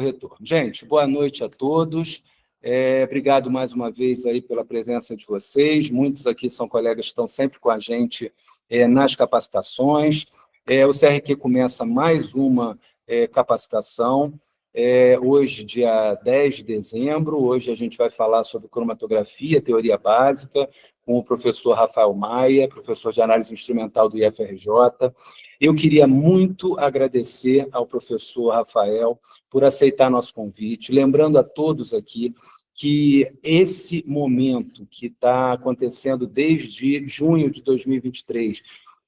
retorno. Gente, boa noite a todos. Obrigado mais uma vez aí pela presença de vocês. Muitos aqui são colegas que estão sempre com a gente nas capacitações. O CRQ começa mais uma capacitação. Hoje, dia 10 de dezembro, hoje a gente vai falar sobre cromatografia, teoria básica, com o professor Rafael Maia, professor de análise instrumental do IFRJ. Eu queria muito agradecer ao professor Rafael por aceitar nosso convite, lembrando a todos aqui que esse momento que está acontecendo desde junho de 2023,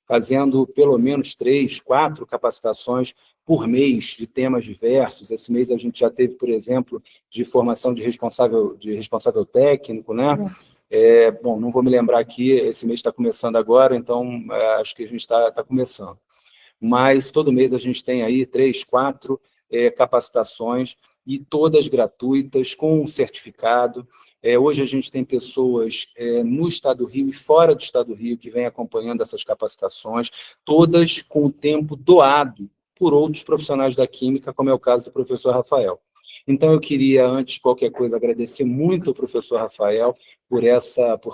fazendo pelo menos 3, 4 capacitações por mês de temas diversos. Esse mês a gente já teve, por exemplo, de formação de responsável técnico, né? Bom, não vou me lembrar aqui, esse mês está começando agora, então acho que a gente está começando. Mas todo mês a gente tem aí 3, 4 capacitações, e todas gratuitas, com um certificado. Hoje a gente tem pessoas no Estado do Rio e fora do Estado do Rio que vêm acompanhando essas capacitações, todas com o tempo doado por outros profissionais da química, como é o caso do professor Rafael. Então, eu queria, antes de qualquer coisa, agradecer muito ao professor Rafael por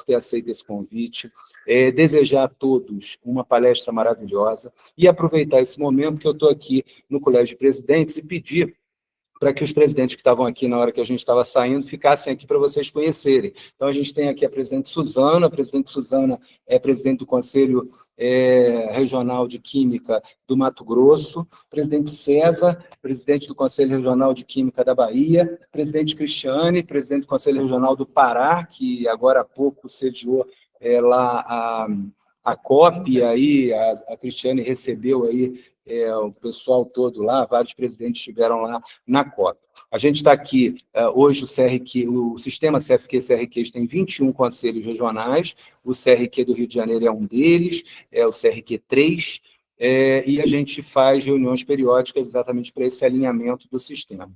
ter aceito esse convite, desejar a todos uma palestra maravilhosa e aproveitar esse momento que eu estou aqui no Colégio de Presidentes e pedir para que os presidentes que estavam aqui na hora que a gente estava saindo ficassem aqui para vocês conhecerem. Então, a gente tem aqui a presidente Suzana é presidente do Conselho Regional de Química do Mato Grosso, presidente César, presidente do Conselho Regional de Química da Bahia, presidente Cristiane, presidente do Conselho Regional do Pará, que agora há pouco sediou lá a COP, e aí a Cristiane recebeu aí o pessoal todo lá, vários presidentes estiveram lá na COP. A gente está aqui, hoje o sistema CFQ-CRQs tem 21 conselhos regionais, o CRQ do Rio de Janeiro é um deles, é o CRQ3, e a gente faz reuniões periódicas exatamente para esse alinhamento do sistema.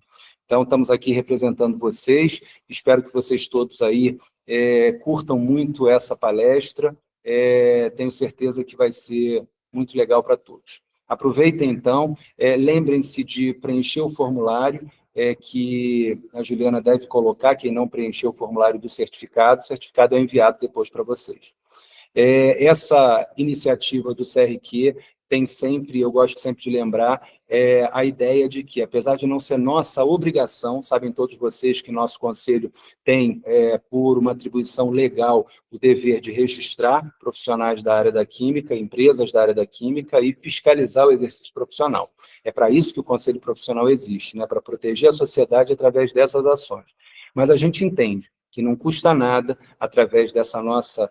Então, estamos aqui representando vocês, espero que vocês todos aí curtam muito essa palestra, tenho certeza que vai ser muito legal para todos. Aproveitem, então, lembrem-se de preencher o formulário que a Juliana deve colocar, quem não preencheu o formulário do certificado, o certificado é enviado depois para vocês. Essa iniciativa do CRQ tem sempre, eu gosto sempre de lembrar, a ideia de que, apesar de não ser nossa obrigação, sabem todos vocês que nosso conselho tem, por uma atribuição legal, o dever de registrar profissionais da área da química, empresas da área da química e fiscalizar o exercício profissional. É para isso que o conselho profissional existe, né? Para proteger a sociedade através dessas ações. Mas a gente entende que não custa nada, através dessa nossa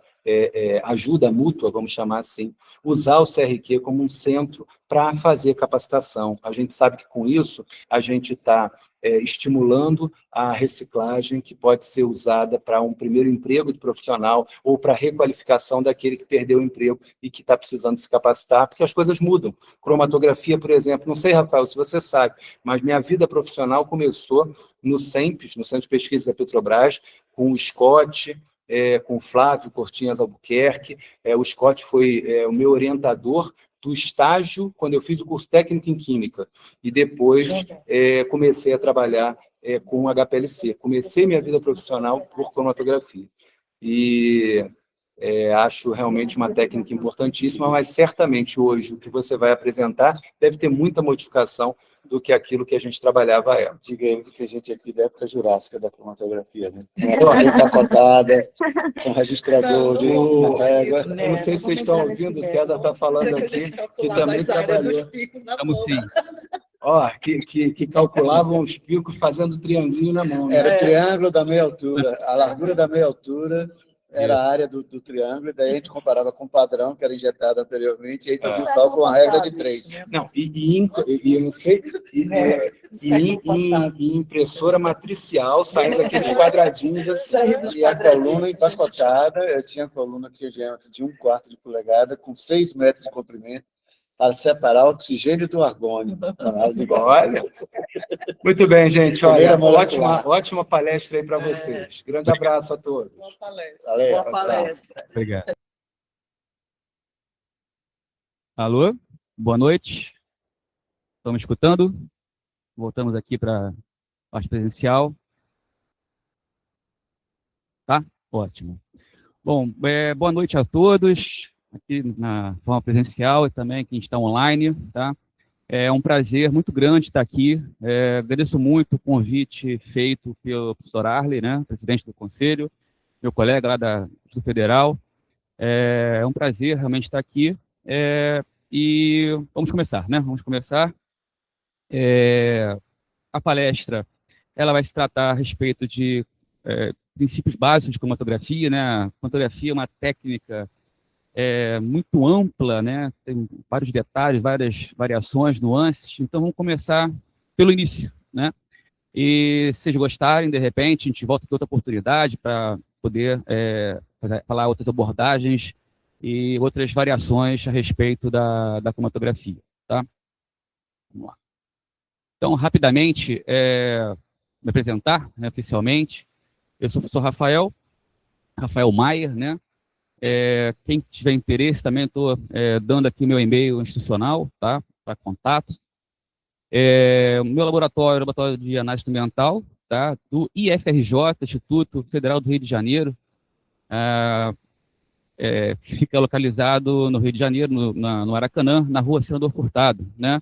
ajuda mútua, vamos chamar assim, usar o CRQ como um centro para fazer capacitação. A gente sabe que com isso a gente está estimulando a reciclagem que pode ser usada para um primeiro emprego de profissional ou para a requalificação daquele que perdeu o emprego e que está precisando se capacitar, porque as coisas mudam. Cromatografia, por exemplo, não sei, Rafael, se você sabe, mas minha vida profissional começou no CEMPES, no Centro de Pesquisa da Petrobras, com o Scott, com o Flávio Cortinhas Albuquerque. O Scott foi o meu orientador do estágio, quando eu fiz o curso técnico em Química, e depois comecei a trabalhar com HPLC. Comecei minha vida profissional por cromatografia. E acho realmente uma técnica importantíssima, mas certamente hoje o que você vai apresentar deve ter muita modificação do que aquilo que a gente trabalhava à época. Digamos que a gente aqui da época jurássica da cromatografia, né? Uma capotada, um registrador de régua. Eu não sei se vocês estão ouvindo, o César está falando aqui, que também trabalhou. Estamos sim. Que calculavam os picos fazendo triangulinho na mão. Né? Era o triângulo da meia altura, a largura da meia altura era a área do triângulo, e daí a gente comparava com o padrão que era injetado anteriormente, e aí fazia o cálculo com a regra de 3. Não, eu não sei, e impressora matricial, saindo aqueles quadradinhos assim. E a coluna empacotada, eu tinha coluna que tinha diâmetro de 1/4 de polegada, com 6 metros de comprimento, para separar o oxigênio do argônio. Olha. Muito bem, gente. Olha, ótima palestra aí para vocês. Grande abraço a todos. Boa palestra. Valeu, Boa palestra. Obrigado. Alô? Boa noite. Estão me escutando? Voltamos aqui para parte presencial. Tá? Ótimo. Bom, boa noite a todos, aqui na forma presencial e também quem está online, tá? É um prazer muito grande estar aqui. Agradeço muito o convite feito pelo professor Arley, né, presidente do Conselho, meu colega lá do Federal. É um prazer realmente estar aqui. E vamos começar, né? Vamos começar. A palestra ela vai se tratar a respeito de princípios básicos de cromatografia, né? A cromatografia é uma técnica muito ampla, né? Tem vários detalhes, várias variações, nuances. Então, vamos começar pelo início, né? E se vocês gostarem, de repente, a gente volta com outra oportunidade para poder falar outras abordagens e outras variações a respeito da cromatografia, tá? Vamos lá. Então, rapidamente, me apresentar, né, oficialmente. Eu sou o professor Rafael Maier, né? Quem tiver interesse, também estou dando aqui o meu e-mail institucional, tá? Para contato. O meu laboratório é o Laboratório de Análise Instrumental, tá? Do IFRJ, Instituto Federal do Rio de Janeiro. Fica localizado no Rio de Janeiro, no Maracanã, na rua Senador Furtado, né?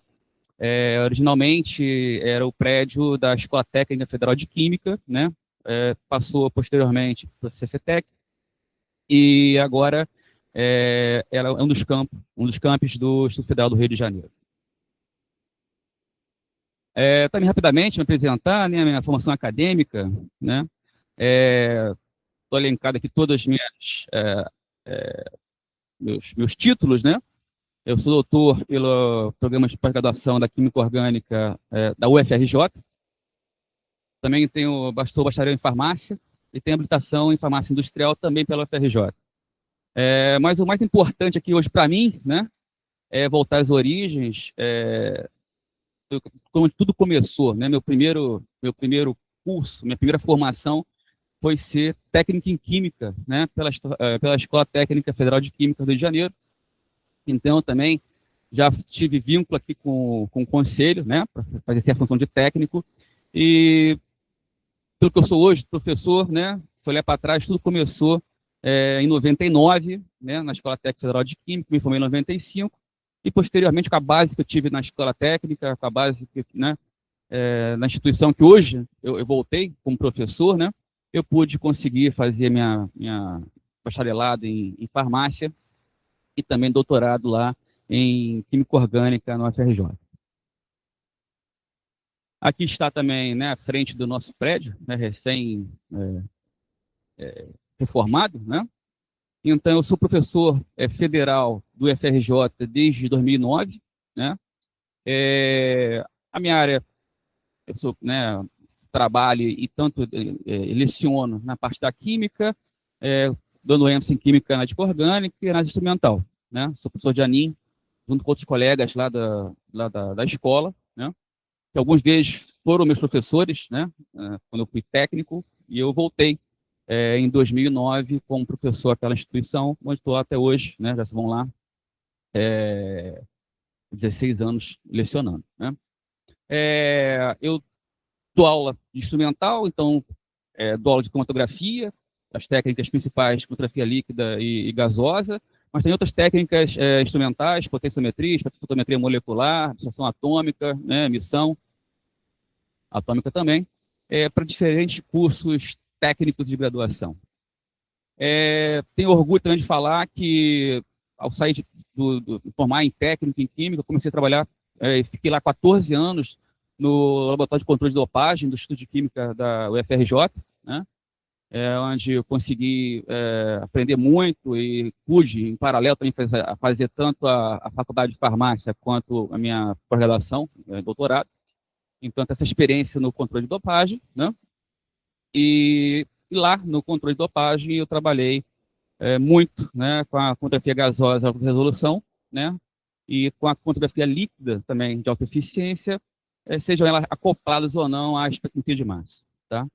Originalmente era o prédio da Escola Técnica Federal de Química, né? Passou posteriormente para a Cefetec, e agora ela é um dos campos do Instituto Federal do Rio de Janeiro. Também rapidamente me apresentar, né, a minha formação acadêmica, né? Estou elencado aqui todos meus títulos, né? Eu sou doutor pelo programa de pós-graduação da Química Orgânica da UFRJ. Também sou bacharel em farmácia e tenho habilitação em farmácia industrial também pela UFRJ. Mas o mais importante aqui hoje para mim, né, é voltar às origens, como tudo começou, né? Meu primeiro curso, minha primeira formação foi ser técnico em Química, né, pela Escola Técnica Federal de Química do Rio de Janeiro. Então, também já tive vínculo aqui com o Conselho, né, para fazer a função de técnico. E, pelo que eu sou hoje, professor, né, se olhar para trás, tudo começou em 99, né, na Escola Técnica Federal de Química, me formei em 95, e posteriormente com a base que eu tive na Escola Técnica, com a base que, né, na instituição que hoje eu voltei como professor, né, eu pude conseguir fazer minha bacharelado em farmácia e também doutorado lá em Química Orgânica no UFRJ. Aqui está também, né, à frente do nosso prédio, né, recém-reformado, né? Então, eu sou professor federal do UFRJ desde 2009, né? A minha área, eu sou, né, trabalho e tanto leciono na parte da química, dando ênfase em química analítica orgânica e análise instrumental, né? Sou professor de ANIM, junto com outros colegas lá da escola, né? Que alguns deles foram meus professores, né? Quando eu fui técnico, e eu voltei em 2009 como professor daquela instituição, onde estou até hoje, né? Já vão lá 16 anos lecionando, né? Eu dou aula de instrumental, então dou aula de cromatografia, as técnicas principais, cromatografia líquida e gasosa, mas tem outras técnicas instrumentais, potenciometria, espectrofotometria molecular, dissociação atômica, né, emissão atômica também, para diferentes cursos técnicos de graduação. Tenho orgulho também de falar que, ao sair de formar em técnico em química, eu comecei a trabalhar, fiquei lá 14 anos no Laboratório de Controle de Dopagem do Instituto de Química da UFRJ, né? Onde eu consegui aprender muito e pude, em paralelo, também fazer tanto a faculdade de farmácia quanto a minha pós-graduação, doutorado. Então, essa experiência no controle de dopagem, né? E lá, no controle de dopagem, eu trabalhei muito, né, com a cromatografia gasosa de alta resolução, né? E com a cromatografia líquida também de alta eficiência, sejam elas acopladas ou não à espectrometria de massa, tá?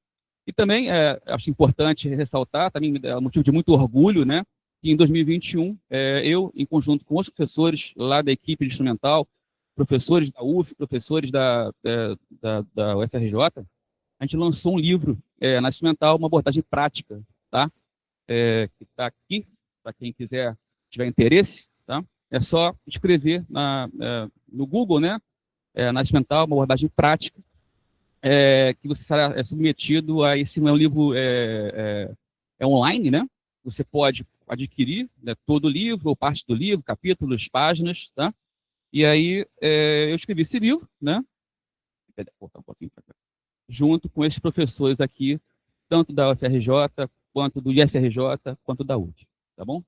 E também acho importante ressaltar, também é um motivo de muito orgulho, né, que em 2021, eu, em conjunto com os professores lá da equipe de instrumental, professores da UF, professores da UFRJ, a gente lançou um livro na Instrumental, uma abordagem prática, tá? Que está aqui, para quem quiser, tiver interesse, tá? É só escrever no Google, né? Na Instrumental, uma abordagem prática, que você será submetido a esse livro online, né? Você pode adquirir, né, todo o livro, ou parte do livro, capítulos, páginas, tá? E aí eu escrevi esse livro, né? Vou voltar um pouquinho para cá. Junto com esses professores aqui, tanto da UFRJ, quanto do IFRJ, quanto da UF, tá bom?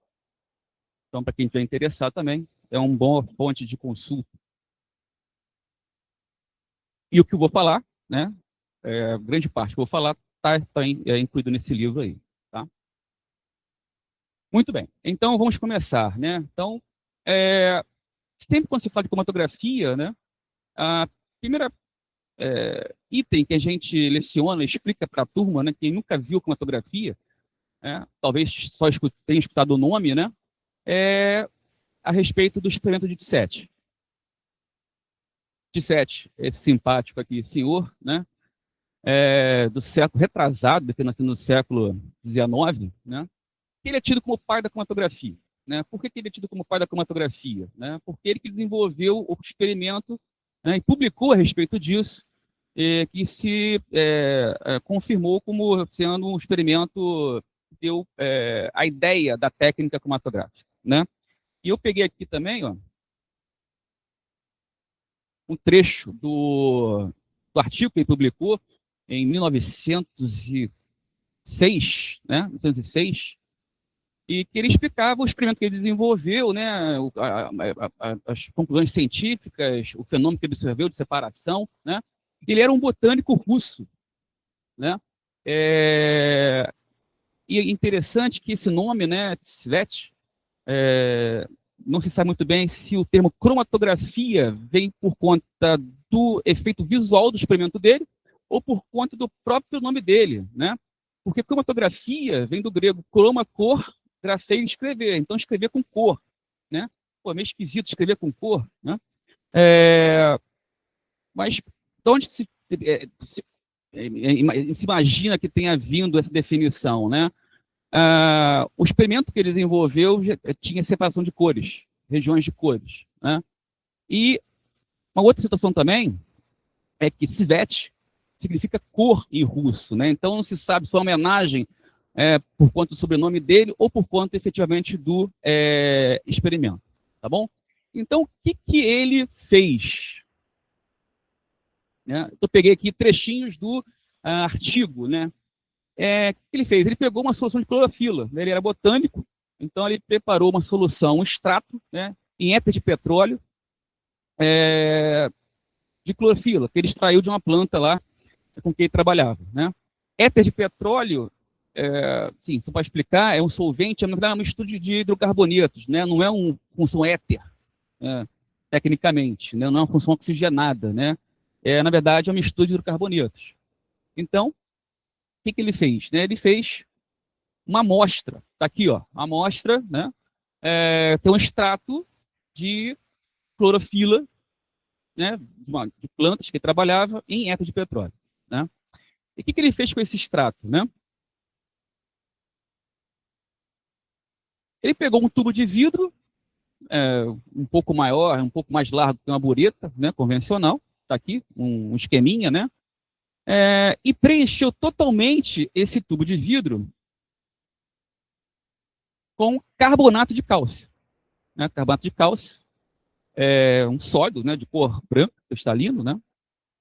Então, para quem estiver interessado também, é uma boa fonte de consulta. E o que eu vou falar, né? Grande parte que eu vou falar está incluído nesse livro aí, tá? Muito bem, então vamos começar, né? Então, sempre quando se fala de cromatografia, né? A primeira item que a gente leciona, explica para a turma, né? Quem nunca viu cromatografia, talvez só tenha escutado o nome, né? A respeito do experimento de Tissot. Tissot, esse simpático aqui, senhor, né? Do século retrasado, nascendo no século XIX, né? Ele é tido como pai da cromatografia, né? Por que ele é tido como pai da cromatografia, né? Porque ele que desenvolveu o experimento, né, e publicou a respeito disso, que se confirmou como sendo um experimento que deu a ideia da técnica cromatográfica, né? E eu peguei aqui também, ó, um trecho do artigo que ele publicou em 1906, né? 1906, e que ele explicava o experimento que ele desenvolveu, né? As conclusões científicas, o fenômeno que ele observou de separação, né? Ele era um botânico russo, né? E é interessante que esse nome, né, Tissot, não se sabe muito bem se o termo cromatografia vem por conta do efeito visual do experimento dele ou por conta do próprio nome dele, né? Porque cromatografia vem do grego croma, cor, grafei, escrever. Então, escrever com cor, né? Pô, meio esquisito escrever com cor, né? Mas de onde se imagina que tenha vindo essa definição, né? O experimento que ele desenvolveu tinha separação de cores, regiões de cores, né? E uma outra situação também é que Tissot significa cor em russo, né? Então não se sabe se foi uma homenagem por conta do sobrenome dele ou por conta efetivamente do experimento, tá bom? Então o que ele fez? Né? Eu peguei aqui trechinhos do artigo, né? O que ele fez? Ele pegou uma solução de clorofila, né? Ele era botânico, então ele preparou uma solução, um extrato, né, em éter de petróleo de clorofila, que ele extraiu de uma planta lá com que ele trabalhava, né? Éter de petróleo, sim, só para explicar, é um solvente, é uma mistura de hidrocarbonetos, né? Não é uma função éter, tecnicamente, né? Não é uma função oxigenada, né? Na verdade, é uma mistura de hidrocarbonetos. Então, o que ele fez? Né? Ele fez uma amostra. Está aqui, ó, a amostra, né? Tem um extrato de clorofila, né? De plantas que ele trabalhava em éter de petróleo. Né? E o que ele fez com esse extrato? Né? Ele pegou um tubo de vidro, um pouco maior, um pouco mais largo que uma bureta, né? Convencional. Está aqui, um esqueminha, né? E preencheu totalmente esse tubo de vidro com carbonato de cálcio. Né? Carbonato de cálcio é um sólido, né, de cor branca, cristalino, né?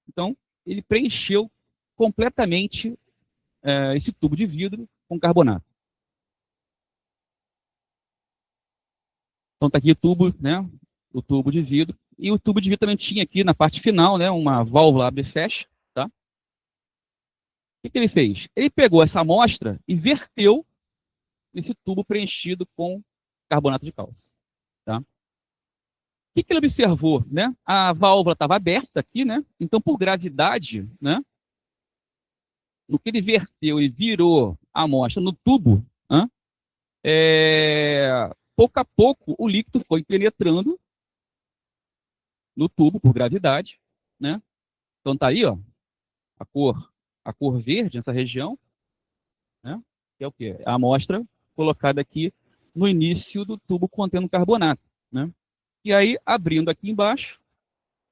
Então, ele preencheu completamente esse tubo de vidro com carbonato. Então, está aqui o tubo, né? O tubo de vidro. E o tubo de vidro também tinha aqui na parte final, né, uma válvula abre e fecha. Tá? O que ele fez? Ele pegou essa amostra e verteu nesse tubo preenchido com carbonato de cálcio. Tá? O que ele observou? Né? A válvula estava aberta aqui, né? Então, por gravidade, né? No que ele verteu e virou a amostra no tubo, né? Pouco a pouco o líquido foi penetrando no tubo por gravidade, né? Então tá aí, ó, a cor a cor verde nessa região, né? Que é o quê? A amostra colocada aqui no início do tubo contendo carbonato, né? E aí, abrindo aqui embaixo,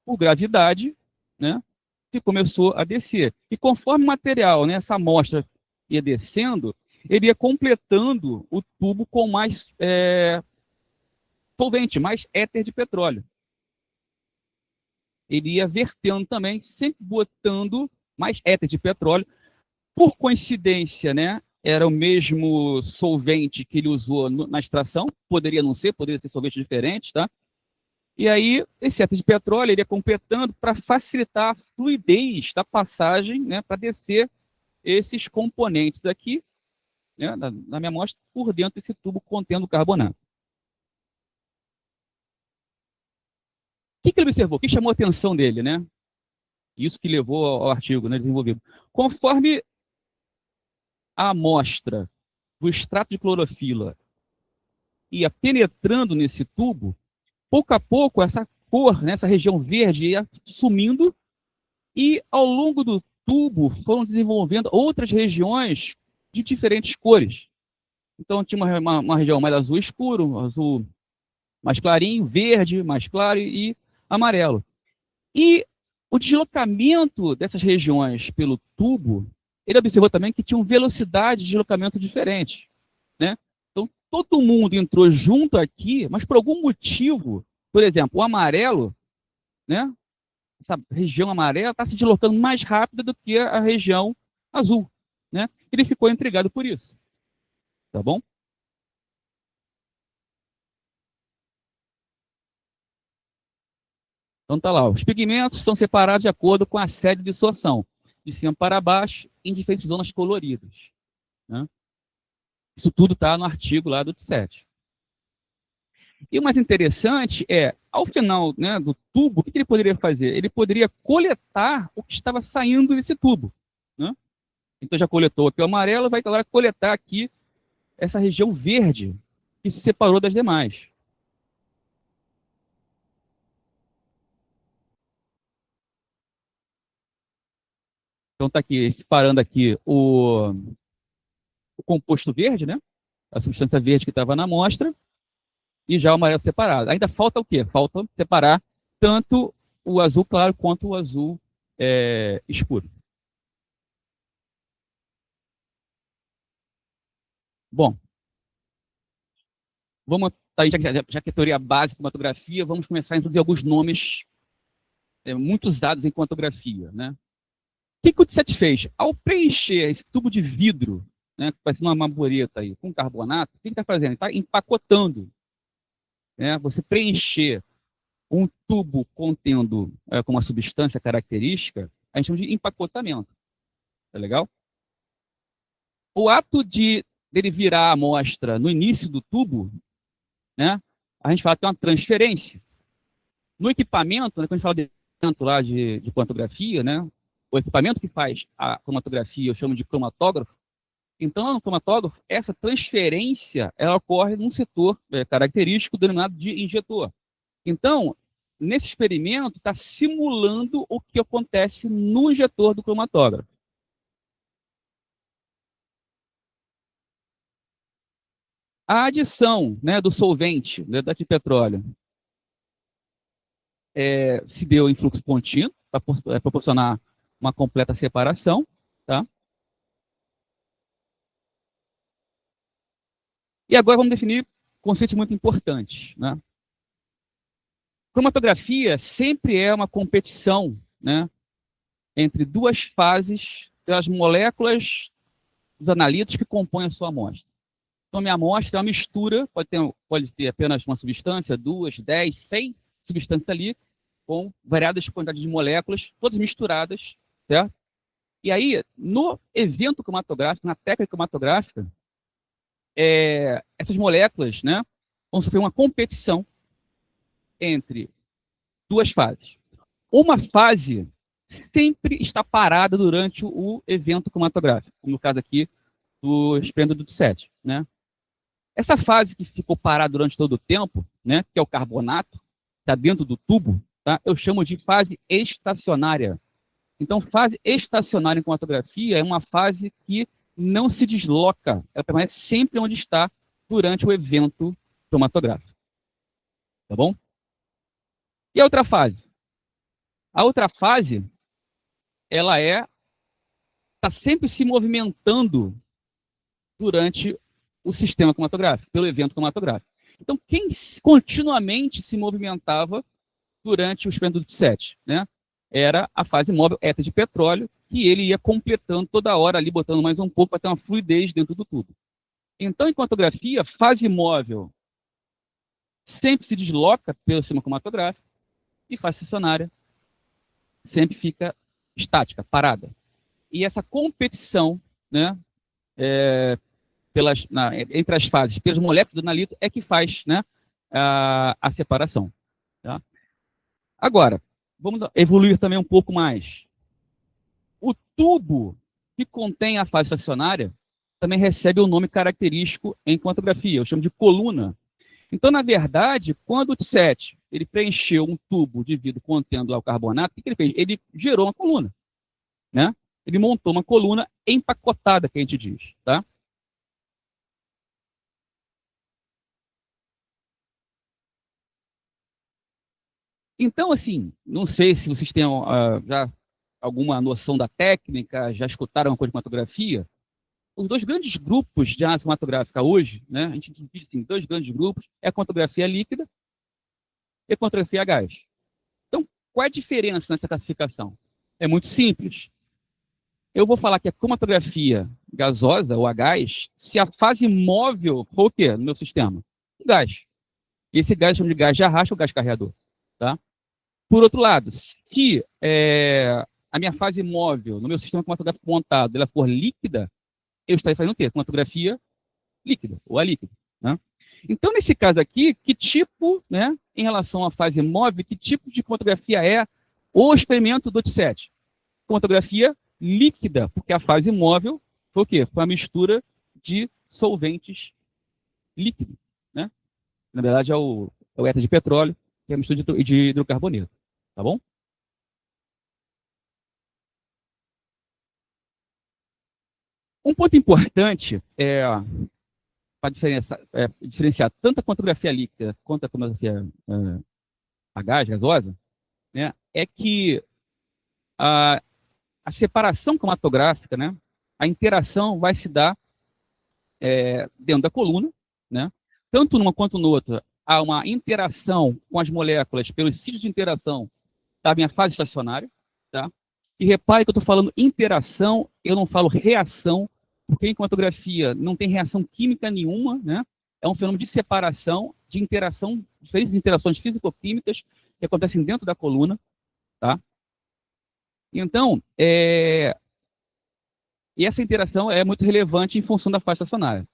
por gravidade, né, que começou a descer. E conforme o material, né, essa amostra ia descendo, ele ia completando o tubo com mais solvente, mais éter de petróleo. Ele ia vertendo também, sempre botando mais éter de petróleo. Por coincidência, né, era o mesmo solvente que ele usou na extração, poderia não ser, poderia ser solvente diferente, tá? E aí, esse éter de petróleo ele ia completando para facilitar a fluidez da passagem, né, para descer esses componentes aqui, né, na minha amostra, por dentro desse tubo contendo carbonato. O que ele observou? O que chamou a atenção dele, né? Isso que levou ao artigo, né, desenvolvido. Conforme a amostra do extrato de clorofila ia penetrando nesse tubo, pouco a pouco essa cor, nessa região verde, ia sumindo e ao longo do tubo foram desenvolvendo outras regiões de diferentes cores. Então tinha uma região mais azul escuro, azul mais clarinho, verde mais claro e amarelo. E o deslocamento dessas regiões pelo tubo, ele observou também que tinham velocidade de deslocamento diferente, né? Então todo mundo entrou junto aqui, mas por algum motivo, por exemplo, o amarelo, né? Essa região amarela está se deslocando mais rápido do que a região azul, né? Ele ficou intrigado por isso, tá bom? Então tá lá, os pigmentos são separados de acordo com a sede de dissorção, de cima para baixo, em diferentes zonas coloridas, né? Isso tudo está no artigo lá do 7. E o mais interessante é, ao final, né, do tubo, o que ele poderia fazer? Ele poderia coletar o que estava saindo desse tubo, né? Então já coletou aqui o amarelo, vai agora coletar aqui essa região verde que se separou das demais. Então está aqui, separando aqui o composto verde, né? A substância verde que estava na amostra, e já o amarelo separado. Ainda falta o quê? Falta separar tanto o azul claro quanto o azul escuro. Bom, vamos, aí, já que a teoria básica de cromatografia, vamos começar a introduzir alguns nomes muito usados em cromatografia, né? O que o Tset fez? Ao preencher esse tubo de vidro, né, parecendo uma borboleta aí, com carbonato, o que ele está fazendo? Ele está empacotando, né? Você preencher um tubo contendo com uma substância característica, a gente chama de empacotamento. Tá legal? O ato dele virar a amostra no início do tubo, né, a gente fala que tem uma transferência. No equipamento, né, quando a gente fala de equipamento lá de cromatografia, né, o equipamento que faz a cromatografia eu chamo de cromatógrafo. Então, no cromatógrafo, essa transferência ela ocorre num setor característico denominado de injetor. Então, nesse experimento, está simulando o que acontece no injetor do cromatógrafo. A adição, né, do solvente, né, de petróleo, se deu em fluxo contínuo, para proporcionar uma completa separação, tá? E agora vamos definir conceitos muito importantes, né? Cromatografia sempre é uma competição, né, entre duas fases das moléculas dos analitos que compõem a sua amostra. Então, minha amostra é uma mistura, pode ter apenas uma substância, 2, 10, 100 substâncias ali, com variadas quantidades de moléculas, todas misturadas, certo? E aí, no evento cromatográfico, na técnica cromatográfica, essas moléculas, né, vão sofrer uma competição entre duas fases. Uma fase sempre está parada durante o evento cromatográfico, como no caso aqui do experimento do 7, né? Essa fase que ficou parada durante todo o tempo, né, que é o carbonato, está dentro do tubo, tá? Eu chamo de fase estacionária. Então, fase estacionária em cromatografia é uma fase que não se desloca, ela permanece sempre onde está durante o evento cromatográfico. Tá bom? E a outra fase? A outra fase, ela está sempre se movimentando durante o sistema cromatográfico, pelo evento cromatográfico. Então, quem continuamente se movimentava durante o experimento do TSET, né? Era a fase móvel éter de petróleo, e ele ia completando toda hora ali, botando mais um pouco para ter uma fluidez dentro do tubo. Então, em cromatografia, fase móvel sempre se desloca pelo sistema cromatográfico e fase estacionária sempre fica estática, parada. E essa competição, né, entre as fases, pelas moléculas do analito, é que faz, né, a separação. Tá? Agora, vamos evoluir também um pouco mais. O tubo que contém a fase estacionária também recebe o nome característico em cromatografia, eu chamo de coluna. Então, na verdade, quando o TSET ele preencheu um tubo de vidro contendo lá o carbonato, o que ele fez? Ele gerou uma coluna, né? Ele montou uma coluna empacotada, que a gente diz, tá? Então, assim, não sei se vocês têm já alguma noção da técnica, já escutaram uma coisa de cromatografia. Os dois grandes grupos de análise cromatográfica hoje, né, a gente divide assim, dois grandes grupos, é a cromatografia líquida e a cromatografia a gás. Então, qual é a diferença nessa classificação? É muito simples. Eu vou falar que a cromatografia gasosa, ou a gás, se a fase móvel for o quê no meu sistema? O gás. Esse gás chama de gás de arrasto ou gás carreador. Tá? Por outro lado, se a minha fase móvel no meu sistema cromatográfico montado ela for líquida, eu estarei fazendo o quê? Cromatografia líquida, ou a líquida. Né? Então, nesse caso aqui, que tipo, né, em relação à fase móvel, que tipo de cromatografia é o experimento do TSET? Cromatografia líquida, porque a fase móvel foi o quê? Foi a mistura de solventes líquidos. Né? Na verdade, é o éter de petróleo, que é a mistura de hidrocarboneto. Tá bom? Um ponto importante para diferenciar tanto a cromatografia líquida quanto a cromatografia a gás, gasosa, né, é que a separação cromatográfica, né, a interação vai se dar dentro da coluna, né, tanto numa quanto noutra, há uma interação com as moléculas pelos sítios de interação da minha fase estacionária, tá? E repare que eu estou falando interação, eu não falo reação, porque em cromatografia não tem reação química nenhuma, né? É um fenômeno de separação, de interação, diferentes interações físico-químicas que acontecem dentro da coluna, tá? Então, e essa interação é muito relevante em função da fase estacionária.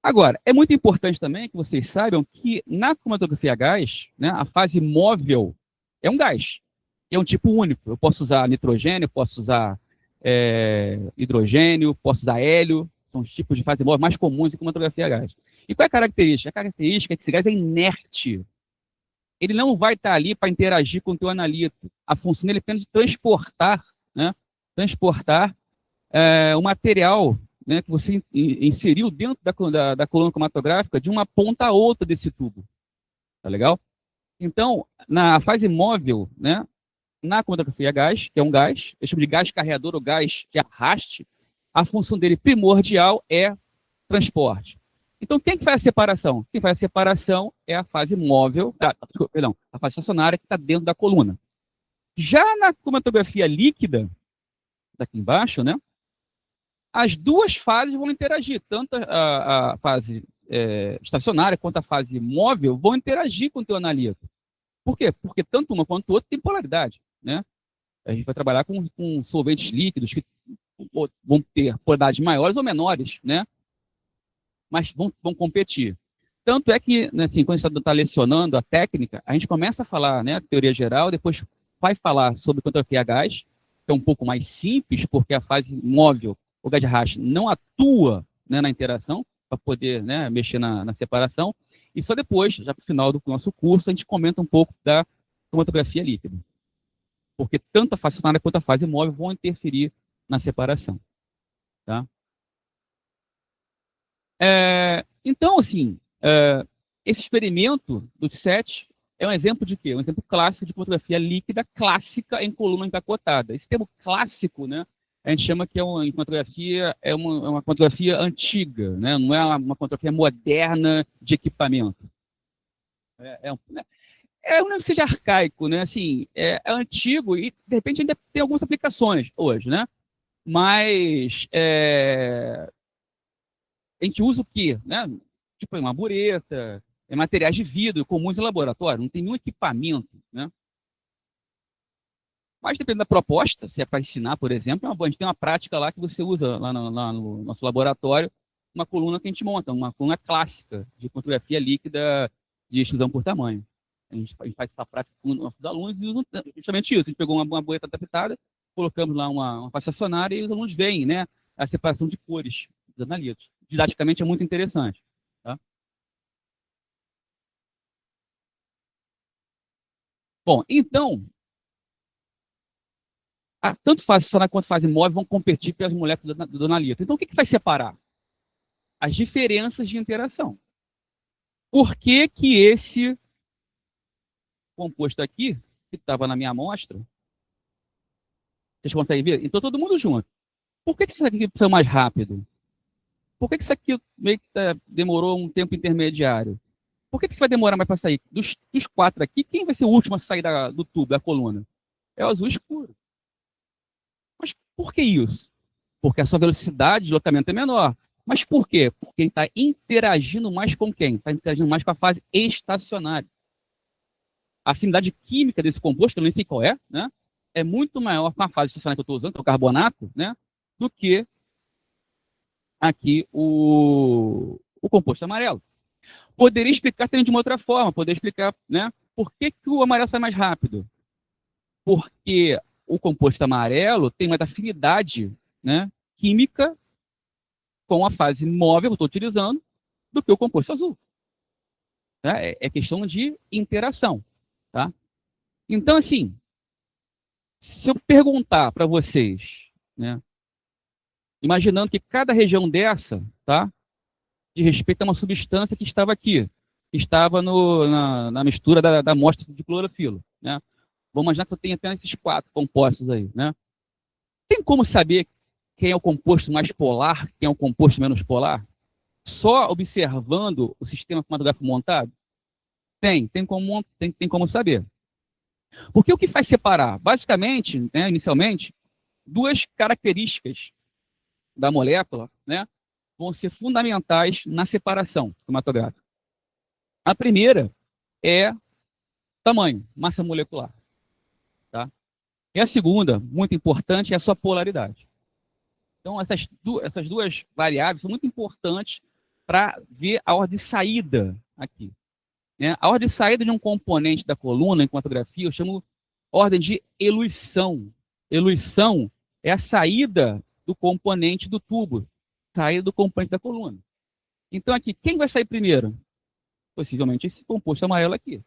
Agora, é muito importante também que vocês saibam que na cromatografia a gás, né, a fase móvel é um gás. É um tipo único. Eu posso usar nitrogênio, posso usar hidrogênio, posso usar hélio. São os tipos de fase móvel mais comuns em cromatografia a gás. E qual é a característica? A característica é que esse gás é inerte. Ele não vai estar ali para interagir com o teu analito. A função dele é apenas de transportar, né, o material, né, que você inseriu dentro da coluna cromatográfica de uma ponta a outra desse tubo. Tá legal? Então, na fase móvel, né, na cromatografia a gás, que é um gás, eu chamo de gás carreador ou gás de arraste, a função dele primordial é transporte. Então, quem que faz a separação? Quem faz a separação é a fase móvel, a fase estacionária que está dentro da coluna. Já na cromatografia líquida, daqui embaixo, né, as duas fases vão interagir, tanto a fase estacionária quanto a fase móvel vão interagir com o teu analito. Por quê? Porque tanto uma quanto outra tem polaridade. Né? A gente vai trabalhar com solventes líquidos que vão ter polaridades maiores ou menores, né? Mas vão competir. Tanto é que, né, assim, quando a gente está lecionando a técnica, a gente começa a falar, né, teoria geral, depois vai falar sobre cromatografia a gás, que é um pouco mais simples, porque a fase móvel, o gás de arraste, não atua, né, na interação, para poder, né, mexer na separação, e só depois, já para o final do nosso curso, a gente comenta um pouco da cromatografia líquida. porque tanto a fase estacionária quanto a fase móvel vão interferir na separação. Tá? Então, assim, esse experimento do TSET é um exemplo de quê? Um exemplo clássico de fotografia líquida clássica em coluna empacotada. Esse termo clássico, né, a gente chama que em fotografia é uma fotografia antiga, né, não é uma fotografia moderna de equipamento. Não seja arcaico, né? Assim, é antigo e, de repente, ainda tem algumas aplicações hoje, né? Mas a gente usa o quê? Né? Tipo, uma bureta, materiais de vidro comuns em laboratório, não tem nenhum equipamento, né? Mas dependendo da proposta, se é para ensinar, por exemplo, a gente tem uma prática lá que você usa lá no nosso laboratório, uma coluna que a gente monta, uma coluna clássica de fotografia líquida de extrusão por tamanho. A gente faz essa prática com os nossos alunos e usam justamente isso. A gente pegou uma bureta adaptada, colocamos lá uma faixa estacionária e os alunos veem, né, a separação de cores dos analitos. Didaticamente é muito interessante. Tá? Bom, então, tanto fase estacionária quanto fase móvel vão competir pelas moléculas do analito. Então, o que vai separar? As diferenças de interação. Por que que esse composto aqui, que estava na minha amostra, vocês conseguem ver? Então, todo mundo junto. Por que isso aqui foi mais rápido? Por que isso aqui meio que demorou um tempo intermediário? Por que isso vai demorar mais para sair? Dos 4 aqui, quem vai ser o último a sair do tubo, da coluna? É o azul escuro. Mas por que isso? Porque a sua velocidade de deslocamento é menor. Mas por quê? Porque ele está interagindo mais com quem? Está interagindo mais com a fase estacionária. A afinidade química desse composto, eu nem sei qual é, né? É muito maior com a fase estacionária que eu estou usando, que é o carbonato, né? Do que aqui o composto amarelo. Poderia explicar também de uma outra forma, poderia explicar, né? Por que o amarelo sai mais rápido? Porque o composto amarelo tem mais afinidade, né, química com a fase móvel que eu estou utilizando do que o composto azul. Tá? É questão de interação. Tá? Então, assim, se eu perguntar para vocês, né, imaginando que cada região dessa, tá, de respeito a uma substância que estava aqui, que estava na mistura da amostra de clorofila, né? Vamos imaginar que eu tenho apenas esses 4 compostos aí, né? Tem como saber quem é o composto mais polar, quem é o composto menos polar? Só observando o sistema cromatográfico montado? Tem como saber. Porque o que faz separar? Basicamente, né, inicialmente, 2 características da molécula, né, vão ser fundamentais na separação cromatográfica. A primeira é tamanho, massa molecular. Tá? E a segunda, muito importante, é a sua polaridade. Então, essas duas variáveis são muito importantes para ver a ordem de saída aqui. Né? A ordem de saída de um componente da coluna em cromatografia eu chamo ordem de eluição. Eluição é a saída do componente do tubo, saída do componente da coluna. Então, aqui, quem vai sair primeiro? Possivelmente esse composto amarelo aqui.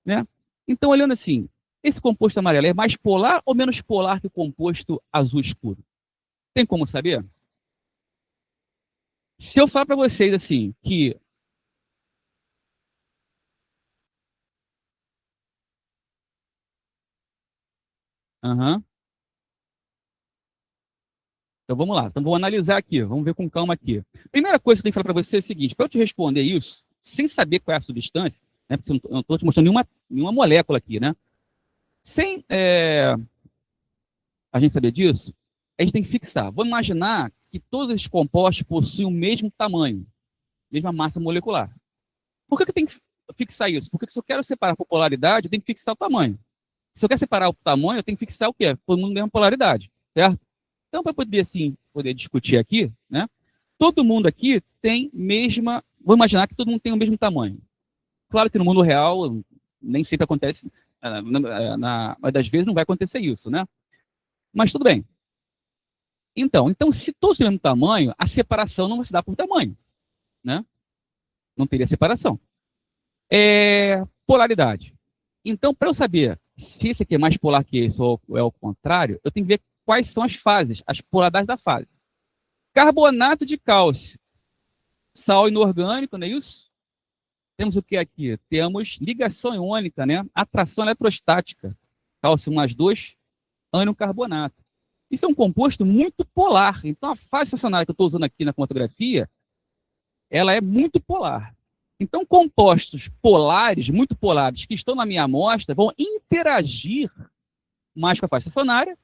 Né? Então, olhando assim, esse composto amarelo é mais polar ou menos polar que o composto azul escuro? Tem como saber? Se eu falar para vocês assim, que Então vamos lá, então vou analisar aqui, vamos ver com calma aqui. Primeira coisa que eu tenho que falar para você é o seguinte, para eu te responder isso, sem saber qual é a substância, né, porque eu não estou te mostrando nenhuma molécula aqui, né? Sem a gente saber disso, a gente tem que fixar. Vamos imaginar que todos esses compostos possuem o mesmo tamanho, mesma massa molecular. Por que eu tenho que fixar isso? Porque se eu quero separar por polaridade, eu tenho que fixar o tamanho. Se eu quero separar o tamanho, eu tenho que fixar o quê? Todo mundo tem uma polaridade, certo? Então, para poder discutir aqui, né? Todo mundo aqui tem mesma... Vou imaginar que todo mundo tem o mesmo tamanho. Claro que no mundo real, nem sempre acontece, na maioria das vezes não vai acontecer isso, né? Mas tudo bem. Então, se todos têm o mesmo tamanho, a separação não vai se dar por tamanho, né? Não teria separação. Polaridade. Então, para eu saber Se esse aqui é mais polar que esse ou é o contrário, eu tenho que ver quais são as fases, as polaridades da fase. Carbonato de cálcio, sal inorgânico, não é isso? Temos o que aqui? Temos ligação iônica, né? Atração eletrostática, cálcio mais 2, ânion carbonato. Isso é um composto muito polar. Então, a fase estacionária que eu estou usando aqui na cromatografia, ela é muito polar. Então, compostos polares, muito polares, que estão na minha amostra, vão interagir mais com a fase estacionária,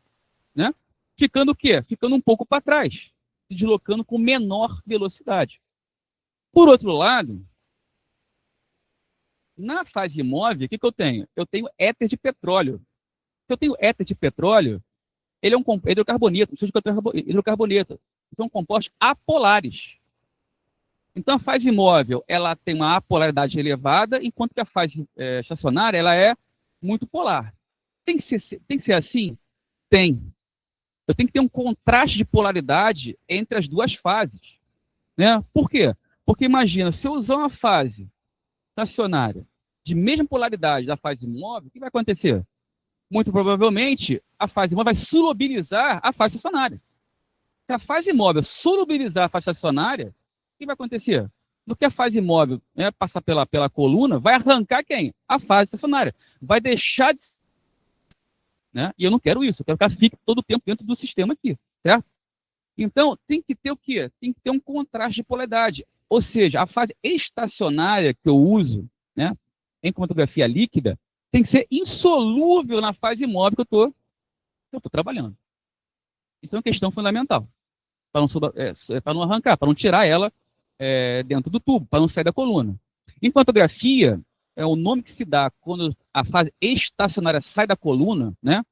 né? Ficando o quê? Ficando um pouco para trás, se deslocando com menor velocidade. Por outro lado, na fase imóvel, o que eu tenho? Eu tenho éter de petróleo. Se eu tenho éter de petróleo, ele é um hidrocarboneto, hidrocarboneto. São compostos apolares. Então, a fase imóvel, ela tem uma apolaridade elevada, enquanto que a fase estacionária, ela é muito polar. Tem que ser assim? Tem. Eu tenho que ter um contraste de polaridade entre as duas fases. Né? Por quê? Porque imagina, se eu usar uma fase estacionária de mesma polaridade da fase imóvel, o que vai acontecer? Muito provavelmente, a fase imóvel vai solubilizar a fase estacionária. Se a fase imóvel solubilizar a fase estacionária, o que vai acontecer? No que a fase imóvel passar pela coluna, vai arrancar quem? A fase estacionária. Vai deixar de... Né? E eu não quero isso, eu quero que ela fique todo o tempo dentro do sistema aqui, certo? Então, tem que ter o quê? Tem que ter um contraste de polaridade. Ou seja, a fase estacionária que eu uso, né, em cromatografia líquida, tem que ser insolúvel na fase imóvel que eu estou trabalhando. Isso é uma questão fundamental. Para não arrancar, para não tirar ela dentro do tubo, para não sair da coluna. Em cromatografia, é o nome que se dá quando a fase estacionária sai da coluna, né,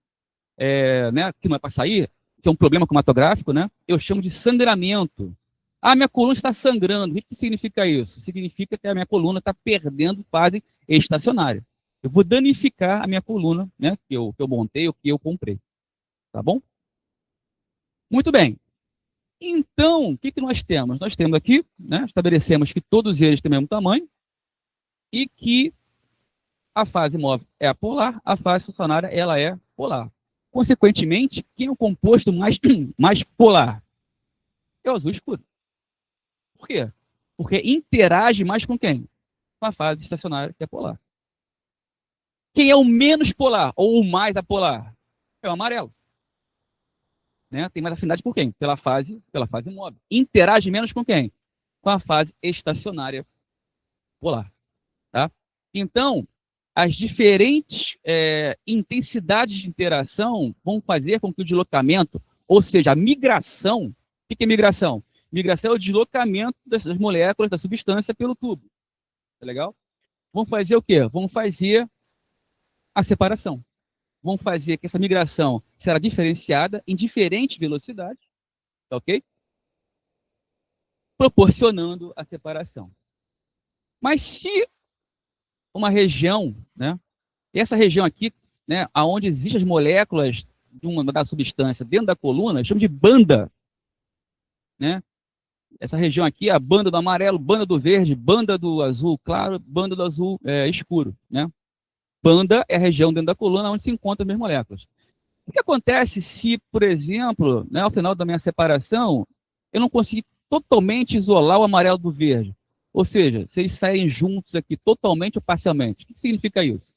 que não é para sair, que é um problema cromatográfico, né, eu chamo de sangramento. Ah, minha coluna está sangrando. O que significa isso? Significa que a minha coluna está perdendo fase estacionária. Eu vou danificar a minha coluna, né, que eu montei ou que eu comprei. Tá bom? Muito bem. Então, o que nós temos? Nós temos aqui, né, estabelecemos que todos eles têm o mesmo tamanho e que a fase móvel é apolar, a fase estacionária ela é polar. Consequentemente, quem é o composto mais polar? É o azul escuro. Por quê? Porque interage mais com quem? Com a fase estacionária, que é polar. Quem é o menos polar ou o mais apolar? É o amarelo. Né? Tem mais afinidade por quem? Pela fase móvel. Interage menos com quem? Com a fase estacionária polar. Tá? Então, as diferentes intensidades de interação vão fazer com que o deslocamento, ou seja, a migração. O que é migração? Migração é o deslocamento das moléculas, da substância pelo tubo. Tá legal? Vão fazer o quê? Vão fazer a separação. Vão fazer que essa migração será diferenciada em diferentes velocidades, tá ok? Proporcionando a separação. Mas se uma região, né, essa região aqui, né, onde existem as moléculas da substância dentro da coluna, chama de banda, né? Essa região aqui é a banda do amarelo, banda do verde, banda do azul claro, banda do azul escuro, né? Banda é a região dentro da coluna onde se encontram as minhas moléculas. O que acontece se, por exemplo, né, ao final da minha separação, eu não conseguir totalmente isolar o amarelo do verde? Ou seja, se eles saírem juntos aqui, totalmente ou parcialmente. O que significa isso?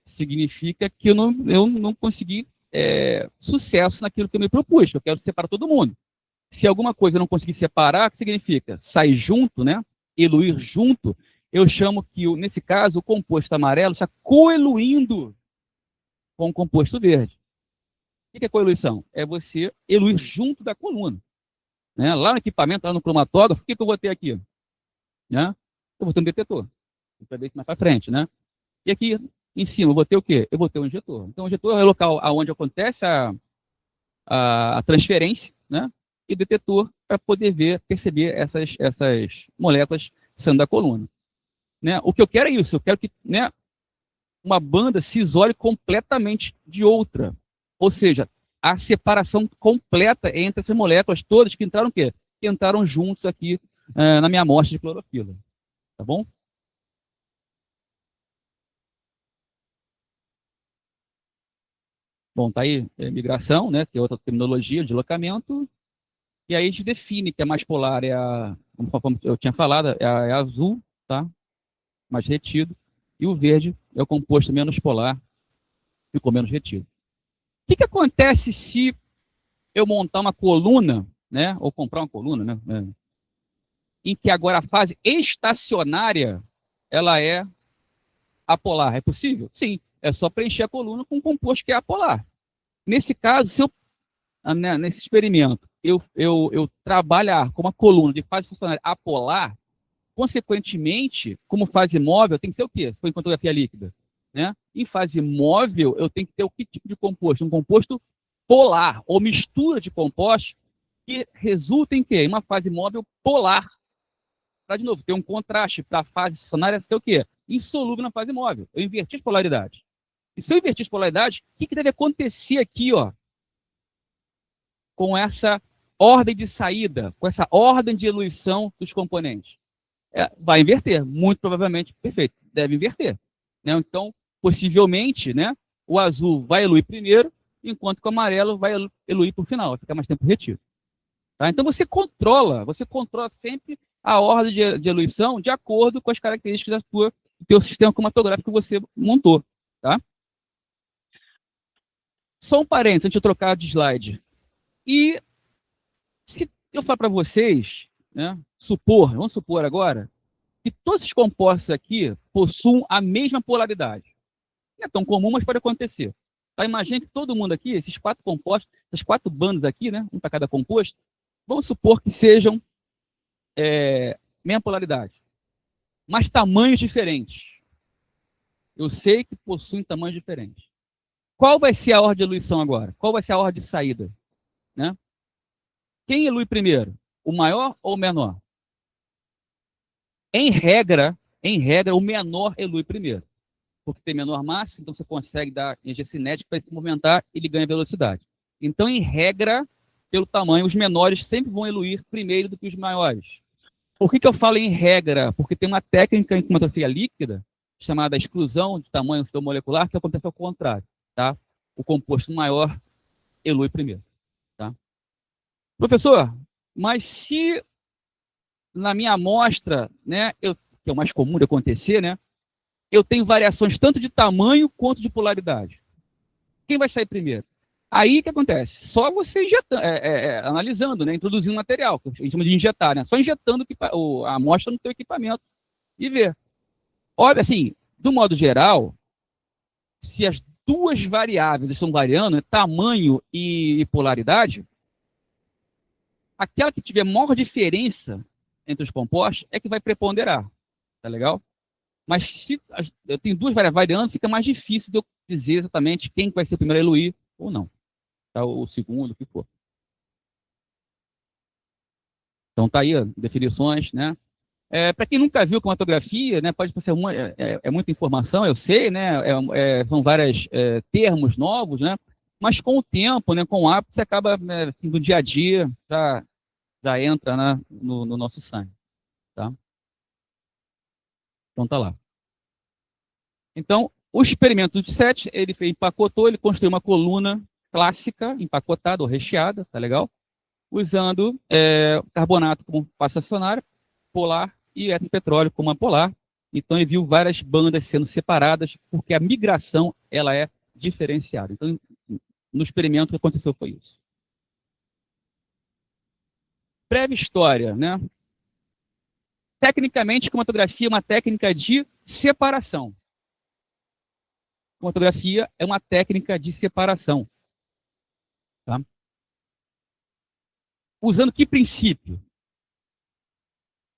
Significa que eu não consegui sucesso naquilo que eu me propus, que eu quero separar todo mundo. Se alguma coisa eu não conseguir separar, o que significa? Sair junto, né? Eluir junto, eu chamo que, nesse caso, o composto amarelo está coeluindo com o composto verde. O que é coeluição? É você eluir junto da coluna. Né? Lá no equipamento, lá no cromatógrafo, o que eu vou ter aqui? Né? Eu vou ter um detetor. Para ver mais para frente. Né? E aqui em cima, eu vou ter o quê? Eu vou ter um injetor. Então, o injetor é o local onde acontece a transferência, né? E o detetor para poder perceber essas moléculas saindo da coluna. Né? O que eu quero é isso. Eu quero que, né, uma banda se isole completamente de outra. Ou seja, a separação completa entre essas moléculas todas que entraram o quê? Que entraram juntos aqui na minha amostra de clorofila. Tá bom? Bom, tá aí migração, né, que é outra terminologia, deslocamento, e aí a gente define que a mais polar como eu tinha falado, é a azul, tá? Mais retido, e o verde é o composto menos polar, ficou menos retido. O que acontece se eu montar uma coluna, né, ou comprar uma coluna, né, em que agora a fase estacionária ela é apolar? É possível? Sim, é só preencher a coluna com um composto que é apolar. Nesse caso, se eu, nesse experimento, eu trabalhar com uma coluna de fase estacionária apolar, consequentemente, como fase móvel, tem que ser o quê? Se for em fotografia líquida, né? Em fase móvel, eu tenho que ter o que tipo de composto? Um composto polar, ou mistura de compostos que resulta em quê? Em uma fase móvel polar. Para, de novo, ter um contraste para a fase estacionária ser o quê? Insolúvel na fase móvel. Eu inverti as polaridades. E se eu invertir as polaridades, o que deve acontecer aqui, ó, com essa ordem de saída, com essa ordem de eluição dos componentes? Vai inverter, muito provavelmente, perfeito, deve inverter. Né? Então, possivelmente, né, o azul vai eluir primeiro, enquanto que o amarelo vai eluir por final, fica mais tempo retido. Tá? Então, você controla sempre a ordem de eluição de acordo com as características do teu sistema cromatográfico que você montou. Tá? Só um parênteses, antes de eu trocar de slide. E se eu falar para vocês, né, vamos supor agora, que todos esses compostos aqui possuam a mesma polaridade. Não é tão comum, mas pode acontecer. Tá? Imagina que todo mundo aqui, esses 4 compostos, essas 4 bandas aqui, né, um para cada composto, vamos supor que sejam mesma polaridade, mas tamanhos diferentes. Eu sei que possuem tamanhos diferentes. Qual vai ser a ordem de eluição agora? Qual vai ser a ordem de saída? Né? Quem elui primeiro? O maior ou o menor? Em regra, o menor elui primeiro. Porque tem menor massa, então você consegue dar energia cinética para se movimentar e ele ganha velocidade. Então, em regra, pelo tamanho, os menores sempre vão eluir primeiro do que os maiores. Por que eu falo em regra? Porque tem uma técnica em cromatografia líquida, chamada exclusão de tamanho molecular, que acontece ao contrário. Tá? O composto maior elui primeiro. Tá? Professor, mas se na minha amostra, né, que é o mais comum de acontecer, né, eu tenho variações tanto de tamanho quanto de polaridade. Quem vai sair primeiro? Aí o que acontece? Só você injetando, analisando, né, introduzindo material, que a gente chama de injetar, né, só injetando a amostra no teu equipamento e ver. Óbvio, assim, do modo geral, se as duas variáveis estão variando, né, tamanho e polaridade, aquela que tiver maior diferença entre os compostos é que vai preponderar. Tá legal? Mas se eu tenho duas variando, fica mais difícil de eu dizer exatamente quem vai ser o primeiro a eluir ou não. Tá? Ou o segundo, o que for. Então tá aí, ó, definições, né? Para quem nunca viu cromatografia, né, pode ser muita informação, eu sei, né? São vários termos novos, né? Mas com o tempo, né, com o hábito, você acaba, né, assim, do dia a dia, já entra, né, no nosso sangue. Tá? Então tá lá. Então, o experimento do Tset, ele empacotou, ele construiu uma coluna clássica, empacotada ou recheada, tá legal? Usando carbonato como fase estacionária, polar e petróleo como apolar. Então, ele viu várias bandas sendo separadas, porque a migração ela é diferenciada. Então, no experimento, o que aconteceu foi isso. Breve história, né? Tecnicamente, cromatografia é uma técnica de separação. Cromatografia é uma técnica de separação. Tá? Usando que princípio?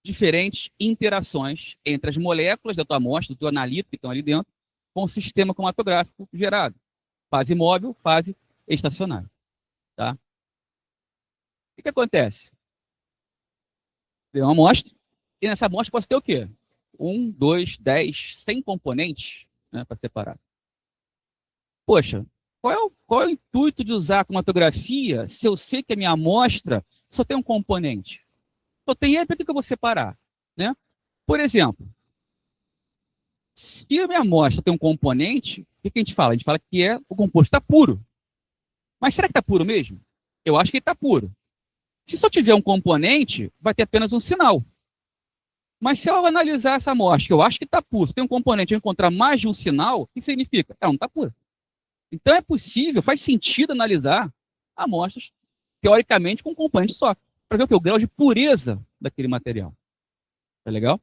Diferentes interações entre as moléculas da tua amostra, do teu analito que estão ali dentro, com o sistema cromatográfico gerado. Fase móvel, fase estacionária. Tá? O que acontece? Tem uma amostra, e nessa amostra pode ter o quê? 1, 2, 10, 100 componentes, né, para separar. Poxa, qual é o intuito de usar a cromatografia se eu sei que a minha amostra só tem um componente? Só tem ele, para que eu vou separar? Né? Por exemplo, se a minha amostra tem um componente, o que a gente fala? A gente fala que o composto está puro. Mas será que está puro mesmo? Eu acho que está puro. Se só tiver um componente, vai ter apenas um sinal. Mas se eu analisar essa amostra, que eu acho que está puro, se tem um componente e eu encontrar mais de um sinal, o que significa? Ela não está pura. Então é possível, faz sentido analisar amostras, teoricamente, com um componente só, para ver o que? O grau de pureza daquele material. Tá legal?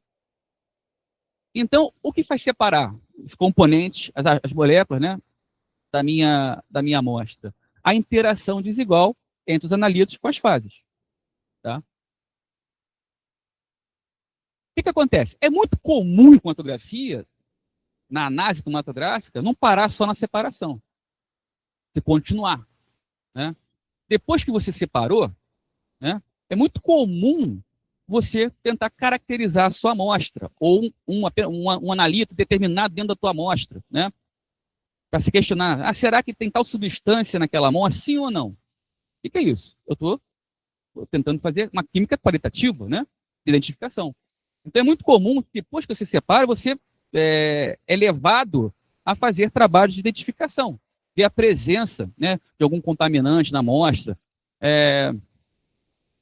Então, o que faz separar os componentes, as moléculas, né, da minha amostra? A interação desigual entre os analitos com as fases. Tá? O que acontece? É muito comum em cromatografia, na análise cromatográfica, não parar só na separação. Você continuar. Né? Depois que você separou, né, é muito comum você tentar caracterizar a sua amostra, ou um analito determinado dentro da tua amostra, né? Para se questionar, será que tem tal substância naquela amostra, sim ou não? O que é isso? Eu estou tentando fazer uma química qualitativa, né? De identificação. Então é muito comum, depois que você separa, você é levado a fazer trabalhos de identificação, ver a presença, né, de algum contaminante na amostra,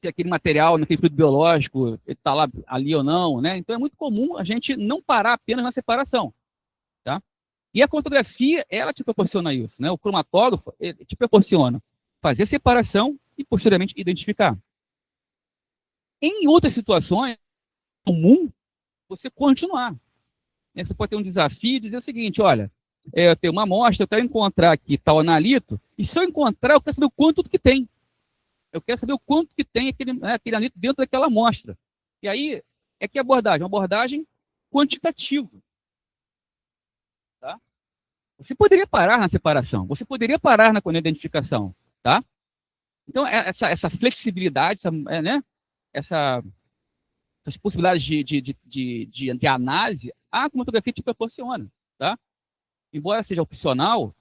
se aquele material, naquele fluido biológico, está ali ou não, né? Então é muito comum a gente não parar apenas na separação, tá? E a cromatografia, ela te proporciona isso, né? O cromatógrafo, ele te proporciona fazer a separação e, posteriormente, identificar. Em outras situações, é comum você continuar. Né? Você pode ter um desafio e dizer o seguinte, olha, eu tenho uma amostra, eu quero encontrar aqui tal analito, e se eu encontrar, eu quero saber o quanto que tem. Eu quero saber o quanto que tem aquele analito dentro daquela amostra. E aí, é que abordagem? Uma abordagem quantitativa. Tá? Você poderia parar na separação, você poderia parar na identificação. Tá? Então, essa flexibilidade, essas possibilidades de análise, a cromatografia te proporciona. Tá? Embora seja opcional,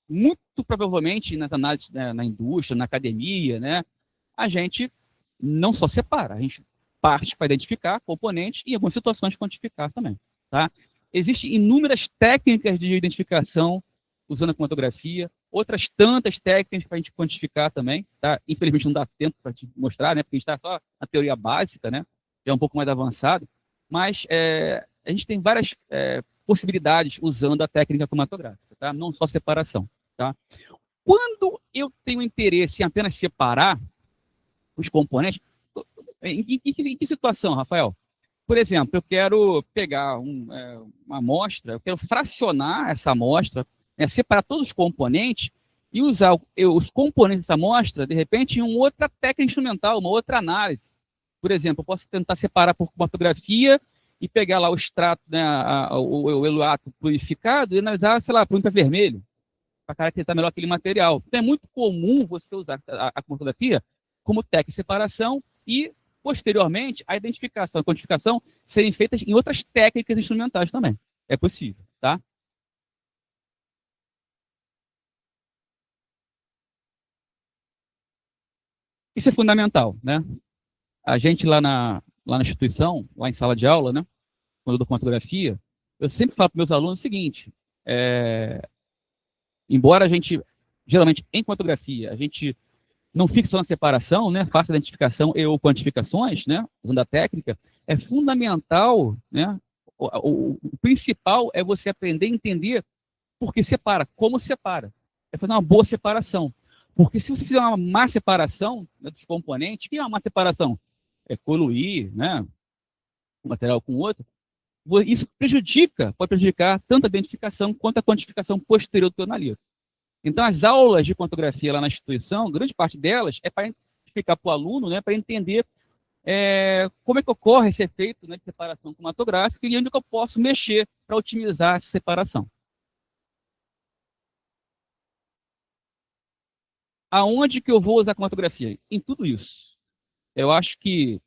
muito provavelmente nas análises, né, na indústria, na academia, né, a gente não só separa, a gente parte para identificar componentes e, em algumas situações, quantificar também. Tá? Existem inúmeras técnicas de identificação usando a cromatografia, outras tantas técnicas para a gente quantificar também. Tá? Infelizmente, não dá tempo para te mostrar, né, porque a gente está só na teoria básica, né, já é um pouco mais avançado, mas a gente tem várias possibilidades usando a técnica cromatográfica, tá? Não só separação. Tá? Quando eu tenho interesse em apenas separar os componentes, em que situação, Rafael? Por exemplo, eu quero pegar uma amostra, eu quero fracionar essa amostra, separar todos os componentes e usar os componentes dessa amostra, de repente, em uma outra técnica instrumental, uma outra análise. Por exemplo, eu posso tentar separar por cromatografia e pegar lá o extrato, né, o eluato purificado e analisar, sei lá, por infravermelho, para caracterizar melhor aquele material. Então, é muito comum você usar a cromatografia como técnica de separação e, posteriormente, a identificação e a quantificação serem feitas em outras técnicas instrumentais também. É possível, tá? Isso é fundamental, né? A gente lá na instituição, lá em sala de aula, né, quando eu dou cromatografia, eu sempre falo para meus alunos o seguinte, embora a gente, geralmente, em cromatografia, a gente não fique só na separação, né, faça identificação e ou quantificações, né, usando a técnica, é fundamental, né, o principal é você aprender a entender por que separa, como separa. É fazer uma boa separação. Porque se você fizer uma má separação, né, dos componentes, o que é uma má separação? É coluir, né, um material com o outro, isso pode prejudicar tanto a identificação quanto a quantificação posterior do teu analito. Então, as aulas de cromatografia lá na instituição, grande parte delas é para explicar para o aluno, né, para entender como é que ocorre esse efeito, né, de separação cromatográfica e onde que eu posso mexer para otimizar essa separação. Aonde que eu vou usar a cromatografia? Em tudo isso. Eu acho que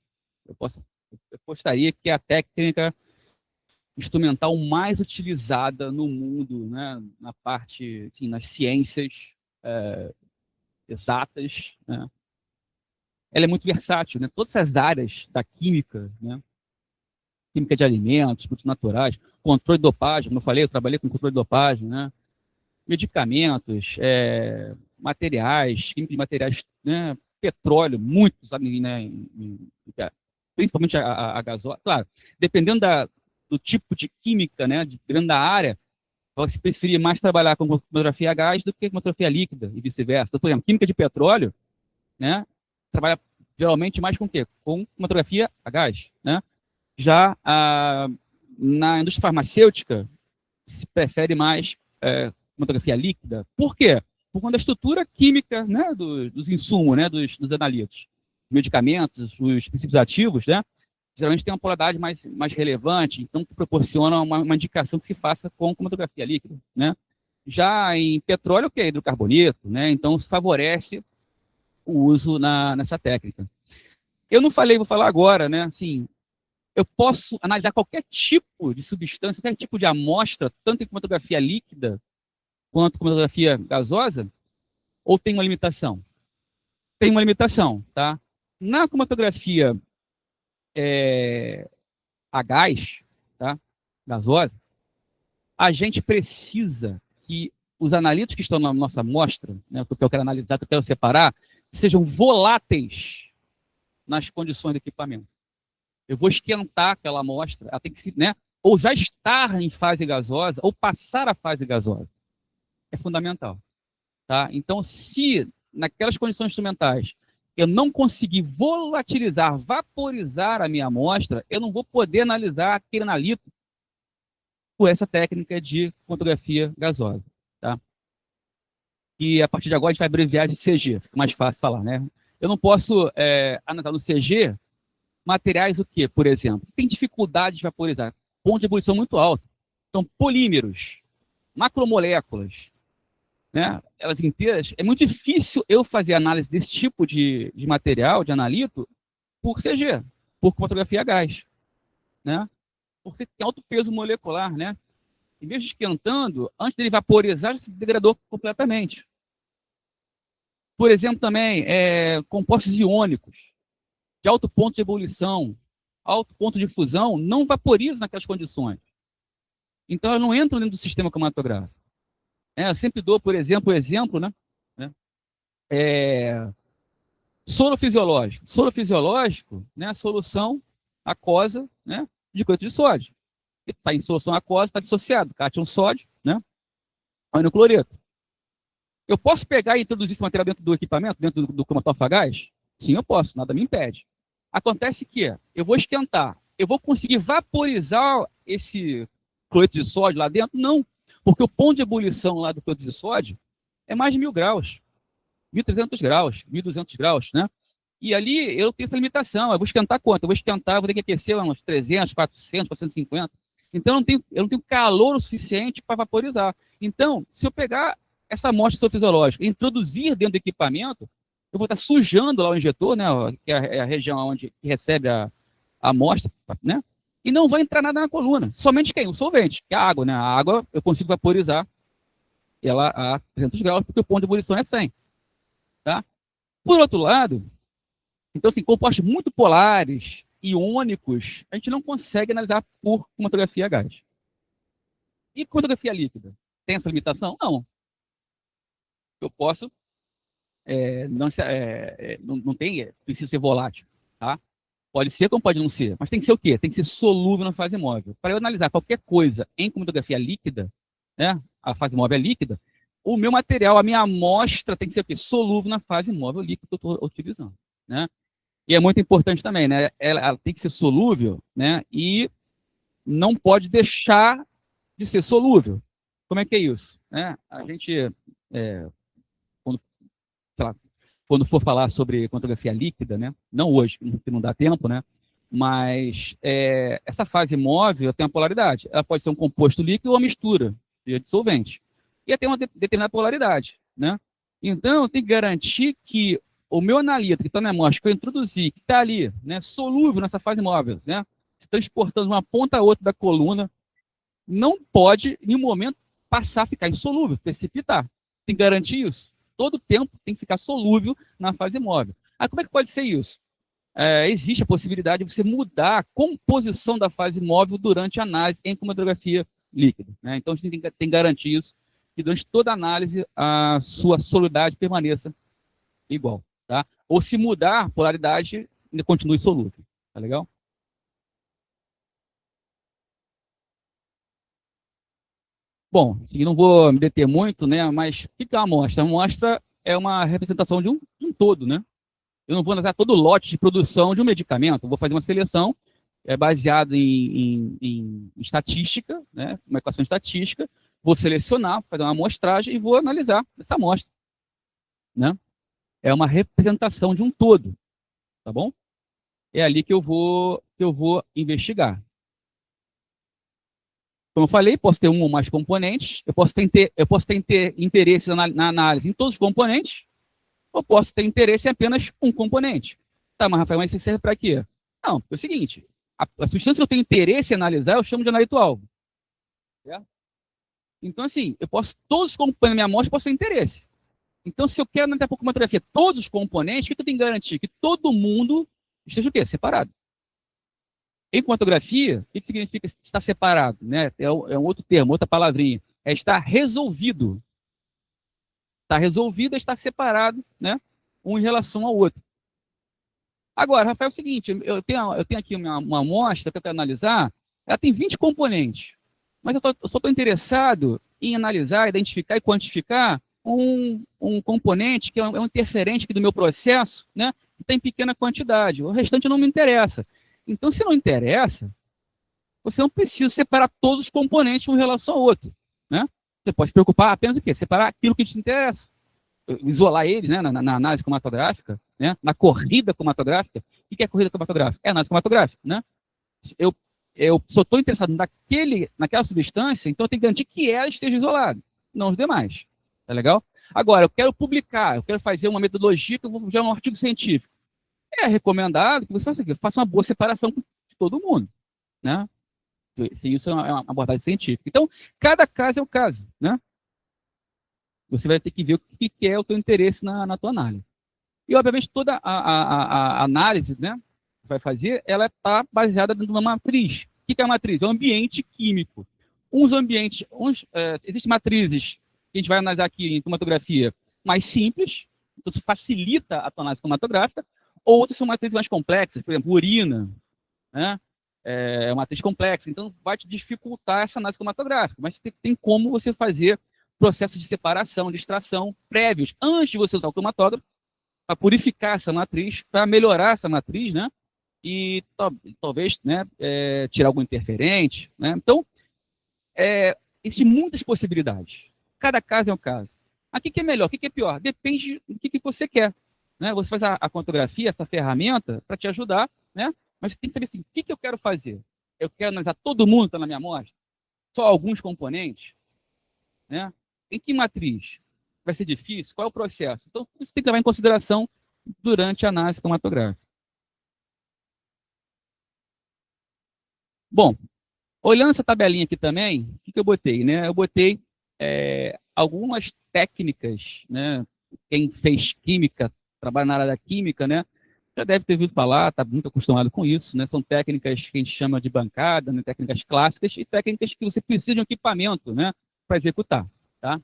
eu gostaria que a técnica instrumental mais utilizada no mundo, né, na parte, assim, nas ciências exatas, né, ela é muito versátil, né? Todas as áreas da química, né, química de alimentos, produtos naturais, controle de dopagem, como eu falei, eu trabalhei com controle de dopagem, né, medicamentos, materiais, química de materiais, né, petróleo, muito, sabe, né, principalmente a gasosa. Claro, dependendo do tipo de química, né, dependendo da área, você preferir mais trabalhar com cromatografia a gás do que cromatografia líquida e vice-versa. Por exemplo, química de petróleo, né, trabalha geralmente mais com o quê? Com cromatografia a gás, né? Já na indústria farmacêutica, se prefere mais cromatografia líquida. Por quê? Por conta da estrutura química, né, dos insumos, né, dos analitos. Medicamentos, os princípios ativos, né, geralmente tem uma polaridade mais relevante, então proporciona uma indicação que se faça com cromatografia líquida, né? Já em petróleo, que é hidrocarboneto, né? Então se favorece o uso nessa técnica. Eu não falei, vou falar agora, né? Assim, eu posso analisar qualquer tipo de substância, qualquer tipo de amostra, tanto em cromatografia líquida quanto em cromatografia gasosa, ou tem uma limitação? Tem uma limitação, tá? Na cromatografia a gás, tá? Gasosa, a gente precisa que os analitos que estão na nossa amostra, né, que eu quero analisar, que eu quero separar, sejam voláteis nas condições do equipamento. Eu vou esquentar aquela amostra, ela tem que né, ou já estar em fase gasosa, ou passar a fase gasosa. É fundamental. Tá? Então, se naquelas condições instrumentais eu não conseguir volatilizar, vaporizar a minha amostra, eu não vou poder analisar aquele analito por essa técnica de cromatografia gasosa. Tá? E a partir de agora a gente vai abreviar de CG, fica mais fácil falar, né? Eu não posso anotar no CG materiais o quê, por exemplo? Tem dificuldade de vaporizar, ponto de ebulição muito alto. Então, polímeros, macromoléculas, né, elas inteiras, é muito difícil eu fazer análise desse tipo de material, de analito, por CG, por cromatografia a gás, né? Porque tem alto peso molecular, né? E mesmo esquentando, antes dele vaporizar, já se degradou completamente. Por exemplo, também, compostos iônicos, de alto ponto de ebulição, alto ponto de fusão, não vaporizam naquelas condições. Então, elas não entram dentro do sistema cromatográfico. Eu sempre dou, por exemplo, o exemplo, né? Soro fisiológico. Soro fisiológico, né? Solução aquosa, né? De cloreto de sódio. Está em solução aquosa, está dissociado. Cátion sódio, né? Ao cloreto. Eu posso pegar e introduzir esse material dentro do equipamento, dentro do cromatógrafo a gás? Sim, eu posso, nada me impede. Acontece que eu vou esquentar, eu vou conseguir vaporizar esse cloreto de sódio lá dentro? Não, porque o ponto de ebulição lá do cloreto de sódio é mais de 1.000 graus, 1.300 graus, 1.200 graus, né? E ali eu tenho essa limitação, eu vou esquentar quanto? Eu vou esquentar, vou ter que aquecer uns 300, 400, 450. Então eu não tenho calor o suficiente para vaporizar. Então, se eu pegar essa amostra fisiológica e introduzir dentro do equipamento, eu vou estar sujando lá o injetor, né, que é a região onde recebe a amostra, né, e não vai entrar nada na coluna. Somente quem? O solvente, que é a água, né? A água eu consigo vaporizar ela a 300 graus, porque o ponto de ebulição é 100. Tá? Por outro lado, então, assim, compostos muito polares, iônicos, a gente não consegue analisar por cromatografia a gás. E cromatografia líquida? Tem essa limitação? Não. Eu posso não tem, precisa ser volátil, tá? Pode ser como pode não ser, mas tem que ser o quê? Tem que ser solúvel na fase móvel. Para eu analisar qualquer coisa em cromatografia líquida, né, a fase móvel é líquida, o meu material, a minha amostra tem que ser o quê? Solúvel na fase móvel líquida que eu estou utilizando, né? E é muito importante também, né? Ela tem que ser solúvel, né? E não pode deixar de ser solúvel. Como é que é isso? A gente, quando for falar sobre cromatografia líquida, né? Não hoje, porque não dá tempo, né? Mas essa fase móvel tem uma polaridade. Ela pode ser um composto líquido ou uma mistura de dissolvente. E ela tem uma determinada polaridade, né? Então, eu tenho que garantir que o meu analito que está na amostra, que eu introduzi, que está ali, né, solúvel nessa fase móvel, né, se transportando de uma ponta a outra da coluna, não pode, em nenhum momento, passar a ficar insolúvel, precipitar. Tem que garantir isso. Todo tempo tem que ficar solúvel na fase móvel. Aí, como é que pode ser isso? Existe a possibilidade de você mudar a composição da fase móvel durante a análise em cromatografia líquida, né? Então, a gente tem que garantir isso que durante toda a análise a sua solubilidade permaneça igual, tá? Ou se mudar a polaridade, ainda continue solúvel, tá legal? Bom, não vou me deter muito, né? Mas o que é uma amostra? A amostra é uma representação de um todo, né? Eu não vou analisar todo o lote de produção de um medicamento, eu vou fazer uma seleção baseada em estatística, né? Uma equação estatística, vou selecionar, fazer uma amostragem e vou analisar essa amostra, né? É uma representação de um todo, tá bom? É ali que eu vou investigar. Como eu falei, posso ter um ou mais componentes, eu posso ter interesse na análise em todos os componentes, ou posso ter interesse em apenas um componente. Tá, mas Rafael, mas isso serve para quê? Não, é o seguinte, a substância que eu tenho interesse em analisar, eu chamo de analito-alvo. Certo? Então, assim, todos os componentes da minha amostra possam ter interesse. Então, se eu quero analisar por cromatografia todos os componentes, o que eu tenho que garantir? Que todo mundo esteja o quê? Separado. Em cromatografia, o que significa estar separado? Né? É um outro termo, outra palavrinha. É estar resolvido. Estar resolvido é estar separado, né? Um em relação ao outro. Agora, Rafael, é o seguinte, eu tenho aqui uma amostra que eu quero analisar, ela tem 20 componentes, mas eu só estou interessado em analisar, identificar e quantificar um componente que é um interferente aqui do meu processo, né? Que está em pequena quantidade. O restante não me interessa. Então, se não interessa, você não precisa separar todos os componentes um em relação ao outro, né? Você pode se preocupar apenas o quê? Separar aquilo que te interessa. Isolar ele, né, na análise cromatográfica, né, na corrida cromatográfica. O que é corrida cromatográfica? É análise cromatográfica, né? Eu só estou interessado naquela substância, então eu tenho que garantir que ela esteja isolada, não os demais. Tá legal? Agora, eu quero publicar, eu quero fazer uma metodologia que eu vou gerar um artigo científico. É recomendado que você faça uma boa separação de todo mundo, né? Se isso é uma abordagem científica. Então, cada caso é um caso, né? Você vai ter que ver o que é o teu interesse na tua análise. E, obviamente, toda a análise, né, que vai fazer, ela está baseada numa matriz. O que é a matriz? É um ambiente químico. Existem matrizes que a gente vai analisar aqui em cromatografia mais simples, então isso facilita a tua análise cromatográfica. Outras são matrizes mais complexas, por exemplo, urina, né? É uma matriz complexa, então vai te dificultar essa análise cromatográfica, mas tem como você fazer processos de separação, de extração prévios, antes de você usar o cromatógrafo, para purificar essa matriz, para melhorar essa matriz, né? E talvez, né, tirar algum interferente, né? Então, existem muitas possibilidades. Cada caso é um caso. Aqui que é melhor, o que é pior? Depende do que você quer. Né? Você faz a cromatografia, essa ferramenta, para te ajudar, né? Mas você tem que saber assim, o que eu quero fazer? Eu quero analisar todo mundo que está na minha amostra? Só alguns componentes? Né? Em que matriz? Vai ser difícil? Qual é o processo? Então, isso tem que levar em consideração durante a análise cromatográfica. Bom, olhando essa tabelinha aqui também, o que eu botei? Né? Eu botei algumas técnicas, né? Quem fez química, trabalha na área da química, né? Já deve ter ouvido falar, está muito acostumado com isso, né? São técnicas que a gente chama de bancada, né? Técnicas clássicas e técnicas que você precisa de um equipamento, né? Para executar, tá?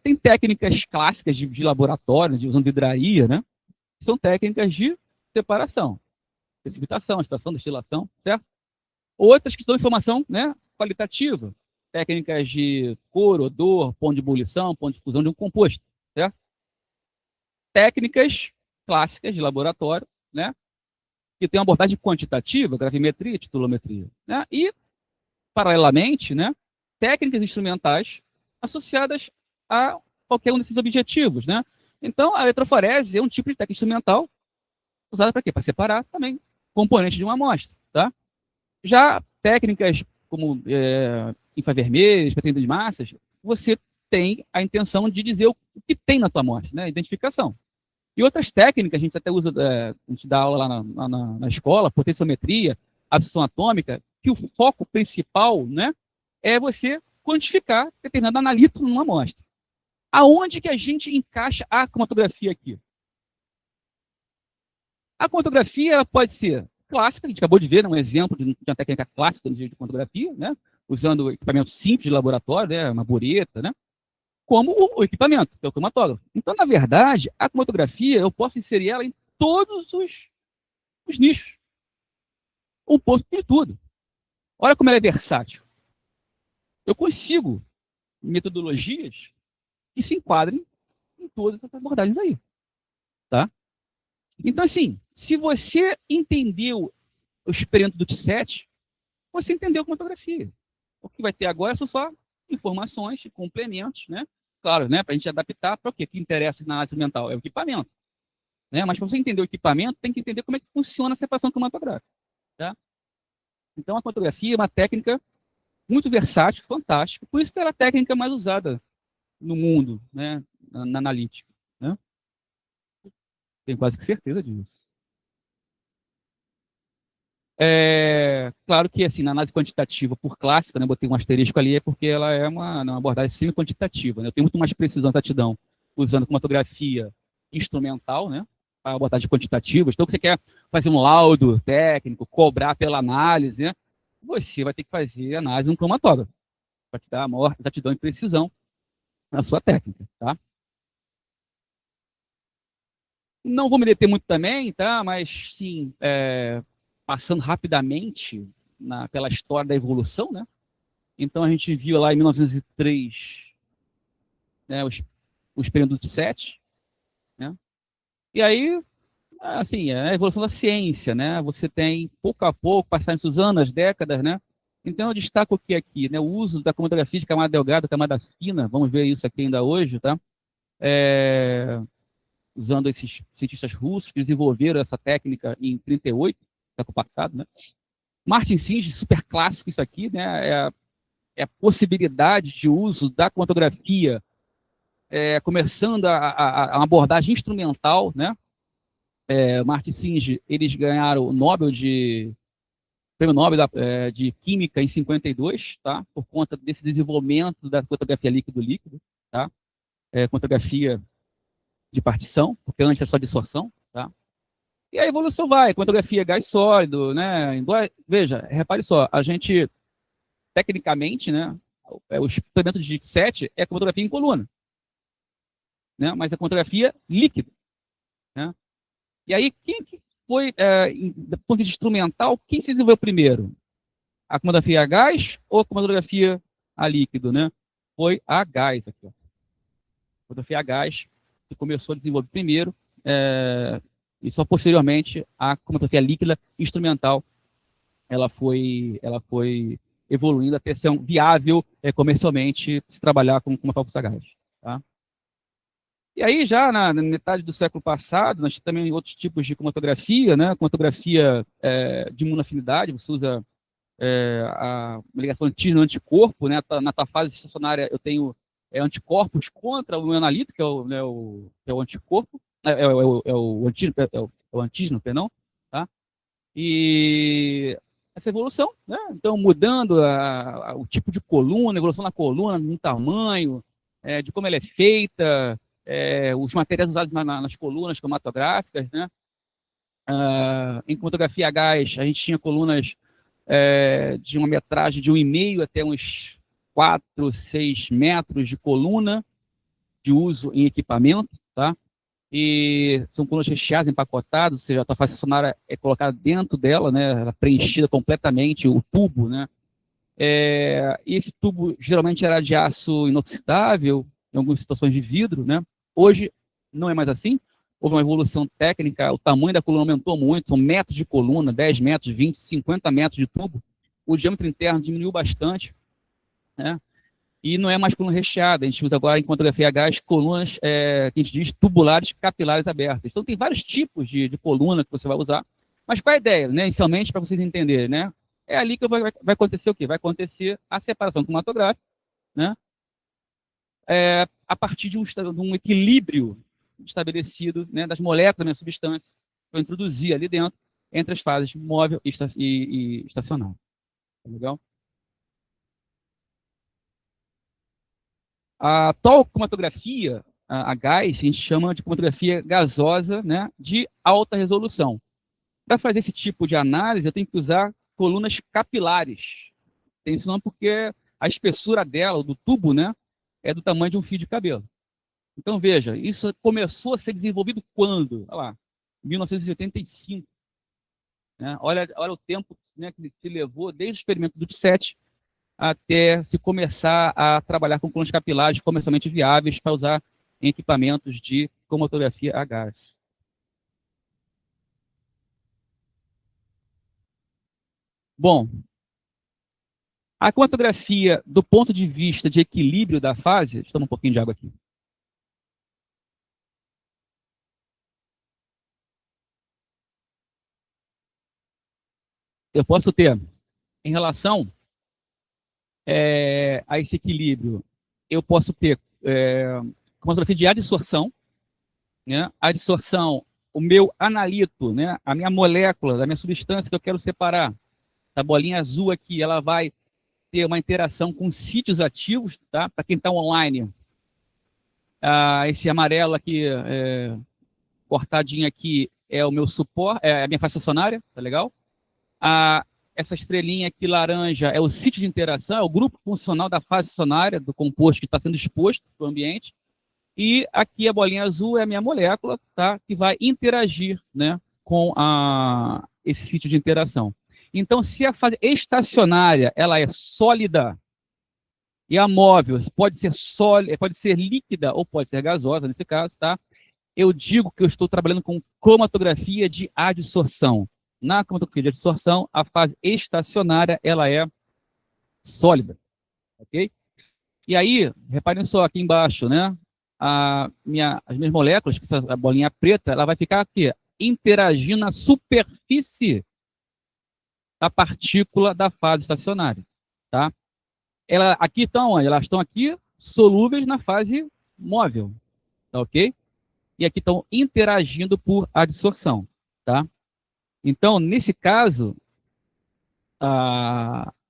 Tem técnicas clássicas de laboratório, usando vidraria, né? São técnicas de separação, precipitação, extração, destilação, certo? Outras que dão informação, né, qualitativa, técnicas de cor, odor, ponto de ebulição, ponto de fusão de um composto, certo? Técnicas clássicas de laboratório, né, que tem uma abordagem quantitativa, gravimetria, titulometria, né? E, paralelamente, né, técnicas instrumentais associadas a qualquer um desses objetivos, né? Então, a eletroforese é um tipo de técnica instrumental usada para quê? Para separar também componentes de uma amostra, tá? Já técnicas como infravermelho, espectramento de massas, você tem a intenção de dizer o que tem na tua amostra, né? Identificação. E outras técnicas, a gente até usa, a gente dá aula lá na escola, potenciometria, absorção atômica, que o foco principal, né, é você quantificar determinado analito numa amostra. Aonde que a gente encaixa a cromatografia aqui? A cromatografia pode ser clássica, a gente acabou de ver, né, um exemplo de uma técnica clássica de cromatografia, né? usando equipamento simples de laboratório, né, uma bureta, né, como o equipamento, que é o cromatógrafo. Então, na verdade, a cromatografia, eu posso inserir ela em todos os nichos. Um pouco de tudo. Olha como ela é versátil. Eu consigo metodologias que se enquadrem em todas essas abordagens aí. Tá? Então, assim, se você entendeu o experimento do T7, você entendeu a cromatografia. O que vai ter agora são só informações, complementos, né? Claro, né? Para a gente adaptar para o quê? O que interessa na análise mental é o equipamento. Né? Mas para você entender o equipamento, tem que entender como é que funciona a separação cromatográfica. Tá? Então, a cromatografia é uma técnica muito versátil, fantástica. Por isso que ela é a técnica mais usada no mundo, né? Na analítica. Né? Tenho quase que certeza disso. Claro que, assim, na análise quantitativa por clássica, né, botei um asterisco ali, é porque ela é uma abordagem semi-quantitativa. Né? Eu tenho muito mais precisão da exatidão usando cromatografia instrumental, né, para abordagens quantitativas. Então, se você quer fazer um laudo técnico, cobrar pela análise, né, você vai ter que fazer análise no cromatógrafo, para te dar a maior exatidão e precisão na sua técnica. Tá? Não vou me deter muito também, tá? Mas, sim, passando rapidamente pela história da evolução, né? Então, a gente viu lá em 1903, né, o experimento do T7, né? E aí, assim, é a evolução da ciência, né? Você tem, pouco a pouco, passaram os anos, as décadas, né? Então, eu destaco aqui, né? O uso da cromatografia de camada delgada, camada fina, vamos ver isso aqui ainda hoje, tá? Usando esses cientistas russos que desenvolveram essa técnica em 38, século passado, né? Martin Singer, super clássico isso aqui, né? É a possibilidade de uso da cromatografia, começando a abordagem instrumental, né? Martin Singer, eles ganharam o Prêmio Nobel de Química em 52, tá? Por conta desse desenvolvimento da cromatografia líquido-líquido, tá? Cromatografia de partição, porque antes é só dissorção, tá? E a evolução vai, cromatografia gás sólido, né? Veja, repare só, a gente, tecnicamente, né? O experimento de 7 é cromatografia em coluna, né? Mas é cromatografia líquida, né? E aí, quem que foi, do ponto de vista instrumental, quem se desenvolveu primeiro? A cromatografia a gás ou a cromatografia a líquido, né? Foi a gás aqui, ó. A cromatografia a gás que começou a desenvolver primeiro, e só posteriormente a cromatografia líquida instrumental ela foi evoluindo até ser viável comercialmente se trabalhar com cromatografia a gás. Tá? E aí já na metade do século passado nós temos também outros tipos de cromatografia, né? Cromatografia de imunoafinidade, você usa a ligação antígeno-anticorpo, né? Na tua fase estacionária eu tenho anticorpos contra o meu analito, que é o anticorpo, é o antígeno, perdão, tá? E essa evolução, né? Então, mudando o tipo de coluna, evolução da coluna, no tamanho, de como ela é feita, os materiais usados nas colunas cromatográficas, né? Em cromatografia a gás, a gente tinha colunas de uma metragem de 1,5 até uns 4, 6 metros de coluna de uso em equipamento, tá? E são colunas recheadas, empacotadas, ou seja, a tua faixa sonária é colocada dentro dela, né? Ela é preenchida completamente, o tubo, né? E esse tubo geralmente era de aço inoxidável, em algumas situações de vidro, né? Hoje não é mais assim, houve uma evolução técnica, o tamanho da coluna aumentou muito, são metros de coluna, 10 metros, 20, 50 metros de tubo, o diâmetro interno diminuiu bastante, né? E não é mais coluna recheada, a gente usa agora em cromatografia a gás colunas, que a gente diz tubulares capilares abertas. Então tem vários tipos de coluna que você vai usar, mas qual é a ideia, né? Inicialmente, para vocês entenderem, né? É ali que vai acontecer o quê? Vai acontecer a separação cromatográfica, né? A partir de um equilíbrio estabelecido, né, das moléculas da substância, para introduzir ali dentro, entre as fases móvel e estacionário. Tá legal? A atual cromatografia, a gás, a gente chama de cromatografia gasosa, né, de alta resolução. Para fazer esse tipo de análise, eu tenho que usar colunas capilares. tem esse nome porque a espessura dela, do tubo, né, é do tamanho de um fio de cabelo. Então, veja, isso começou a ser desenvolvido quando? Olha lá, 1985. Né? Olha o tempo, né, que se levou desde o experimento do TSET até se começar a trabalhar com clones capilares comercialmente viáveis para usar em equipamentos de cromatografia a gás. Bom, a cromatografia, do ponto de vista de equilíbrio da fase, deixa eu tomar um pouquinho de água aqui. Eu posso ter, em relação a esse equilíbrio, eu posso ter cromatografia de adsorção, né? A adsorção, o meu analito, né? A minha molécula, da minha substância que eu quero separar, a bolinha azul aqui, ela vai ter uma interação com sítios ativos, tá? Para quem está online, esse amarelo aqui, cortadinho aqui, é o meu suporte, é a minha fase estacionária, tá legal? Essa estrelinha aqui laranja é o sítio de interação, é o grupo funcional da fase estacionária do composto que está sendo exposto para o ambiente. E aqui a bolinha azul é a minha molécula, tá? Que vai interagir, né, com esse sítio de interação. Então, se a fase estacionária ela é sólida e a móvel pode ser sólida, pode ser líquida ou pode ser gasosa nesse caso, tá? Eu digo que eu estou trabalhando com cromatografia de adsorção. Na cromatografia de adsorção, a fase estacionária ela é sólida, ok? E aí, reparem só aqui embaixo, né? As minhas moléculas, que essa bolinha preta, ela vai ficar aqui, interagindo na superfície da partícula da fase estacionária, tá? Aqui estão onde? Elas estão aqui solúveis na fase móvel, tá ok? E aqui estão interagindo por adsorção, tá? Então, nesse caso,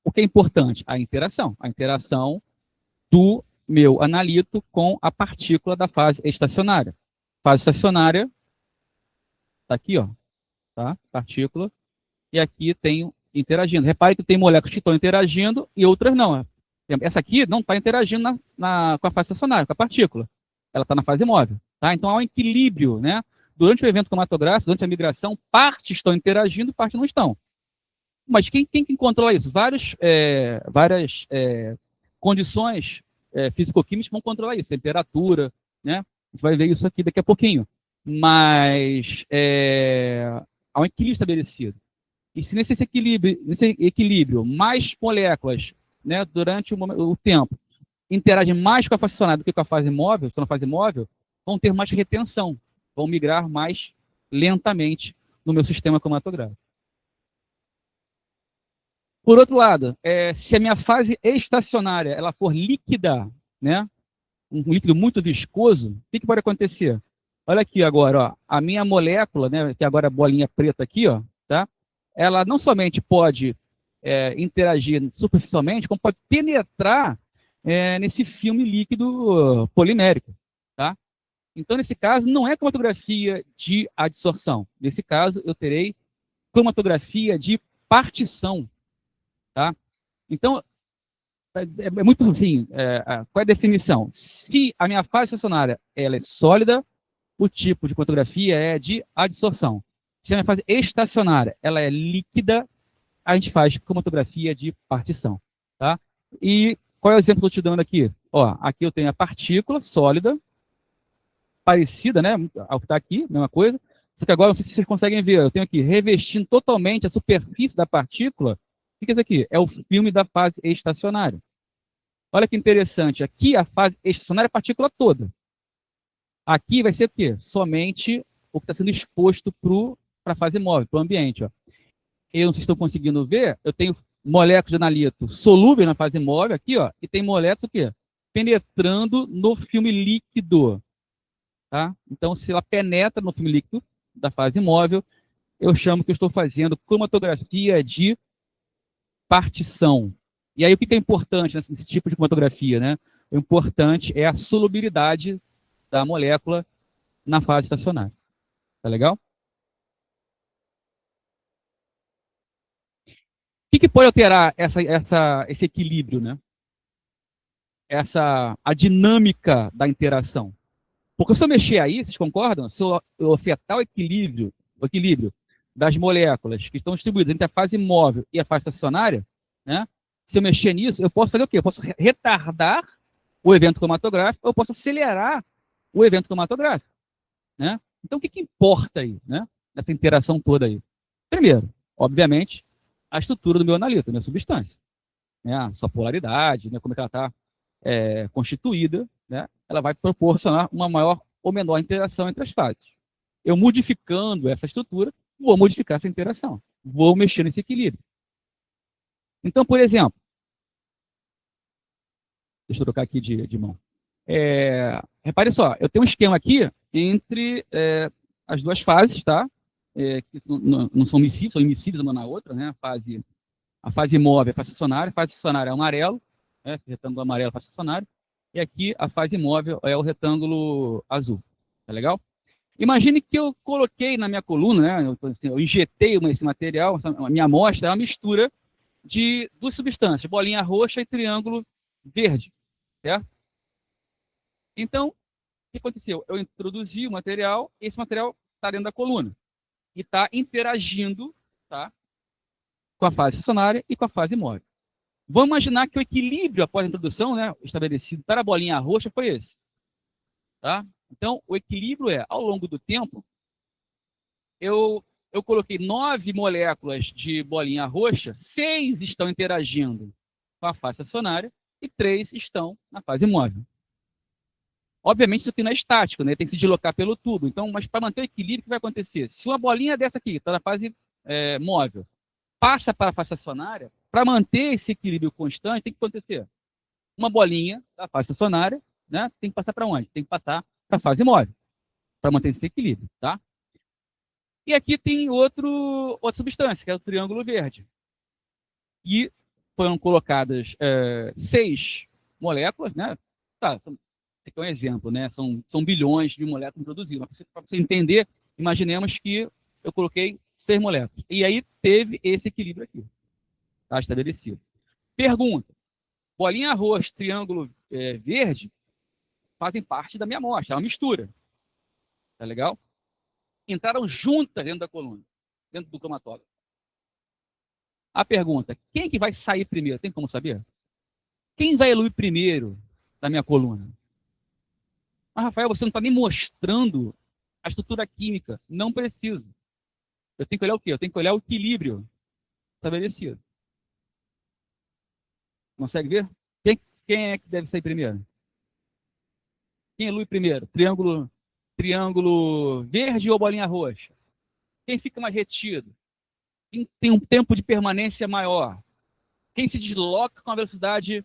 o que é importante? A interação do meu analito com a partícula da fase estacionária. Fase estacionária, está aqui, ó, tá? Partícula, e aqui tem interagindo. Repare que tem moléculas que estão interagindo e outras não. Essa aqui não está interagindo com a fase estacionária, com a partícula. Ela está na fase móvel. Tá? Então há um equilíbrio, né? Durante o evento cromatográfico, durante a migração, partes estão interagindo, partes não estão. Mas quem controla isso? Várias condições físico-químicas vão controlar isso. Temperatura, né? A gente vai ver isso aqui daqui a pouquinho. Mas há um equilíbrio estabelecido. E se nesse equilíbrio mais moléculas, né, durante o tempo, interagem mais com a fase estacionária do que com a fase móvel, estão na fase móvel, vão ter mais retenção, vão migrar mais lentamente no meu sistema cromatográfico. Por outro lado, se a minha fase estacionária ela for líquida, né, um líquido muito viscoso, o que pode acontecer? Olha aqui agora, ó, a minha molécula, né, que agora é a bolinha preta aqui, ó, tá? Ela não somente pode interagir superficialmente, como pode penetrar nesse filme líquido polimérico, tá? Então, nesse caso, não é cromatografia de adsorção. Nesse caso, eu terei cromatografia de partição, tá? Então, é muito assim, qual é a definição? Se a minha fase estacionária ela é sólida, o tipo de cromatografia é de adsorção. Se a minha fase estacionária ela é líquida, a gente faz cromatografia de partição, tá? E qual é o exemplo que eu estou te dando aqui? Ó, aqui eu tenho a partícula sólida, parecida, né, ao que está aqui, mesma coisa, só que agora, não sei se vocês conseguem ver, eu tenho aqui revestindo totalmente a superfície da partícula. O que é isso aqui? É o filme da fase estacionária. Olha que interessante, aqui a fase estacionária é a partícula toda. Aqui vai ser o quê? Somente o que está sendo exposto para a fase móvel, para o ambiente. Ó. Eu não sei se estão conseguindo ver, eu tenho moléculas de analito solúveis na fase móvel aqui, ó, e tem moléculas o quê? Penetrando no filme líquido. Tá? Então, se ela penetra no filme líquido da fase móvel, eu chamo que eu estou fazendo cromatografia de partição. E aí, o que é importante nesse tipo de cromatografia? Né? O importante é a solubilidade da molécula na fase estacionária. Tá legal? que pode alterar esse equilíbrio, né? A dinâmica da interação? Porque se eu mexer aí, vocês concordam? Se eu afetar o equilíbrio das moléculas que estão distribuídas entre a fase móvel e a fase estacionária, né? Se eu mexer nisso, eu posso fazer o quê? Eu posso retardar o evento cromatográfico, ou eu posso acelerar o evento cromatográfico, né? Então, o que importa aí, né? Nessa interação toda aí? Primeiro, obviamente, a estrutura do meu analito, da minha substância, né? A sua polaridade, né? Como é que ela está constituída, né? Ela vai proporcionar uma maior ou menor interação entre as fases. Eu modificando essa estrutura, vou modificar essa interação, vou mexer nesse equilíbrio. Então, por exemplo, deixa eu trocar aqui de mão. Repare só, eu tenho um esquema aqui entre as duas fases, tá? Que não são miscíveis, são immiscíveis uma na outra, né? A fase móvel é a fase estacionária é amarelo, né? Retângulo amarelo é a fase estacionária, e aqui a fase móvel é o retângulo azul. Tá legal? Imagine que eu coloquei na minha coluna, né? Eu injetei esse material, a minha amostra é uma mistura de duas substâncias, bolinha roxa e triângulo verde, certo? Então, o que aconteceu? Eu introduzi o material, esse material está dentro da coluna e está interagindo, tá, com a fase estacionária e com a fase móvel. Vamos imaginar que o equilíbrio após a introdução, né, estabelecido para a bolinha roxa foi esse. Tá? Então, o equilíbrio ao longo do tempo, eu coloquei 9 moléculas de bolinha roxa, 6 estão interagindo com a fase estacionária e 3 estão na fase móvel. Obviamente, isso aqui não é estático, né? Tem que se deslocar pelo tubo. Então, mas para manter o equilíbrio, o que vai acontecer? Se uma bolinha dessa aqui, está na fase móvel, passa para a fase estacionária, para manter esse equilíbrio constante, tem que acontecer uma bolinha da fase estacionária, né? Tem que passar para onde? Tem que passar para a fase móvel, para manter esse equilíbrio, tá? E aqui tem outra substância, que é o triângulo verde. E foram colocadas 6 moléculas, né? Tá, esse aqui é um exemplo, né? São bilhões de moléculas introduzidas. Para você entender, imaginemos que eu coloquei 6 moléculas. E aí teve esse equilíbrio aqui. Está estabelecido. Pergunta. Bolinha roxa, triângulo verde, fazem parte da minha amostra. É uma mistura. Tá legal? Entraram juntas dentro da coluna, dentro do cromatógrafo. A pergunta, quem que vai sair primeiro? Tem como saber? Quem vai eluir primeiro da minha coluna? Mas, Rafael, você não está nem mostrando a estrutura química. Não preciso. Eu tenho que olhar o quê? Eu tenho que olhar o equilíbrio estabelecido. Consegue ver? Quem é que deve sair primeiro? Quem elui primeiro? Triângulo verde ou bolinha roxa? Quem fica mais retido? Quem tem um tempo de permanência maior? Quem se desloca com a velocidade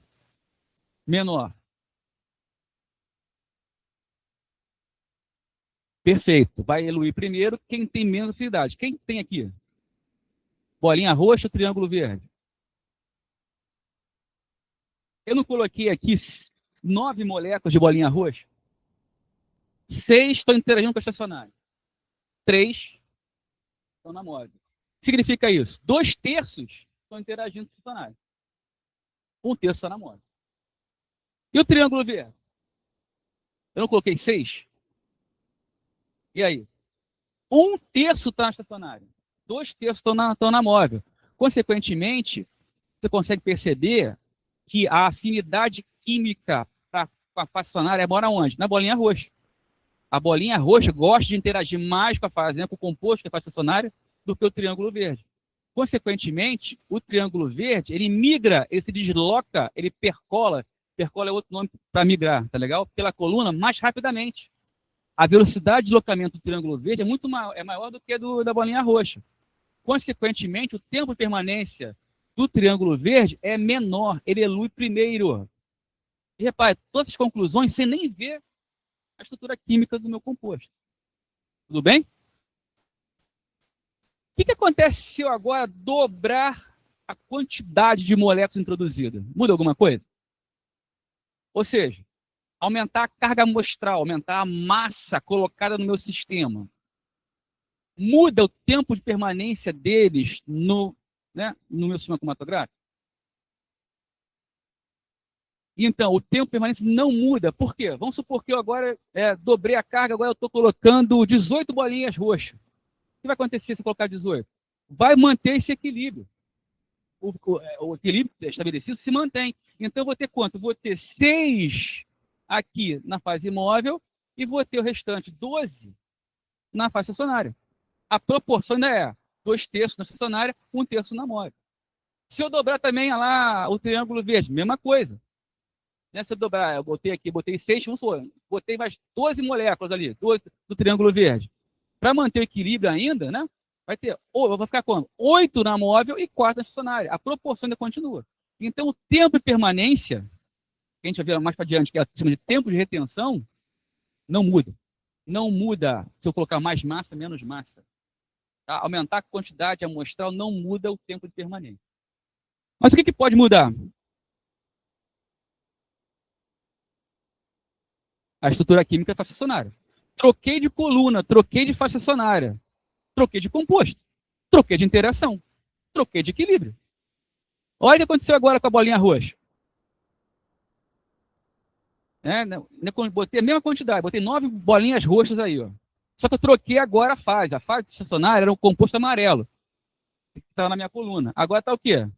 menor? Perfeito. Vai eluir primeiro quem tem menos velocidade. Quem tem aqui? Bolinha roxa ou triângulo verde? Eu não coloquei aqui 9 moléculas de bolinha roxa? 6 estão interagindo com a estacionária. 3 estão na móvel. O que significa isso? 2/3 estão interagindo com a estacionária. 1/3 está na móvel. E o triângulo verde? Eu não coloquei 6? E aí? 1/3 está na estacionária. 2/3 estão na móvel. Consequentemente, você consegue perceber que a afinidade química com a fase estacionária mora onde? Na bolinha roxa. A bolinha roxa gosta de interagir mais com a fase, né, com o composto que é a fase estacionária, do que o triângulo verde. Consequentemente, o triângulo verde, ele migra, ele se desloca, ele percola é outro nome para migrar, tá legal? Pela coluna mais rapidamente. A velocidade de deslocamento do triângulo verde é maior do que da bolinha roxa. Consequentemente, o tempo de permanência do triângulo verde é menor, ele elui primeiro. E repare, todas as conclusões sem nem ver a estrutura química do meu composto. Tudo bem? O que acontece se eu agora dobrar a quantidade de moléculas introduzidas? Muda alguma coisa? Ou seja, aumentar a carga amostral, aumentar a massa colocada no meu sistema. Muda o tempo de permanência deles no né, no meu sistema cromatográfico. Então, o tempo de permanência não muda. Por quê? Vamos supor que eu agora dobrei a carga, agora eu estou colocando 18 bolinhas roxas. O que vai acontecer se eu colocar 18? Vai manter esse equilíbrio. O equilíbrio estabelecido se mantém. Então, eu vou ter quanto? Vou ter 6 aqui na fase móvel e vou ter o restante 12 na fase estacionária. A proporção ainda é 2/3 na estacionária, 1/3 na móvel. Se eu dobrar também lá o triângulo verde, mesma coisa. Né? Se eu dobrar, eu botei 6, vamos supor, botei mais 12 moléculas ali, 12 do triângulo verde. Para manter o equilíbrio ainda, né? Vai ficar como? 8 na móvel e 4 na estacionária. A proporção ainda continua. Então, o tempo de permanência, que a gente vai ver mais para adiante, que é chama de tempo de retenção, não muda. Não muda se eu colocar mais massa, menos massa. Tá? Aumentar a quantidade amostral não muda o tempo de permanência. Mas o que pode mudar? A estrutura química da fase estacionária. Troquei de coluna, troquei de fase estacionária, troquei de composto, troquei de interação, troquei de equilíbrio. Olha o que aconteceu agora com a bolinha roxa. Botei a mesma quantidade, botei 9 bolinhas roxas aí. Ó. Só que eu troquei agora a fase. A fase estacionária era um composto amarelo, que estava na minha coluna. Agora está o quê?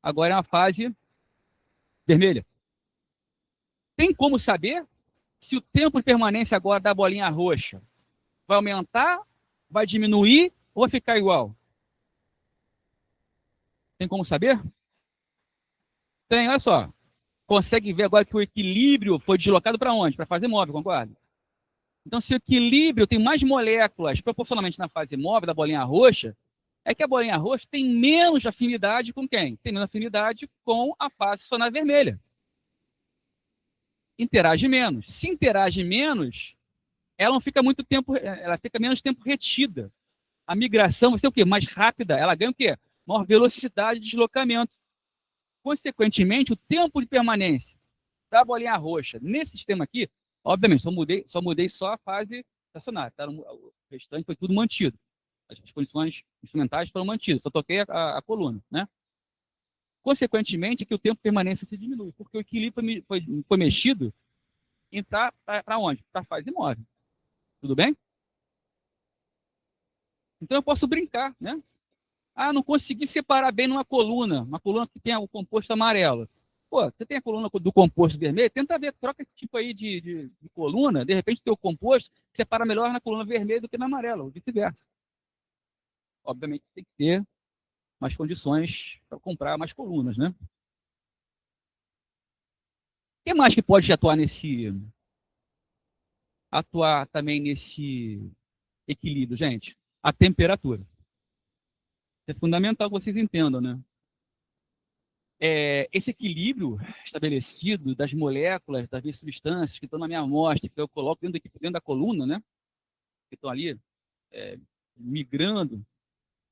Agora é uma fase vermelha. Tem como saber se o tempo de permanência agora da bolinha roxa vai aumentar, vai diminuir ou vai ficar igual? Tem como saber? Tem, olha só. Consegue ver agora que o equilíbrio foi deslocado para onde? Para a fase móvel, concorda? Então, se o equilíbrio tem mais moléculas proporcionalmente na fase móvel da bolinha roxa, é que a bolinha roxa tem menos afinidade com quem? Tem menos afinidade com a fase estacionária vermelha. Interage menos. Se interage menos, ela não fica muito tempo, ela fica menos tempo retida. A migração vai ser o quê? Mais rápida. Ela ganha o quê? Maior velocidade de deslocamento. Consequentemente, o tempo de permanência da bolinha roxa nesse sistema aqui, obviamente, só mudei a fase estacionária. Tá? O restante foi tudo mantido. As condições instrumentais foram mantidas. Só toquei a coluna, né? Consequentemente, que o tempo de permanência se diminui, porque o equilíbrio foi mexido em para onde? Para a fase móvel. Tudo bem? Então, eu posso brincar, né? Ah, não consegui separar bem uma coluna que tem o composto amarelo. Pô, você tem a coluna do composto vermelho, tenta ver, troca esse tipo aí de coluna, de repente o teu composto separa melhor na coluna vermelha do que na amarela, ou vice-versa. Obviamente tem que ter mais condições para comprar mais colunas, né? O que mais que pode atuar também nesse equilíbrio, gente? A temperatura. É fundamental que vocês entendam, né? Esse equilíbrio estabelecido das moléculas, das substâncias que estão na minha amostra, que eu coloco dentro da coluna, né? Que estão ali migrando,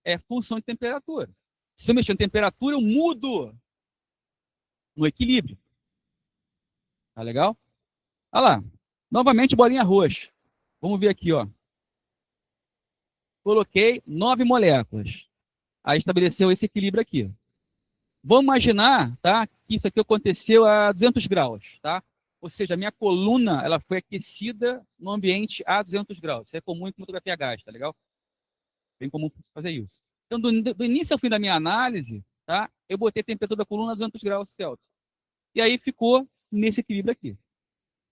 é função de temperatura. Se eu mexer em temperatura, eu mudo no equilíbrio. Tá legal? Olha lá. Novamente, bolinha roxa. Vamos ver aqui, ó. Coloquei 9 moléculas. Aí estabeleceu esse equilíbrio aqui. Vamos imaginar, tá, que isso aqui aconteceu a 200 graus, tá? Ou seja, a minha coluna ela foi aquecida no ambiente a 200 graus. Isso é comum em cromatografia a gás, tá legal? Bem comum fazer isso. Então, do início ao fim da minha análise, tá, eu botei a temperatura da coluna a 200 graus Celsius. E aí ficou nesse equilíbrio aqui.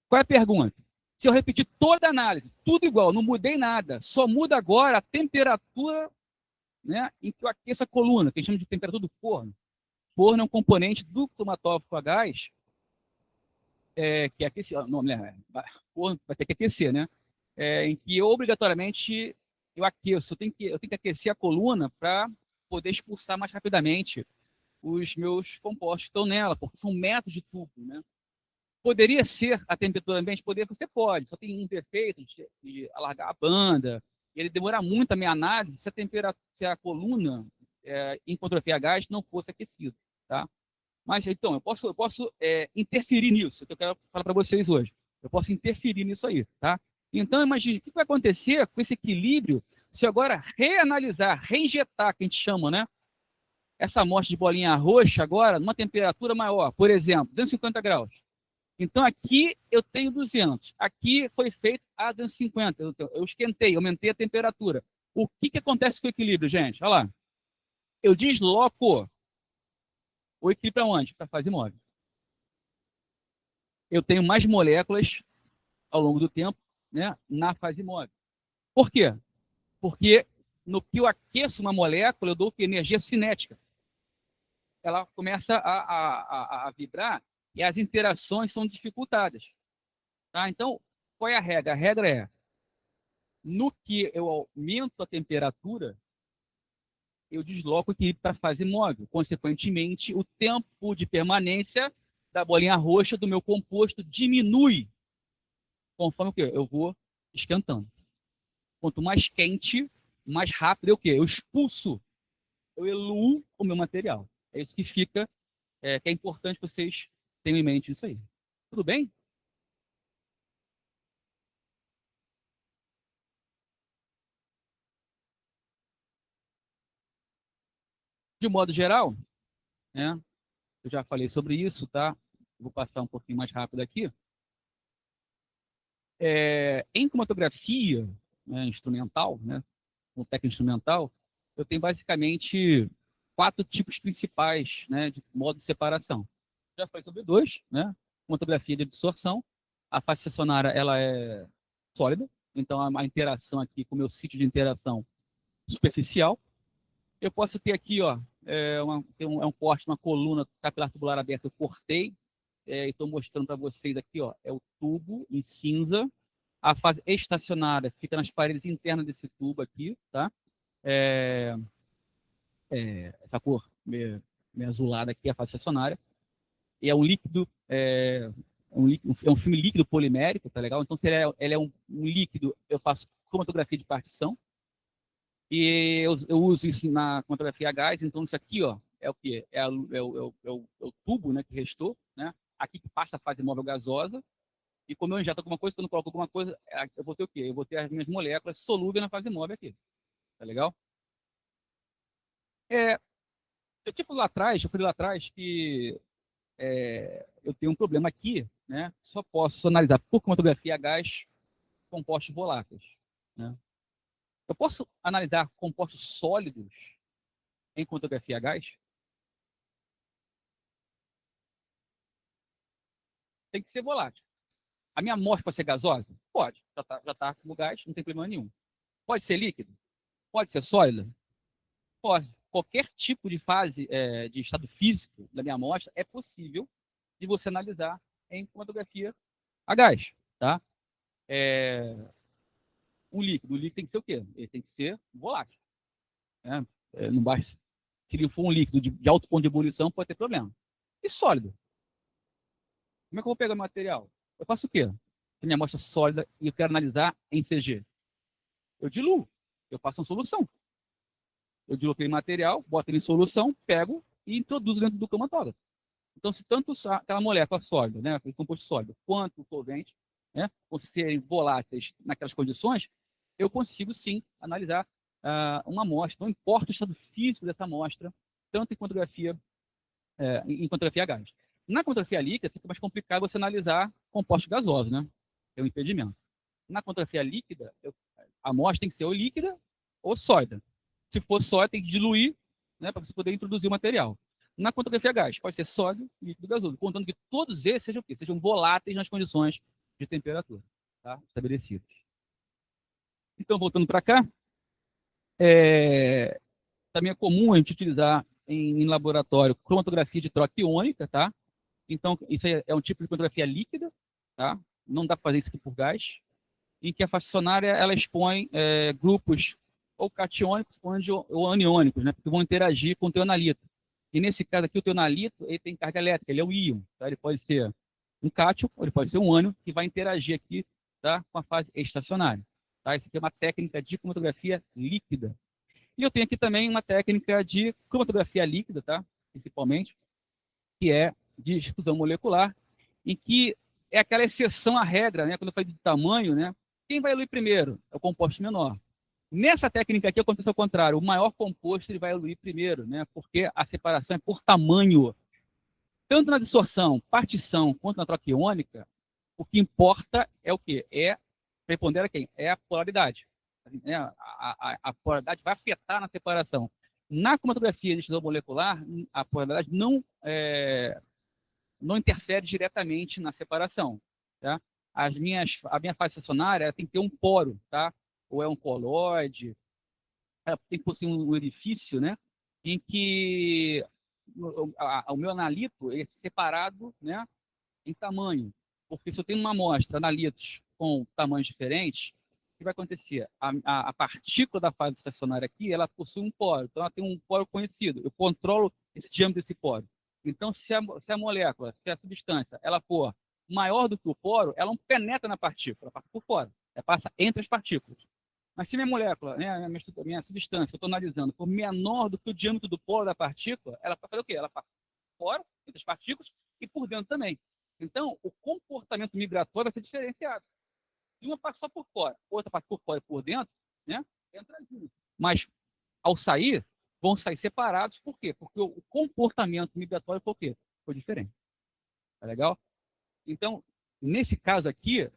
Qual é a pergunta? Se eu repetir toda a análise, tudo igual, não mudei nada, só muda agora a temperatura, né, em que eu aqueço a coluna, que a gente chama de temperatura do forno. Forno é um componente do cromatógrafo a gás, que é aquecido. Não, né, forno vai ter que aquecer, né? Em que obrigatoriamente eu aqueço. Eu tenho que aquecer a coluna para poder expulsar mais rapidamente os meus compostos que estão nela, porque são metros de tubo, né? Poderia ser a temperatura ambiente? Você pode, só tem um defeito de alargar a banda, ele demora muito a minha análise se a coluna em cromatografia a gás não fosse aquecida, tá? Mas, então, eu posso interferir nisso, que eu quero falar para vocês hoje. Eu posso interferir nisso aí, tá? Então, imagine, o que vai acontecer com esse equilíbrio se eu agora reanalisar, reinjetar, que a gente chama, né? essa amostra de bolinha roxa agora numa temperatura maior, por exemplo, 250 graus. Então, aqui eu tenho 200. Aqui foi feito a 250. Eu esquentei, aumentei a temperatura. O que acontece com o equilíbrio, gente? Olha lá. Eu desloco o equilíbrio para onde? Para a fase móvel. Eu tenho mais moléculas ao longo do tempo, né, na fase móvel. Por quê? Porque no que eu aqueço uma molécula, eu dou energia cinética. Ela começa a vibrar e as interações são dificultadas. Tá? Então, qual é a regra? A regra é, no que eu aumento a temperatura, eu desloco o equilíbrio para a fase móvel. Consequentemente, o tempo de permanência da bolinha roxa do meu composto diminui conforme o quê? Eu vou esquentando. Quanto mais quente, mais rápido eu expulso, eu eluo o meu material. É isso que fica, que é importante que vocês tenham em mente isso aí. Tudo bem? De modo geral, né, eu já falei sobre isso, tá? Vou passar um pouquinho mais rápido aqui. Em cromatografia, né, instrumental, né, com técnica instrumental, eu tenho basicamente 4 tipos principais, né, de modo de separação. Já falei sobre 2, né? Cromatografia de absorção. A fase estacionária ela é sólida, então a interação aqui com o meu sítio de interação superficial. Eu posso ter aqui, ó, um corte, uma coluna capilar tubular aberta, eu cortei, e estou mostrando para vocês aqui, ó, é o tubo em cinza. A fase estacionária fica nas paredes internas desse tubo aqui, tá? Essa cor meio azulada aqui é a fase estacionária. E é um líquido, é um filme líquido polimérico, tá legal? Então, se ele é um líquido, eu faço cromatografia de partição. E eu uso isso na cromatografia a gás. Então, isso aqui, ó, é o quê? É o tubo, né, que restou, né? Aqui que passa a fase móvel gasosa. E como eu injeto alguma coisa, quando eu coloco alguma coisa, eu vou ter o quê? Eu vou ter as minhas moléculas solúveis na fase móvel aqui. Tá legal? Eu falei lá atrás que eu tenho um problema aqui, né? Só posso analisar por cromatografia a gás compostos voláteis, né? Eu posso analisar compostos sólidos em cromatografia a gás? Tem que ser volátil. A minha amostra pode ser gasosa? Pode. Já tá como gás, não tem problema nenhum. Pode ser líquido? Pode ser sólida? Pode. Qualquer tipo de fase, de estado físico da minha amostra é possível de você analisar em cromatografia a gás, tá? O líquido tem que ser o quê? Ele tem que ser volátil, né? Não basta. Se ele for um líquido de alto ponto de ebulição, pode ter problema. E sólido? Como é que eu vou pegar o material? Eu faço o quê? Se minha amostra é sólida e eu quero analisar em CG, eu diluo. Eu faço uma solução. Eu diluo aquele material, boto ele em solução, pego e introduzo dentro do cromatógrafo. Então, se tanto aquela molécula sólida, né, aquele composto sólido, quanto o solvente, né, por serem voláteis naquelas condições, eu consigo sim analisar uma amostra. Não importa o estado físico dessa amostra, tanto em cromatografia a gás. Na cromatografia líquida, fica mais complicado você analisar compostos gasosos, né? É um impedimento. Na cromatografia líquida, a amostra tem que ser ou líquida ou sólida. Se for sólido, tem que diluir, né, para você poder introduzir o material. Na cromatografia a gás, pode ser sólido, líquido, gasoso, contando que todos esses sejam o quê? Sejam voláteis nas condições de temperatura, tá? Estabelecidas. Então, voltando para cá, também é comum a gente utilizar em laboratório cromatografia de troca iônica, tá? Então, isso é um tipo de cromatografia líquida, tá? Não dá para fazer isso aqui por gás, em que a fase estacionária ela expõe grupos ou catiônicos ou aniônicos, né? Porque vão interagir com o teonalito. E nesse caso aqui, o teonalito ele tem carga elétrica, ele é um íon, tá? Ele pode ser um cátion ou ele pode ser um ânion que vai interagir aqui, tá, com a fase estacionária. Tá? Isso aqui é uma técnica de cromatografia líquida. E eu tenho aqui também uma técnica de cromatografia líquida, tá? Principalmente, que é de difusão molecular, em que é aquela exceção à regra, né? Quando eu falei de tamanho, né? Quem vai eluir primeiro? É o composto menor. Nessa técnica aqui acontece ao contrário, o maior composto ele vai eluir primeiro, né? Porque a separação é por tamanho. Tanto na dissorção, partição, quanto na troca iônica, o que importa é o quê? Prepondera quem? É a polaridade. A polaridade vai afetar na separação. Na cromatografia de extensão molecular, a polaridade não interfere diretamente na separação. Tá? A minha fase estacionária tem que ter um poro, tá? Ou é um colóide, tem que possuir um orifício, né? Em que o meu analito é separado, né, em tamanho. Porque se eu tenho uma amostra, analitos com tamanhos diferentes, o que vai acontecer? A partícula da fase estacionária aqui, ela possui um poro. Então, ela tem um poro conhecido. Eu controlo esse diâmetro desse poro. Então, se a molécula, se a substância, ela for maior do que o poro, ela não penetra na partícula, ela passa por fora. Ela passa entre as partículas. Mas se minha molécula, né, minha substância que eu estou analisando, for menor do que o diâmetro do poro da partícula, ela vai fazer o quê? Ela passa por fora, entre as partículas, e por dentro também. Então, o comportamento migratório vai ser diferenciado. Se uma passa só por fora, outra passa por fora e por dentro, né, entra junto. Mas, ao sair, vão sair separados. Por quê? Porque o comportamento migratório foi o quê? Foi diferente. Tá legal? Então, nesse caso aqui,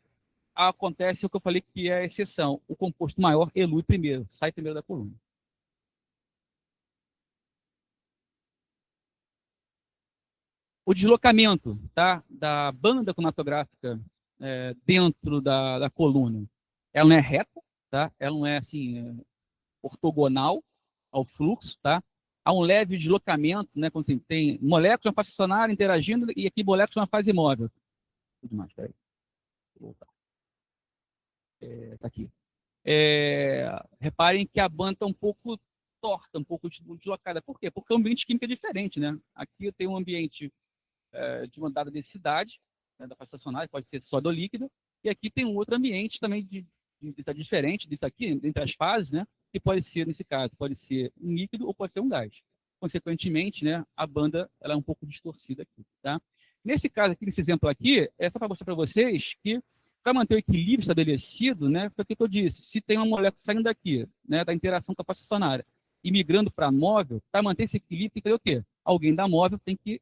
acontece o que eu falei que é a exceção. O composto maior elui primeiro, sai primeiro da coluna. O deslocamento, tá, da banda cromatográfica dentro da coluna, ela não é reta, tá? Ela não é assim, ortogonal ao fluxo, tá? Há um leve deslocamento, né? Quando assim, tem moléculas na fase estacionária interagindo e aqui moléculas na fase imóvel. Tudo mais, peraí. Vou voltar. Tá aqui. Reparem que a banda está um pouco torta, um pouco deslocada. Por quê? Porque o ambiente químico é diferente, né? Aqui eu tenho um ambiente de uma dada densidade, né, da fase estacionária, pode ser sólido ou líquido, e aqui tem um outro ambiente também de densidade diferente disso aqui, entre as fases, né? Que pode ser, nesse caso, pode ser um líquido ou pode ser um gás. Consequentemente, né, a banda ela é um pouco distorcida aqui, tá? Nesse caso aqui, nesse exemplo aqui, é só para mostrar para vocês que para manter o equilíbrio estabelecido, né, foi o que eu disse, se tem uma molécula saindo daqui, né, da interação com a fase estacionária, e migrando para a móvel, para manter esse equilíbrio, tem que ter o quê? Alguém da móvel tem que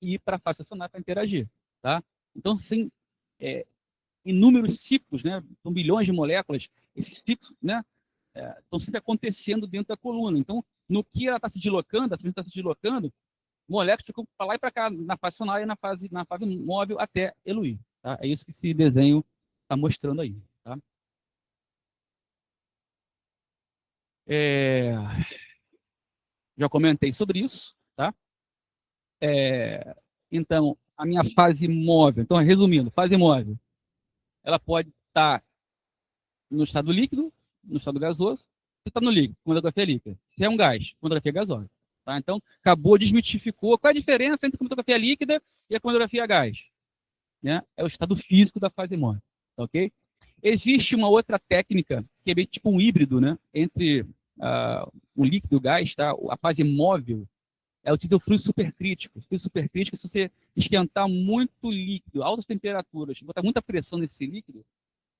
ir para a fase estacionária para interagir, tá? Então, sim, inúmeros ciclos, né, são bilhões de moléculas, esses ciclos, né, estão sempre acontecendo dentro da coluna. Então, no que ela está se deslocando, a substância está se deslocando, moléculas ficam para lá e para cá, na fase estacionária e na fase móvel até eluir. Tá? É isso que esse desenho está mostrando aí. Tá? Já comentei sobre isso. Tá? Então, a minha fase móvel, então, resumindo, fase móvel, ela pode estar no estado líquido, no estado gasoso, se está no líquido, cromatografia líquida. Se é um gás, cromatografia gasosa. Tá? Então, acabou, desmitificou. Qual é a diferença entre a cromatografia líquida e a cromatografia a gás? Né? É o estado físico da fase móvel. Tá, ok? Existe uma outra técnica, que é bem tipo um híbrido, né? Entre o líquido e o gás, tá? A fase móvel é o fluido supercrítico. O fluido supercrítico, se você esquentar muito líquido, altas temperaturas, botar muita pressão nesse líquido,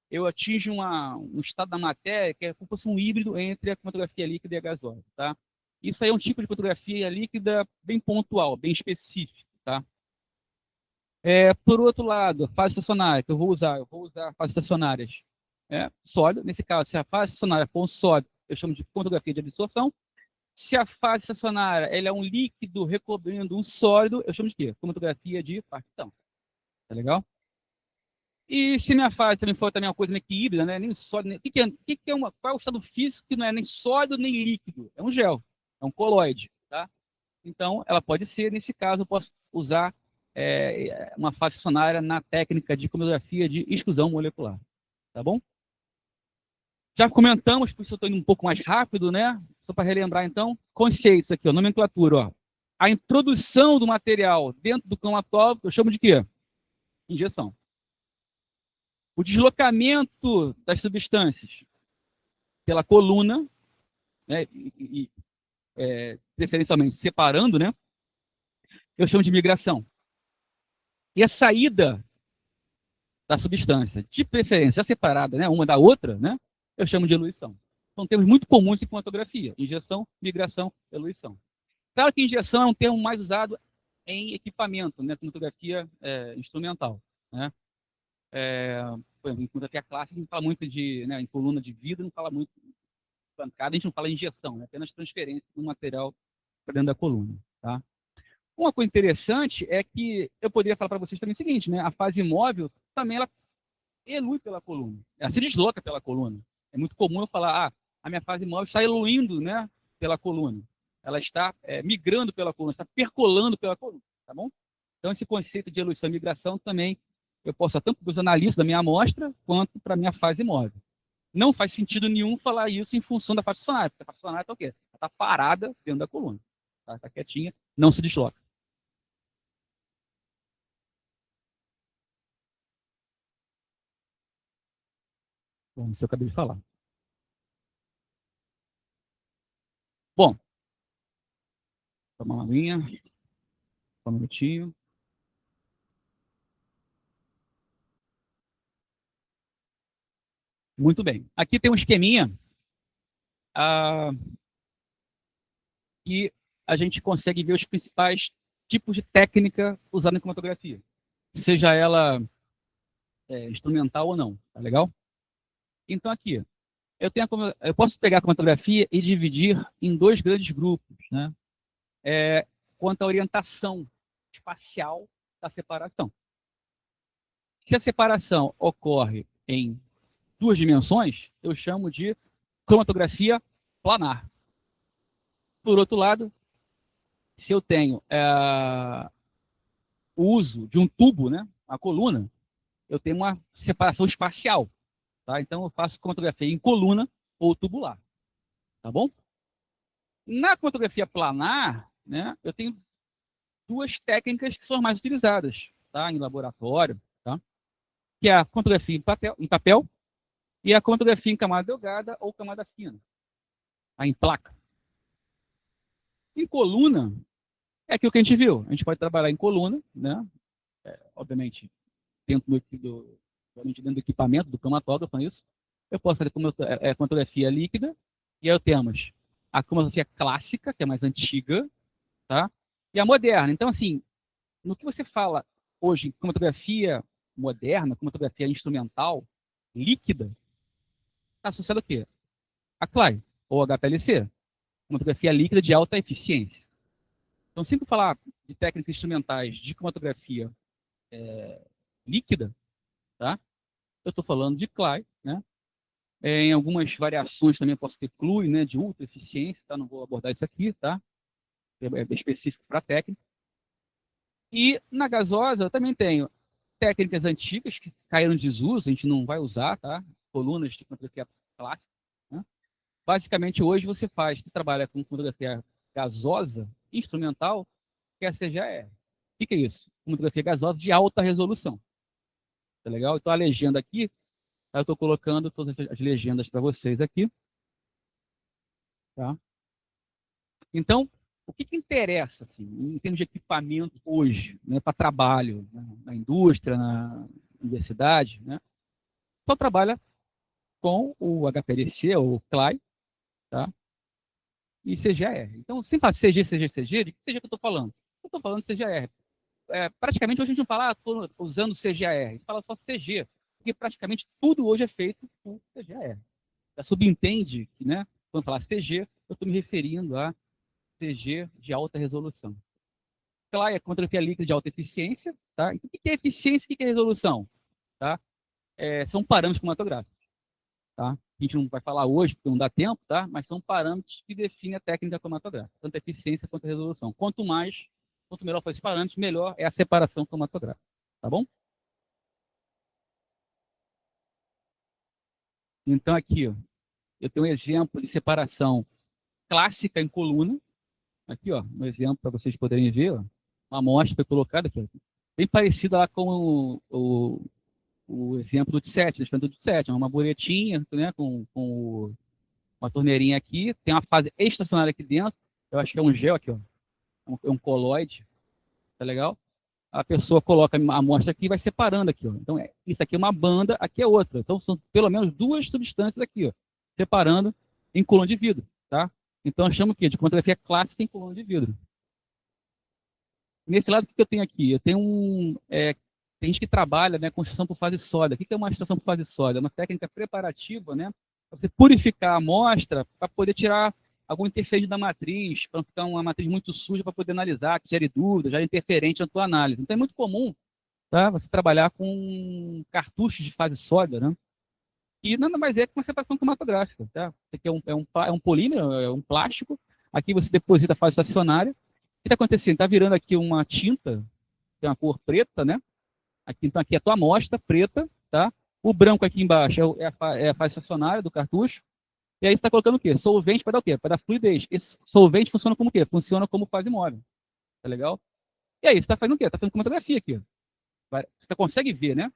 eu atinjo um estado da matéria que é como se fosse um híbrido entre a cromatografia líquida e a gasosa. Tá? Isso aí é um tipo de cromatografia líquida bem pontual, bem específico. Tá? Por outro lado, a fase estacionária, que eu vou usar fases estacionárias sólido. Nesse caso, se a fase estacionária for um sólido, eu chamo de cromatografia de absorção. Se a fase estacionária ela é um líquido recobrindo um sólido, eu chamo de quê? Cromatografia de partição. Tá legal? E se minha fase também for também uma coisa meio que híbrida, né? Nem sólido, qual é o estado físico que não é nem sólido nem líquido? É um gel, é um colóide, tá? Então, ela pode ser, nesse caso, eu posso usar uma fase estacionária na técnica de cromatografia de exclusão molecular, tá bom? Já comentamos, por isso eu estou indo um pouco mais rápido, né? Só para relembrar, então, conceitos aqui, ó, nomenclatura, ó. A introdução do material dentro do cromatógrafo, eu chamo de quê? Injeção. O deslocamento das substâncias pela coluna, né, preferencialmente separando, né, eu chamo de migração. E a saída da substância, de preferência já separada, né, uma da outra, né, eu chamo de eluição. São termos muito comuns em cromatografia: injeção, migração, eluição. Claro que injeção é um termo mais usado em equipamento, né, cromatografia instrumental, né? Por exemplo, em cromatografia clássica, a gente fala muito de, né, em coluna de vidro, não fala muito bancada, a gente não fala injeção, né, apenas transferência do material para dentro da coluna, tá? Uma coisa interessante é que eu poderia falar para vocês também o seguinte, né? A fase móvel também ela elui pela coluna, ela se desloca pela coluna. É muito comum eu falar, a minha fase móvel está eluindo, né, pela coluna. Ela está migrando pela coluna, está percolando pela coluna, tá bom? Então, esse conceito de eluição e migração também eu posso tanto para os analistas da minha amostra, quanto para a minha fase móvel. Não faz sentido nenhum falar isso em função da fase estacionária, porque a fase estacionária está o quê? Ela está parada dentro da coluna, está quietinha, não se desloca. Bom, isso eu acabei de falar. Bom, tomar uma aguinha, só um minutinho. Muito bem. Aqui tem um esqueminha que a gente consegue ver os principais tipos de técnica usada em cromatografia, seja ela instrumental ou não, tá legal? Então aqui, eu posso pegar a cromatografia e dividir em dois grandes grupos, né? Quanto à orientação espacial da separação. Se a separação ocorre em duas dimensões, eu chamo de cromatografia planar. Por outro lado, se eu tenho o uso de um tubo, né, a coluna, eu tenho uma separação espacial. Tá? Então, eu faço cromatografia em coluna ou tubular. Tá bom? Na cromatografia planar, né, eu tenho duas técnicas que são as mais utilizadas, tá, em laboratório, tá? Que é a cromatografia em papel e a cromatografia em camada delgada ou camada fina, tá, em placa. Em coluna, é aquilo que a gente viu. A gente pode trabalhar em coluna, né? Obviamente, dentro do equipamento, do cromatógrafo, é isso. Eu posso fazer cromatografia líquida, e aí temos a cromatografia clássica, que é mais antiga, tá? E a moderna. Então, assim, no que você fala hoje em cromatografia moderna, cromatografia instrumental, líquida, está associado a quê? A CLAI, ou HPLC, cromatografia líquida de alta eficiência. Então, sempre falar de técnicas instrumentais de cromatografia líquida, tá? Eu estou falando de CLAI, né? Em algumas variações também eu posso ter CLUI, né, de ultra eficiência, tá? Não vou abordar isso aqui, tá? É específico para técnica. E na gasosa eu também tenho técnicas antigas que caíram de desuso, a gente não vai usar, tá? Colunas de cromatografia clássica, né? Basicamente, hoje você trabalha com cromatografia gasosa, instrumental, que é a CGAR. O que é isso? Cromatografia gasosa de alta resolução. Tá legal? Então, a legenda aqui, eu estou colocando todas as legendas para vocês aqui. Tá? Então, o que interessa, assim, em termos de equipamento hoje, né, para trabalho, né, na indústria, na universidade, né? Só trabalha com o HPLC, ou CLAI, tá? E CGAR. Então, sem falar CG, de que CG que eu estou falando? Eu estou falando de CGAR. Praticamente hoje a gente não fala, estou usando CGAR, a gente fala só CG, porque praticamente tudo hoje é feito por CGAR. Já subentende que, né, quando falar CG, eu estou me referindo a CG de alta resolução. CLAI é cromatografia líquida de alta eficiência, tá? Então, o que é eficiência e o que é resolução? Tá? São parâmetros cromatográficos. Tá? A gente não vai falar hoje, porque não dá tempo, tá? Mas são parâmetros que definem a técnica cromatográfica, tanto a eficiência quanto a resolução. Quanto melhor for esses parâmetros, melhor é a separação cromatográfica. Tá bom? Então, aqui, ó, eu tenho um exemplo de separação clássica em coluna. Aqui, ó, um exemplo para vocês poderem ver. Ó, uma amostra foi colocada aqui, ó, bem parecida lá com o exemplo do T7, da experimento do T7. É uma buretinha, né, com uma torneirinha aqui, tem uma fase estacionária aqui dentro. Eu acho que é um gel aqui, ó. É um coloide. Tá legal? A pessoa coloca a amostra aqui e vai separando aqui, ó. Então, isso aqui é uma banda, aqui é outra. Então, são pelo menos duas substâncias aqui, ó, separando em coluna de vidro, tá? Então, eu chamo o quê? De cromatografia clássica em coluna de vidro. Nesse lado, o que eu tenho aqui? Eu tenho tem gente que trabalha, né, com extração por fase sólida. O que é uma extração por fase sólida? É uma técnica preparativa, né, para você purificar a amostra para poder tirar algum interferente da matriz, para não ficar uma matriz muito suja para poder analisar, que gere dúvidas, já interferente na tua análise. Então, é muito comum, tá, você trabalhar com cartuchos de fase sólida, né? E nada mais é que uma separação cromatográfica, tá? Isso aqui é um polímero, é um plástico. Aqui você deposita a fase estacionária. O que está acontecendo? Está virando aqui uma tinta, tem uma cor preta, né? Aqui, então, aqui é a tua amostra preta, tá? O branco aqui embaixo é a fase estacionária do cartucho. E aí você está colocando o quê? Solvente para dar o quê? Para dar fluidez. Esse solvente funciona como o quê? Funciona como fase móvel. Tá legal? E aí, você está fazendo o quê? Está fazendo cromatografia aqui. Você consegue ver, né?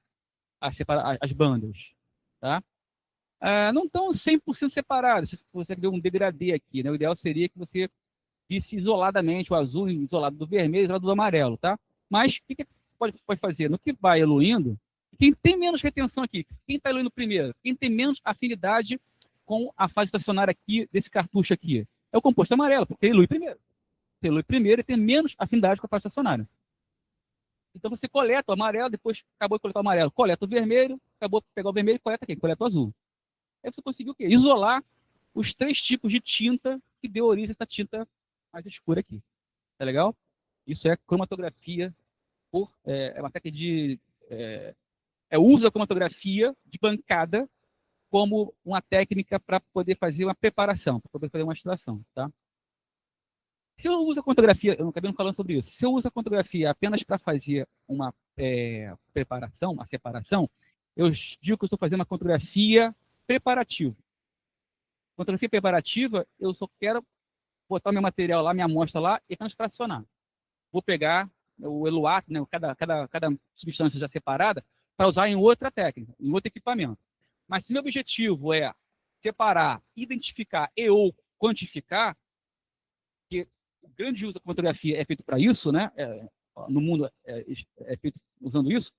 As bandas, tá? Não estão 100% separados. Se você ver um degradê aqui, né? O ideal seria que você visse isoladamente o azul, isolado do vermelho, isolado do amarelo, tá? Mas o que pode fazer? No que vai eluindo, quem tem menos retenção aqui, quem está eluindo primeiro, quem tem menos afinidade com a fase estacionária aqui, desse cartucho aqui, é o composto amarelo, porque ele elui primeiro. Ele elui primeiro e tem menos afinidade com a fase estacionária. Então você coleta o amarelo, depois acabou de coletar o amarelo, coleta o vermelho, acabou de pegar o vermelho e coleta aqui, coleta o azul. Aí você conseguiu o quê? Isolar os 3 tipos de tinta que deu origem a essa tinta mais escura aqui. Tá legal? Isso é cromatografia é uma técnica de uso da cromatografia de bancada como uma técnica para poder fazer uma preparação, para poder fazer uma extração, tá? Se eu uso a cromatografia, eu não acabei não falando sobre isso, se eu uso a cromatografia apenas para fazer uma preparação, uma separação, eu digo que eu estou fazendo uma cromatografia preparativa. Cromatografia preparativa, eu só quero botar meu material lá, minha amostra lá e apenas fracionar. Vou pegar o eluato, né, cada substância já separada, para usar em outra técnica, em outro equipamento. Mas se meu objetivo é separar, identificar e ou quantificar, que o grande uso da cromatografia é feito para isso, né? No mundo é feito usando isso,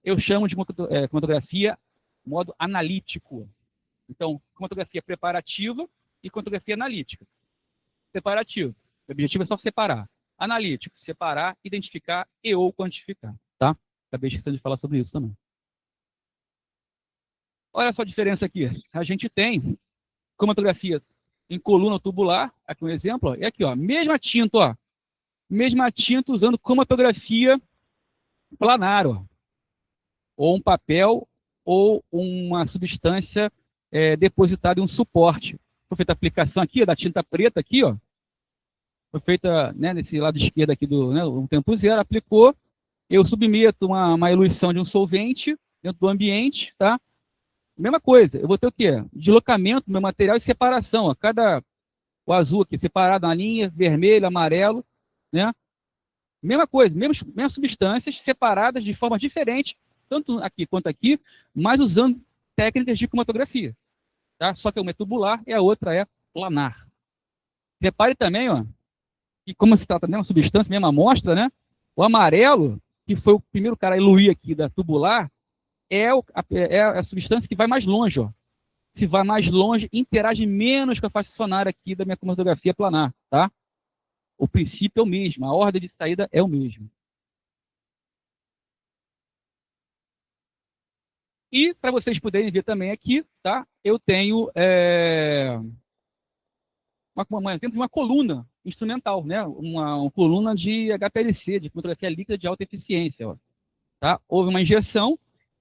eu chamo de cromatografia modo analítico. Então, cromatografia preparativa e cromatografia analítica. Preparativo, o objetivo é só separar. Analítico, separar, identificar e ou quantificar, tá? Acabei esquecendo de falar sobre isso também. Olha só a diferença aqui. A gente tem cromatografia em coluna tubular, aqui um exemplo, ó, e aqui, ó, mesma tinta, ó, mesma tinta usando cromatografia planar, ó, ou um papel ou uma substância depositada em um suporte. Foi feita a aplicação aqui, ó, da tinta preta aqui, ó, foi feita, né, nesse lado esquerdo aqui um tempo zero, aplicou, eu submeto uma eluição de um solvente dentro do ambiente, tá? Mesma coisa, eu vou ter o quê? Deslocamento do meu material e separação, ó, o azul aqui separado na linha, vermelho, amarelo, né? Mesma coisa, mesmas substâncias separadas de forma diferente, tanto aqui quanto aqui, mas usando técnicas de cromatografia, tá? Só que uma é tubular e a outra é planar. Repare também, ó, que como se trata da mesma substância, mesma amostra, né? O amarelo, que foi o primeiro cara a eluir aqui da tubular, é a substância que vai mais longe, ó. Se vai mais longe, interage menos com a faixa estacionária aqui da minha cromatografia planar, tá? O princípio é o mesmo, a ordem de saída é o mesmo. E, para vocês poderem ver também aqui, tá? Eu tenho uma coluna instrumental, né? Uma coluna de HPLC, de cromatografia líquida de alta eficiência, ó. Tá? Houve uma injeção,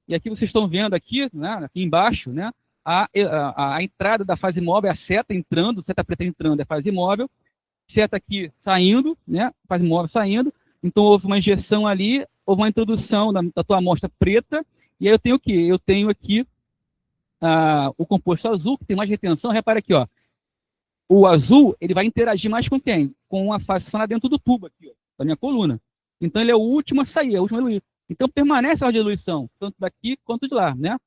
e aqui vocês estão vendo aqui, né? Aqui embaixo, né? A entrada da fase móvel, a seta entrando, seta preta entrando, é fase móvel, seta aqui saindo, né? Fase móvel saindo. Então houve uma injeção ali, houve uma introdução da tua amostra preta, e aí eu tenho o quê? Eu tenho aqui o composto azul, que tem mais retenção. Repara aqui, ó. O azul, ele vai interagir mais com quem? Com a fase estacionária dentro do tubo aqui, ó, da minha coluna. Então ele é o último a sair, é o último a eluir. Então permanece a ordem de eluição, tanto daqui quanto de lá, né?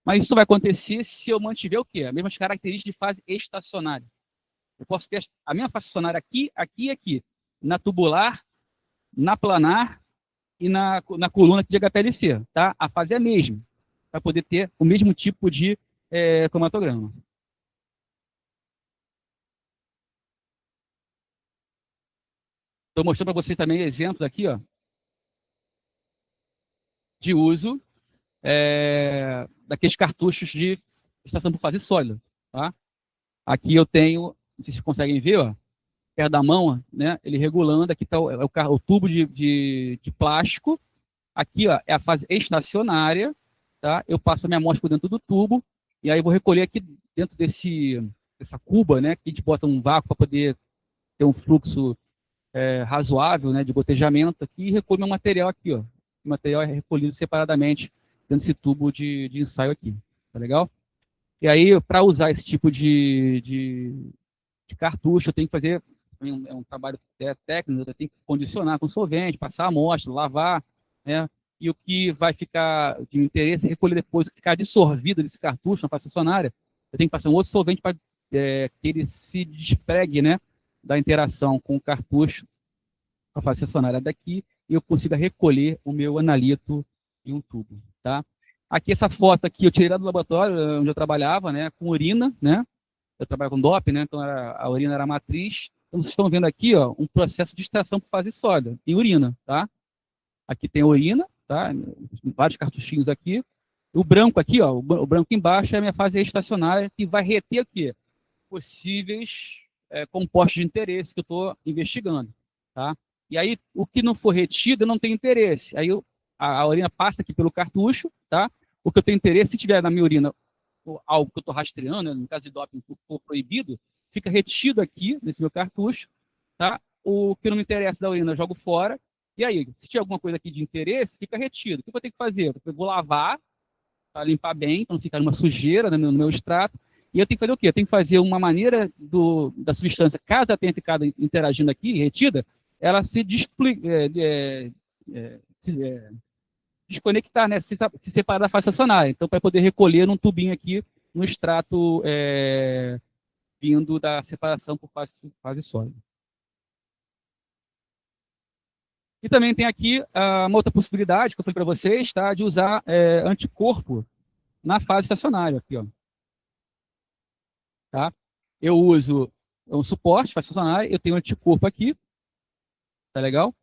Mas isso vai acontecer se eu mantiver o quê? As mesmas características de fase estacionária. Eu posso ter a mesma fase estacionária aqui, aqui e aqui. Na tubular, na planar e na coluna aqui de HPLC, tá? A fase é a mesma, para poder ter o mesmo tipo de cromatograma. Estou mostrando para vocês também exemplos aqui, ó, de uso daqueles cartuchos de extração por fase sólida. Tá? Aqui eu tenho, não sei se vocês conseguem ver, ó, perto da mão, né, ele regulando, aqui está o tubo de plástico, aqui ó, é a fase estacionária, tá? Eu passo a minha amostra por dentro do tubo, e aí vou recolher aqui dentro dessa cuba, né, que a gente bota um vácuo para poder ter um fluxo razoável, né, de gotejamento aqui, e recolho meu material aqui, ó. O material é recolhido separadamente dentro desse tubo de ensaio aqui, tá legal? E aí, para usar esse tipo de cartucho, eu tenho que fazer um trabalho técnico, eu tenho que condicionar com solvente, passar a amostra, lavar, né? E o que vai ficar de interesse é recolher depois, ficar dissolvido desse cartucho na fase estacionária, eu tenho que passar um outro solvente para que ele se despregue, né, da interação com o cartucho, com a fase estacionária daqui, e eu consiga recolher o meu analito em um tubo, tá? Aqui, essa foto aqui, eu tirei lá do laboratório, onde eu trabalhava, né, com urina, né? Eu trabalho com DOP, né? Então a urina era a matriz. Então, vocês estão vendo aqui, ó, um processo de extração por fase sólida, em urina, tá? Aqui tem a urina, tá? Vários cartuchinhos aqui. O branco aqui, ó, o branco embaixo é a minha fase estacionária, que vai reter aqui possíveis compostos de interesse que eu estou investigando, tá? E aí, o que não for retido, não tem interesse. Aí a urina passa aqui pelo cartucho, tá? O que eu tenho interesse, se tiver na minha urina algo que eu estou rastreando, né, no caso de doping for proibido, fica retido aqui nesse meu cartucho, tá? O que não me interessa da urina eu jogo fora, e aí, se tiver alguma coisa aqui de interesse, fica retido. O que eu tenho que fazer? Eu vou lavar, para limpar bem, para não ficar uma sujeira no meu extrato, e eu tenho que fazer o quê? Eu tenho que fazer uma maneira da substância, caso ela tenha ficado interagindo aqui, retida, ela se desconectar, né? Se separar da fase estacionária. Então, para poder recolher num tubinho aqui, no extrato vindo da separação por fase sólida. E também tem aqui uma outra possibilidade que eu falei para vocês, tá? De usar anticorpo na fase estacionária. Aqui, ó. Tá? Eu uso um suporte fase estacionária, eu tenho anticorpo aqui, tá legal?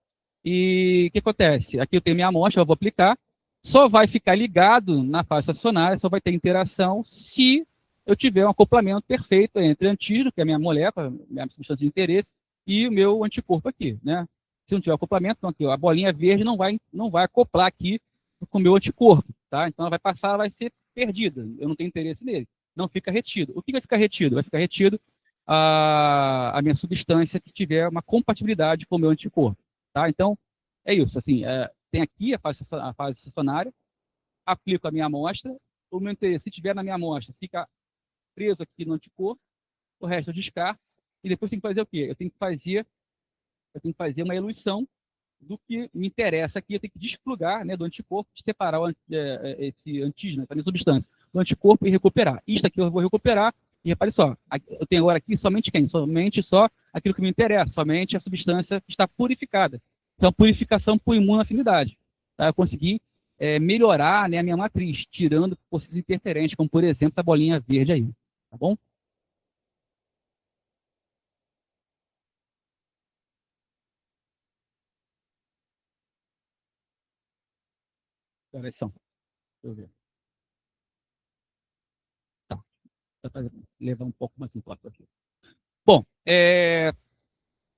E o que acontece? Aqui eu tenho minha amostra, eu vou aplicar, só vai ficar ligado na fase estacionária, só vai ter interação se eu tiver um acoplamento perfeito entre antígeno, que é a minha molécula, minha substância de interesse, e o meu anticorpo aqui, né? Se não tiver acoplamento, então aqui, ó, a bolinha verde não vai acoplar aqui com o meu anticorpo, tá? Então ela vai passar, ela vai ser perdida, eu não tenho interesse nele, não fica retido. O que vai ficar retido? Vai ficar retido a minha substância que tiver uma compatibilidade com o meu anticorpo. Tá? Então, é isso. Assim, tem aqui a fase estacionária, aplico a minha amostra, o meu interesse, se tiver na minha amostra, fica preso aqui no anticorpo, o resto eu descarto, e depois tem que fazer o quê? Eu tenho que fazer uma eluição do que me interessa aqui, eu tenho que desplugar, né, do anticorpo, separar esse antígeno, a minha substância, do anticorpo e recuperar. Isto aqui eu vou recuperar, e repare só, eu tenho agora aqui somente quem? Somente só aquilo que me interessa, somente a substância que está purificada. Então, purificação por imunoafinidade. Tá? Eu consegui melhorar, né, a minha matriz, tirando possíveis interferentes, como, por exemplo, a bolinha verde aí. Tá bom? Que horas são? Deixa eu ver. Tá. Dá para levar um pouco mais de foto aqui. Bom,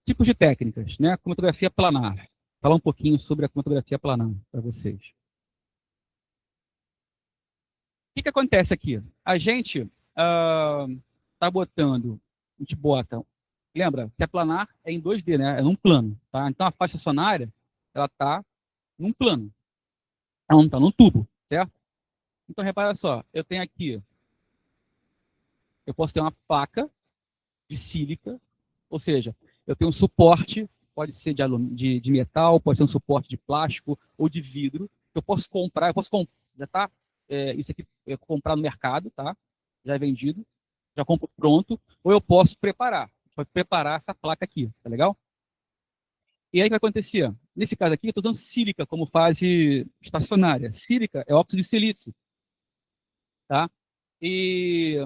tipos de técnicas, né? Cromatografia planar. Falar um pouquinho sobre a cromatografia planar para vocês. O que acontece aqui? A gente está botando, a gente bota, lembra que a planar é em 2D, né? É num plano, tá? Então a faixa estacionária, ela está num plano. Ela não está num tubo, certo? Então repara só, eu tenho aqui, eu posso ter uma placa de sílica, ou seja, eu tenho um suporte, pode ser de metal, pode ser um suporte de plástico ou de vidro, eu posso comprar, já está, isso aqui eu comprar no mercado, tá? Já é vendido, já compro pronto, ou eu posso preparar, pode preparar essa placa aqui, tá legal? E aí o que vai acontecer? Nesse caso aqui, eu estou usando sílica como fase estacionária. Sílica é óxido de silício, tá? E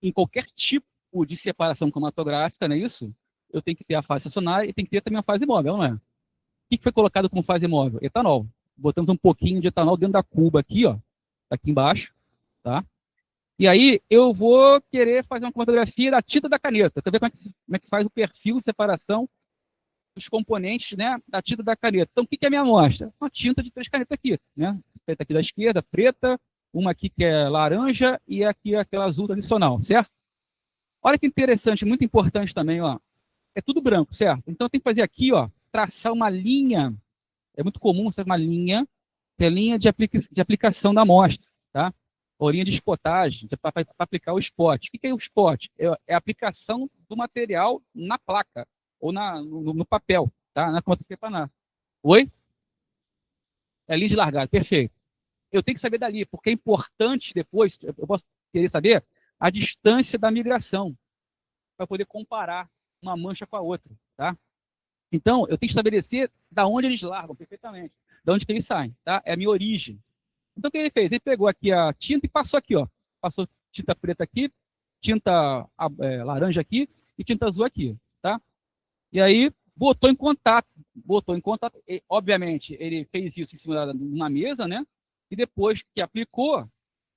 em qualquer tipo de separação cromatográfica, não é isso? eu tenho que ter a fase estacionária e tem que ter também a fase móvel, não é? O que foi colocado como fase móvel? Etanol. Botamos um pouquinho de etanol dentro da cuba aqui, ó, aqui embaixo, tá? E aí eu vou querer fazer uma cromatografia da tinta da caneta. Então, ver como é que faz o perfil de separação dos componentes, né, da tinta da caneta. Então, o que é a minha amostra? Uma tinta de 3 canetas aqui, né? Preta aqui da esquerda, preta, uma aqui que é laranja e aqui aquela azul tradicional, certo? Olha que interessante, muito importante também, ó. É tudo branco, certo? Então, eu tenho que fazer aqui, ó, traçar uma linha. É muito comum fazer uma linha, que é a linha de aplicação da amostra, tá? Ou linha de spotagem, para aplicar o spot. O que é o spot? É a aplicação do material na placa, ou no papel, tá? Na conta separar. Oi? É linha de largada, perfeito. Eu tenho que saber dali, porque é importante depois, eu posso querer saber a distância da migração, para poder comparar uma mancha com a outra, tá? Então, eu tenho que estabelecer da onde eles largam perfeitamente, da onde que eles saem, tá? É a minha origem. Então, o que ele fez? Ele pegou aqui a tinta e passou aqui, ó. Passou tinta preta aqui, tinta laranja aqui e tinta azul aqui, tá? E aí, botou em contato. E, obviamente, ele fez isso em cima de uma mesa, né? E depois que aplicou,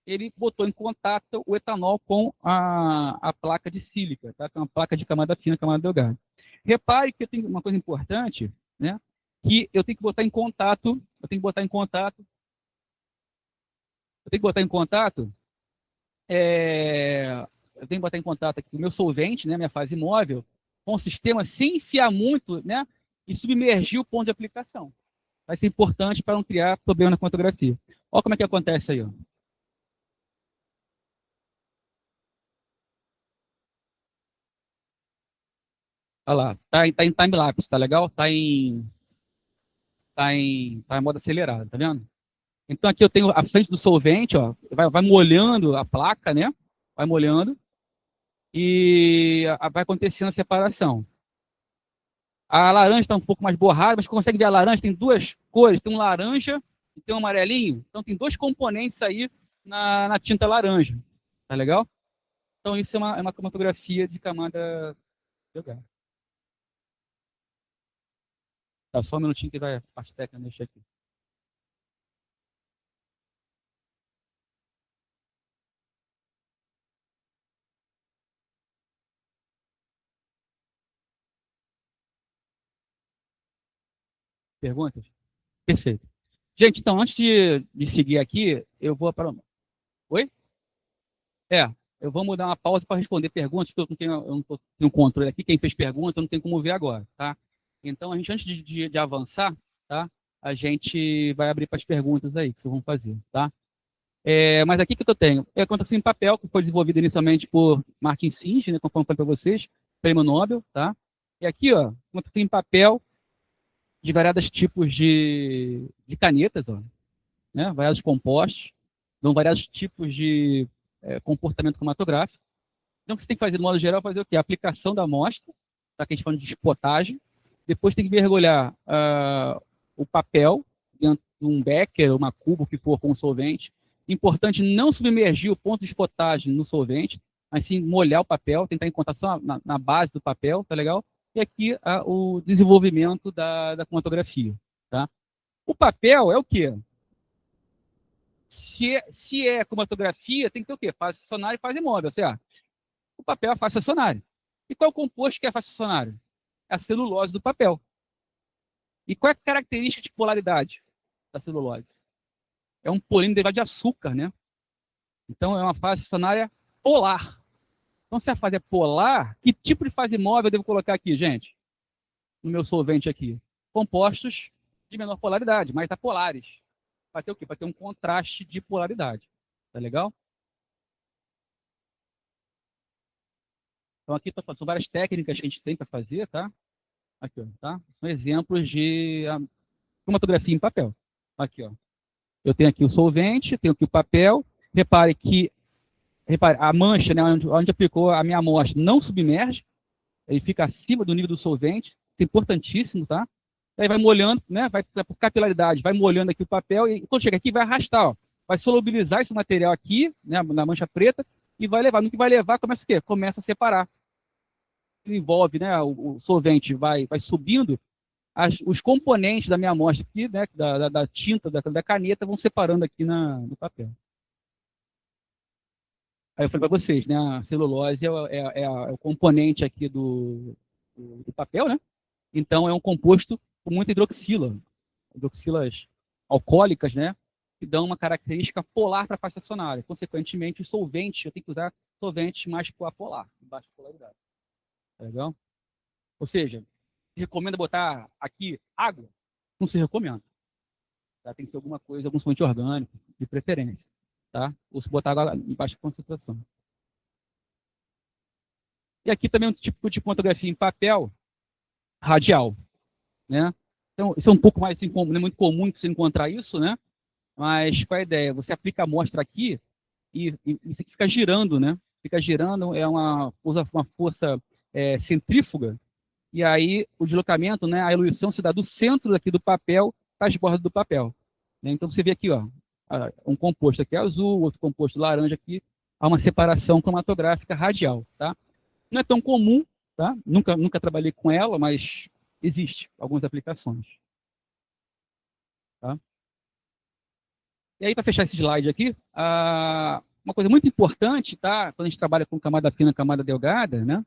ele botou em contato o etanol com a placa de sílica, tá? Que é uma placa de camada fina, camada delgada. Repare que tem uma coisa importante, né? Que eu tenho que botar em contato aqui o meu solvente, né, minha fase móvel, com o sistema sem enfiar muito, né, e submergir o ponto de aplicação. Vai ser importante para não criar problema na cromatografia. Olha como é que acontece aí, ó. Olha lá, tá em time-lapse, tá legal? Tá em modo acelerado, tá vendo? Então aqui eu tenho a frente do solvente, ó, vai molhando a placa, né? Vai molhando e vai acontecendo a separação. A laranja está um pouco mais borrada, mas consegue ver a laranja, tem 2 cores, tem um laranja e tem um amarelinho. Então tem 2 componentes aí na tinta laranja, tá legal? Então isso é uma cromatografia de camada delgada. Tá, só um minutinho que vai a parte técnica mexer aqui. Perguntas? Perfeito. Gente, então, antes de seguir aqui, eu vou para... Oi? Eu vou mudar uma pausa para responder perguntas, porque eu não tenho controle aqui. Quem fez perguntas, eu não tenho como ver agora, tá? Então, antes de avançar, tá? A gente vai abrir para as perguntas aí que vocês vão fazer, tá? Mas aqui que eu tenho é a cromatografia em papel, que foi desenvolvida inicialmente por Martin Singer, né, conforme eu falei para vocês, prêmio Nobel, tá? E aqui, ó, cromatografia em papel de variados tipos de canetas, ó, né? Variados compostos, dão variados tipos de comportamento cromatográfico. Então, o que você tem que fazer, no modo geral, é fazer o quê? A aplicação da amostra, tá? Que a gente fala de spotagem. Depois tem que mergulhar o papel dentro de um becker, uma cuba, o que for, com solvente. Importante não submergir o ponto de spotagem no solvente, mas sim molhar o papel, tentar encontrar só na base do papel, tá legal? E aqui o desenvolvimento da cromatografia, tá? O papel é o quê? Se é cromatografia, tem que ter o quê? Fase estacionária e fase móvel, certo? O papel é a fase estacionária. E qual é o composto que é a fase estacionária? É a celulose do papel. E qual é a característica de polaridade da celulose? É um polímero derivado de açúcar, né? Então, é uma fase estacionária polar. Então, se a fase é polar, que tipo de fase móvel eu devo colocar aqui, gente? No meu solvente aqui. Compostos de menor polaridade, mais apolares. Vai ter o quê? Vai ter um contraste de polaridade. Tá legal? Então, aqui são várias técnicas que a gente tem para fazer, tá? Aqui, ó, tá? São exemplos de cromatografia em papel. Aqui, ó. Eu tenho aqui o solvente, tenho aqui o papel. Repare, a mancha, né, onde aplicou a minha amostra, não submerge. Ele fica acima do nível do solvente. Isso é importantíssimo, tá? Aí vai molhando, né? Vai por capilaridade, vai molhando aqui o papel e quando chega aqui vai arrastar, ó. Vai solubilizar esse material aqui, né, na mancha preta e vai levar. No que vai levar, começa o quê? Começa a separar. envolve, né, o solvente vai subindo, os componentes da minha amostra aqui, né, da tinta, da caneta, vão separando aqui no papel. Aí eu falei para vocês, né, a celulose é o componente aqui do papel, né? Então é um composto com muita hidroxilas alcoólicas, né, que dão uma característica polar para a fase estacionária. Consequentemente, os solventes, eu tenho que usar solventes mais apolar, de baixa polaridade. Tá legal? Ou seja, recomenda botar aqui água? Não se recomenda. Tá? Tem que ser alguma coisa, algum solvente orgânico, de preferência. Tá? Ou se botar água em baixa concentração. E aqui também um tipo de fotografia em papel radial. Né? Então, isso é um pouco mais incomum, não é muito comum você encontrar isso, né? Mas qual é a ideia? Você aplica a amostra aqui e isso aqui fica girando, né? Fica girando, usa uma força centrífuga, e aí o deslocamento, né, a eluição se dá do centro aqui do papel para as bordas do papel. Né? Então você vê aqui, ó, um composto aqui azul, outro composto laranja aqui, há uma separação cromatográfica radial. Tá? Não é tão comum, tá? Nunca trabalhei com ela, mas existe algumas aplicações. Tá? E aí, para fechar esse slide aqui, uma coisa muito importante, tá? Quando a gente trabalha com camada fina, camada delgada, né?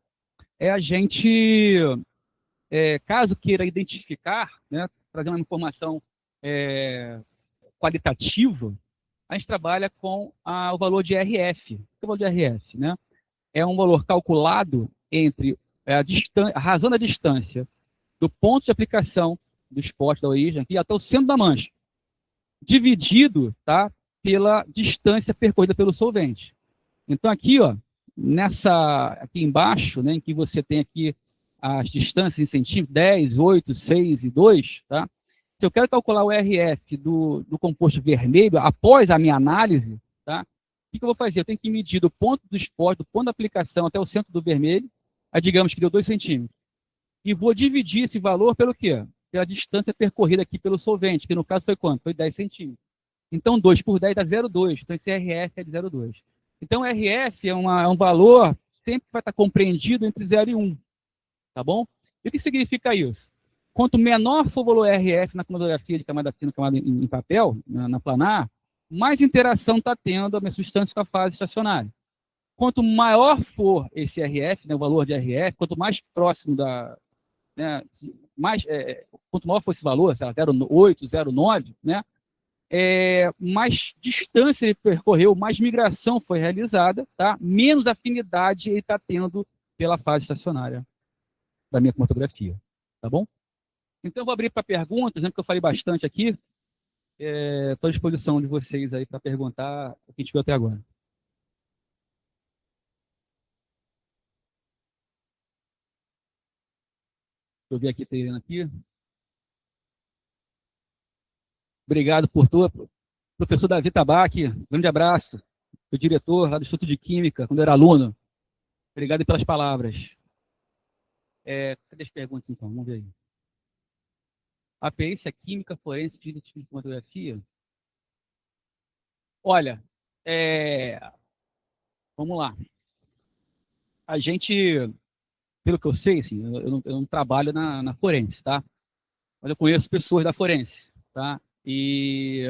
É a gente, caso queira identificar, né, trazer uma informação qualitativa, a gente trabalha com o valor de RF. O que é o valor de RF? Né? É um valor calculado entre a razão da distância do ponto de aplicação do spot da origem aqui até o centro da mancha, dividido, tá, pela distância percorrida pelo solvente. Então aqui, ó, aqui embaixo, né, em que você tem aqui as distâncias em centímetros, 10, 8, 6 e 2, tá? Se eu quero calcular o RF do composto vermelho, após a minha análise, tá? O que eu vou fazer? Eu tenho que medir do ponto do spot, do ponto da aplicação até o centro do vermelho, digamos que deu 2 centímetros. E vou dividir esse valor pelo quê? Pela distância percorrida aqui pelo solvente, que no caso foi quanto? Foi 10 centímetros. Então, 2 por 10 dá 0,2. Então, esse RF é de 0,2. Então, RF é um valor sempre que vai estar compreendido entre 0 e 1. Tá bom? E o que significa isso? Quanto menor for o valor RF na cromatografia de camada fina, camada em papel, na planar, mais interação está tendo a minha substância com a fase estacionária. Quanto maior for esse RF, né, o valor de RF, quanto mais próximo né, quanto maior for esse valor, 0,8, 0,9, né, mais distância ele percorreu, mais migração foi realizada, tá? Menos afinidade ele está tendo pela fase estacionária da minha cromatografia. Tá bom? Então, eu vou abrir para perguntas, né, porque eu falei bastante aqui. Estou à disposição de vocês aí para perguntar o que a gente viu até agora. Deixa eu ver aqui, Terena aqui. Obrigado por tudo. Professor Davi Tabaque, grande abraço. O diretor lá do Instituto de Química, quando eu era aluno. Obrigado pelas palavras. Cadê as perguntas, então? Vamos ver aí. A perícia química forense de cromatografia? Olha, vamos lá. A gente, pelo que eu sei, assim, eu não trabalho na forense, tá? Mas eu conheço pessoas da forense, tá? E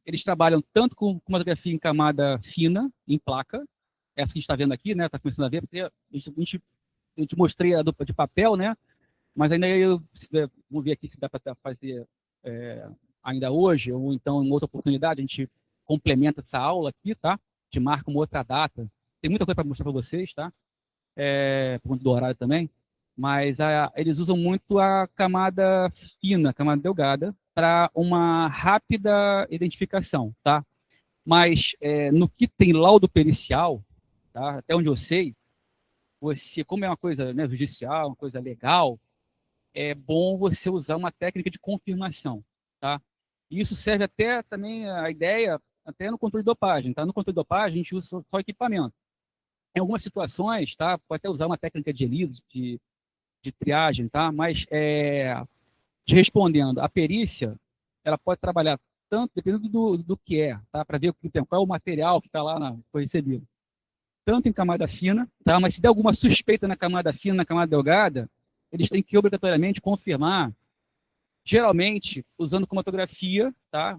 eles trabalham tanto com cromatografia em camada fina, em placa, essa que a gente está vendo aqui, né? Está começando a ver, porque eu te mostrei a de papel, né? Mas ainda vamos ver aqui se dá para fazer ainda hoje, ou então em outra oportunidade, a gente complementa essa aula aqui, tá? Te marca uma outra data. Tem muita coisa para mostrar para vocês, tá? Por conta do horário também. Mas eles usam muito a camada fina, a camada delgada, para uma rápida identificação, tá? Mas no que tem laudo pericial, tá? Até onde eu sei, como é uma coisa, né, judicial, uma coisa legal, é bom você usar uma técnica de confirmação, tá? E isso serve até também a ideia, até no controle de dopagem, tá? No controle de dopagem a gente usa só equipamento. Em algumas situações, tá? Pode até usar uma técnica de ELISA, de triagem, tá? Mas te respondendo, a perícia, ela pode trabalhar tanto, dependendo do que tá? Para ver qual é o material que está lá foi recebido. tanto em camada fina, tá? Mas se der alguma suspeita na camada fina, na camada delgada, eles têm que obrigatoriamente confirmar, geralmente usando cromatografia, tá?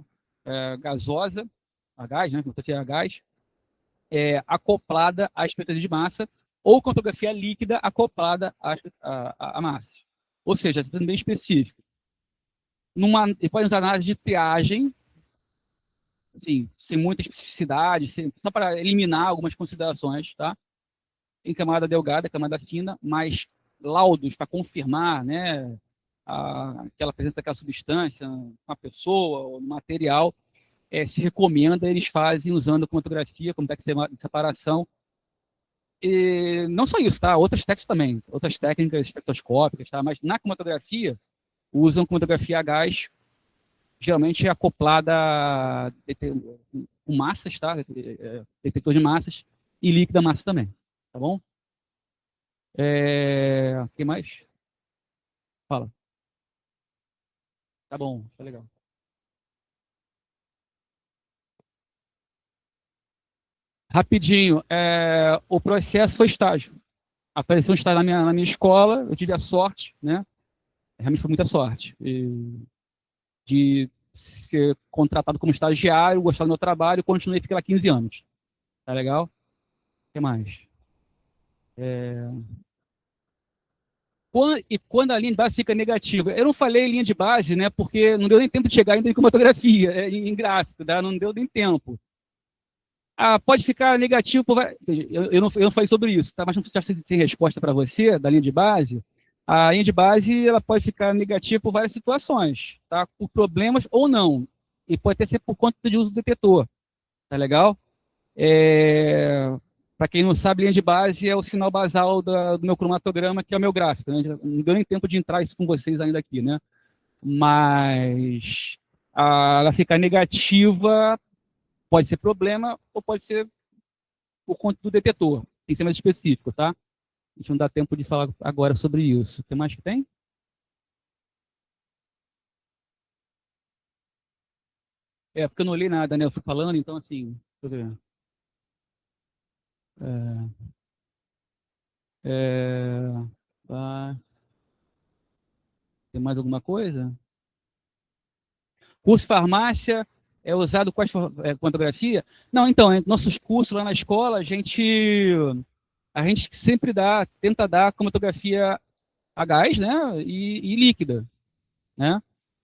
Gasosa, a gás, né? Cromatografia a gás, acoplada à espectrometria de massa, ou cromatografia líquida acoplada à massa. Ou seja, sendo bem específico. Ele pode usar análise de triagem, assim, sem muita especificidade, só para eliminar algumas considerações, tá? Em camada delgada, camada fina, mas laudos para confirmar, né, aquela presença daquela substância na pessoa ou no material, se recomenda, eles fazem usando cromatografia, como técnica de separação. E não só isso, tá? Outras técnicas também, outras técnicas espectroscópicas, tá? Mas na cromatografia, usam cromatografia a gás, geralmente é acoplada com massas, tá? Detector de massas e líquida massa também, tá bom? O que mais? Fala. Tá bom, tá legal. Rapidinho, o processo foi estágio. Apareceu um estágio na minha escola, eu tive a sorte, né? Realmente foi muita sorte. De ser contratado como estagiário, gostar do meu trabalho, continuei e fiquei lá 15 anos. Tá legal? O que mais? Quando a linha de base fica negativa, eu não falei linha de base, né? Porque não deu nem tempo de chegar ainda em cromatografia, em gráfico, tá? Não deu nem tempo. Pode ficar negativo, eu não falei sobre isso, tá? Mas não sei se tem resposta para você da linha de base. A linha de base ela pode ficar negativa por várias situações, tá? Por problemas ou não. E pode até ser por conta de uso do detetor. Tá legal? Para quem não sabe, linha de base é o sinal basal do meu cromatograma, que é o meu gráfico, né? Não deu nem tempo de entrar isso com vocês ainda aqui, né? Mas ela ficar negativa pode ser problema ou pode ser por conta do detetor. Tem que ser mais específico, tá? A gente não dá tempo de falar agora sobre isso. O que mais que tem? Porque eu não li nada, né? Eu fui falando, então assim, deixa eu ver. Tá. Tem mais alguma coisa? Curso de farmácia é usado com cromatografia? Não, então, em nossos cursos lá na escola, a gente sempre tenta dar cromatografia a gás, né, e líquida, né,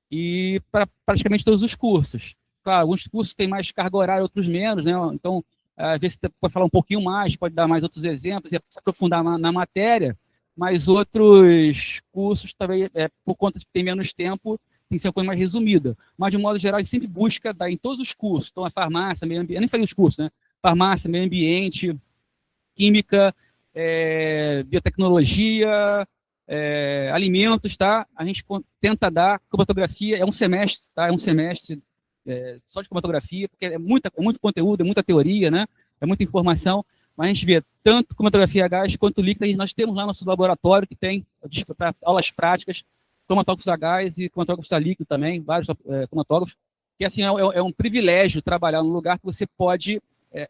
e para praticamente todos os cursos. Claro, alguns cursos têm mais carga horária, outros menos, né, então, às vezes você pode falar um pouquinho mais, pode dar mais outros exemplos, e se aprofundar na matéria, mas outros cursos, talvez, por conta de ter menos tempo, tem que ser uma coisa mais resumida. Mas, de um modo geral, a gente sempre busca dar em todos os cursos. Então, a farmácia, meio ambiente, eu nem falei os cursos, né? Farmácia, meio ambiente, química, biotecnologia, alimentos, tá? A gente tenta dar cromatografia, é um semestre, tá? É um semestre só de cromatografia, porque é muito conteúdo, é muita teoria, né? É muita informação, mas a gente vê tanto cromatografia a gás quanto líquida, e nós temos lá nosso laboratório que tem aulas práticas, cromatógrafos a gás e cromatógrafos a líquido também, vários cromatógrafos, que assim é um privilégio trabalhar num lugar que você pode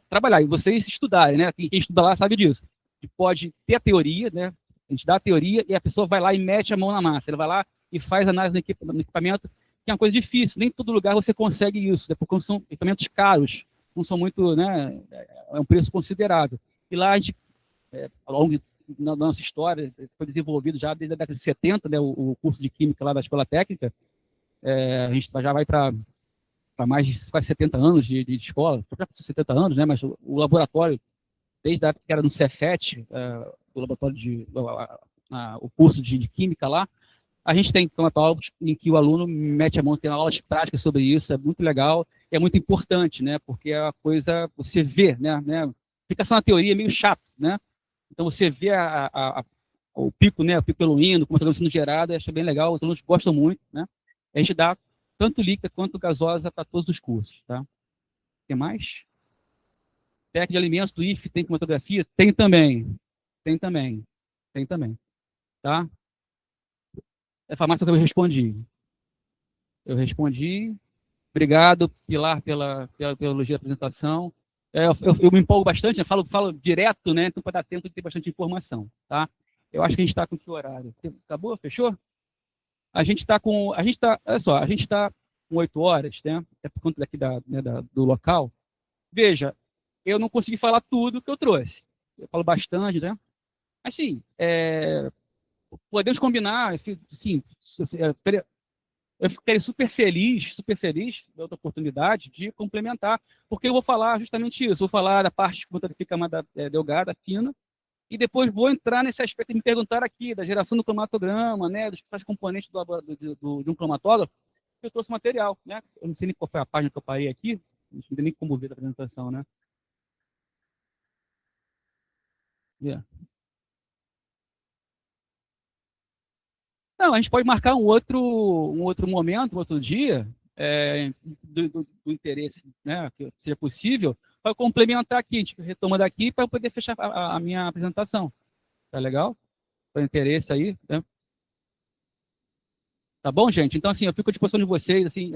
trabalhar, e vocês estudarem, né? Quem estuda lá sabe disso. Que pode ter a teoria, né? A gente dá a teoria e a pessoa vai lá e mete a mão na massa. Ela vai lá e faz análise no equipamento, que é uma coisa difícil. Nem todo lugar você consegue isso, né? Porque são equipamentos caros, não são muito, né? É um preço considerável. E lá a gente, ao longo da nossa história, foi desenvolvido já desde a década de 70, né? O curso de Química lá da Escola Técnica. A gente já vai para mais de quase 70 anos de escola, já 70 anos, né? Mas o laboratório, desde a época que era no Cefet, o laboratório o curso de Química lá, a gente tem cromatólogos em que o aluno mete a mão, tem aulas práticas sobre isso, é muito legal, e é muito importante, né? Porque a coisa, você vê, né? Fica só na teoria, é meio chato, né? Então você vê o pico, né? O pico eluíno, como está sendo gerado, acho bem legal, os alunos gostam muito, né? A gente dá tanto líquida quanto gasosa para todos os cursos, tá? Tem mais? Técnica de alimentos do IF tem cromatografia? Tem também. Tem também. Tem também. Tá? É farmácia que eu respondi. Eu respondi. Obrigado, Pilar, pela elogio da apresentação. eu me empolgo bastante, eu falo direto, né? Então, para dar tempo de ter bastante informação, tá? Eu acho que a gente está com que horário? Acabou? Fechou? Olha só, a gente está com 8 horas, né? É por conta daqui do local. Veja, eu não consegui falar tudo que eu trouxe. Eu falo bastante, né? Assim, podemos combinar, assim, eu ficaria super feliz da outra oportunidade de complementar, porque eu vou falar justamente isso, vou falar da parte que fica mais delgada, fina, e depois vou entrar nesse aspecto que me perguntaram aqui, da geração do cromatograma, né, dos principais componentes de um cromatógrafo, que eu trouxe material, né? Eu não sei nem qual foi a página que eu parei aqui, não sei nem como ver a apresentação, né? Yeah. Não, a gente pode marcar um outro momento, um outro dia, do interesse, né, que seja possível, para complementar aqui, a gente retoma daqui para poder fechar a minha apresentação. Tá legal? Para interesse aí, né? Tá bom, gente? Então, assim, eu fico à disposição de vocês, assim,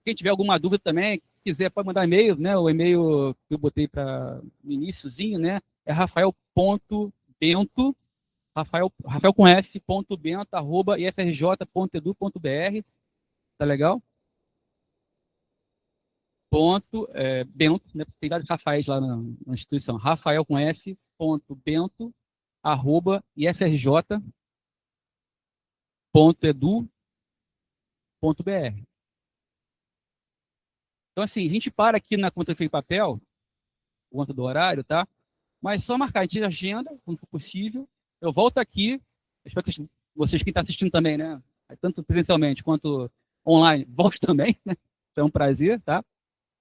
quem tiver alguma dúvida também, quiser, pode mandar e-mail, né? O e-mail que eu botei para o iniciozinho, né? É rafael.bento, Rafael com F, ponto bento, arroba, ifrj.edu.br, tá legal? Bento, né? Tem vários Rafaéis lá na instituição. Rafael com F, ponto Bento, arroba, ifrj.edu.br. Então, assim, a gente para aqui na conta de papel, por conta do horário, tá? Mas só marcar, a gente agenda, quando for possível. Eu volto aqui, espero que vocês que estão assistindo também, né? Tanto presencialmente quanto online, volte também, né? É um prazer, tá?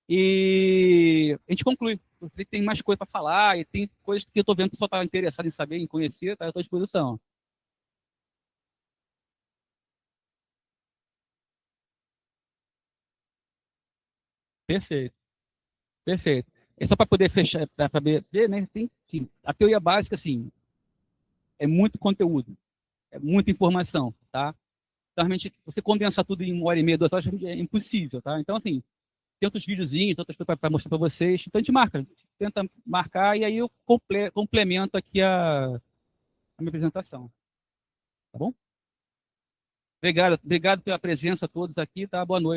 E a gente conclui. Porque tem mais coisa para falar e tem coisas que eu estou vendo que o pessoal está interessado em saber, em conhecer, tá? Eu estou à disposição. Perfeito, perfeito. É só para poder fechar, para ver, né? Tem, sim, a teoria básica, assim, é muito conteúdo, é muita informação, tá? Então, realmente, você condensar tudo em 1 hora e meia, 2 horas, é impossível, tá? Então, assim, tem outros videozinhos, outras coisas para mostrar para vocês. Então, a gente marca, a gente tenta marcar e aí eu complemento aqui a minha apresentação, tá bom? Obrigado pela presença a todos aqui, tá? Boa noite.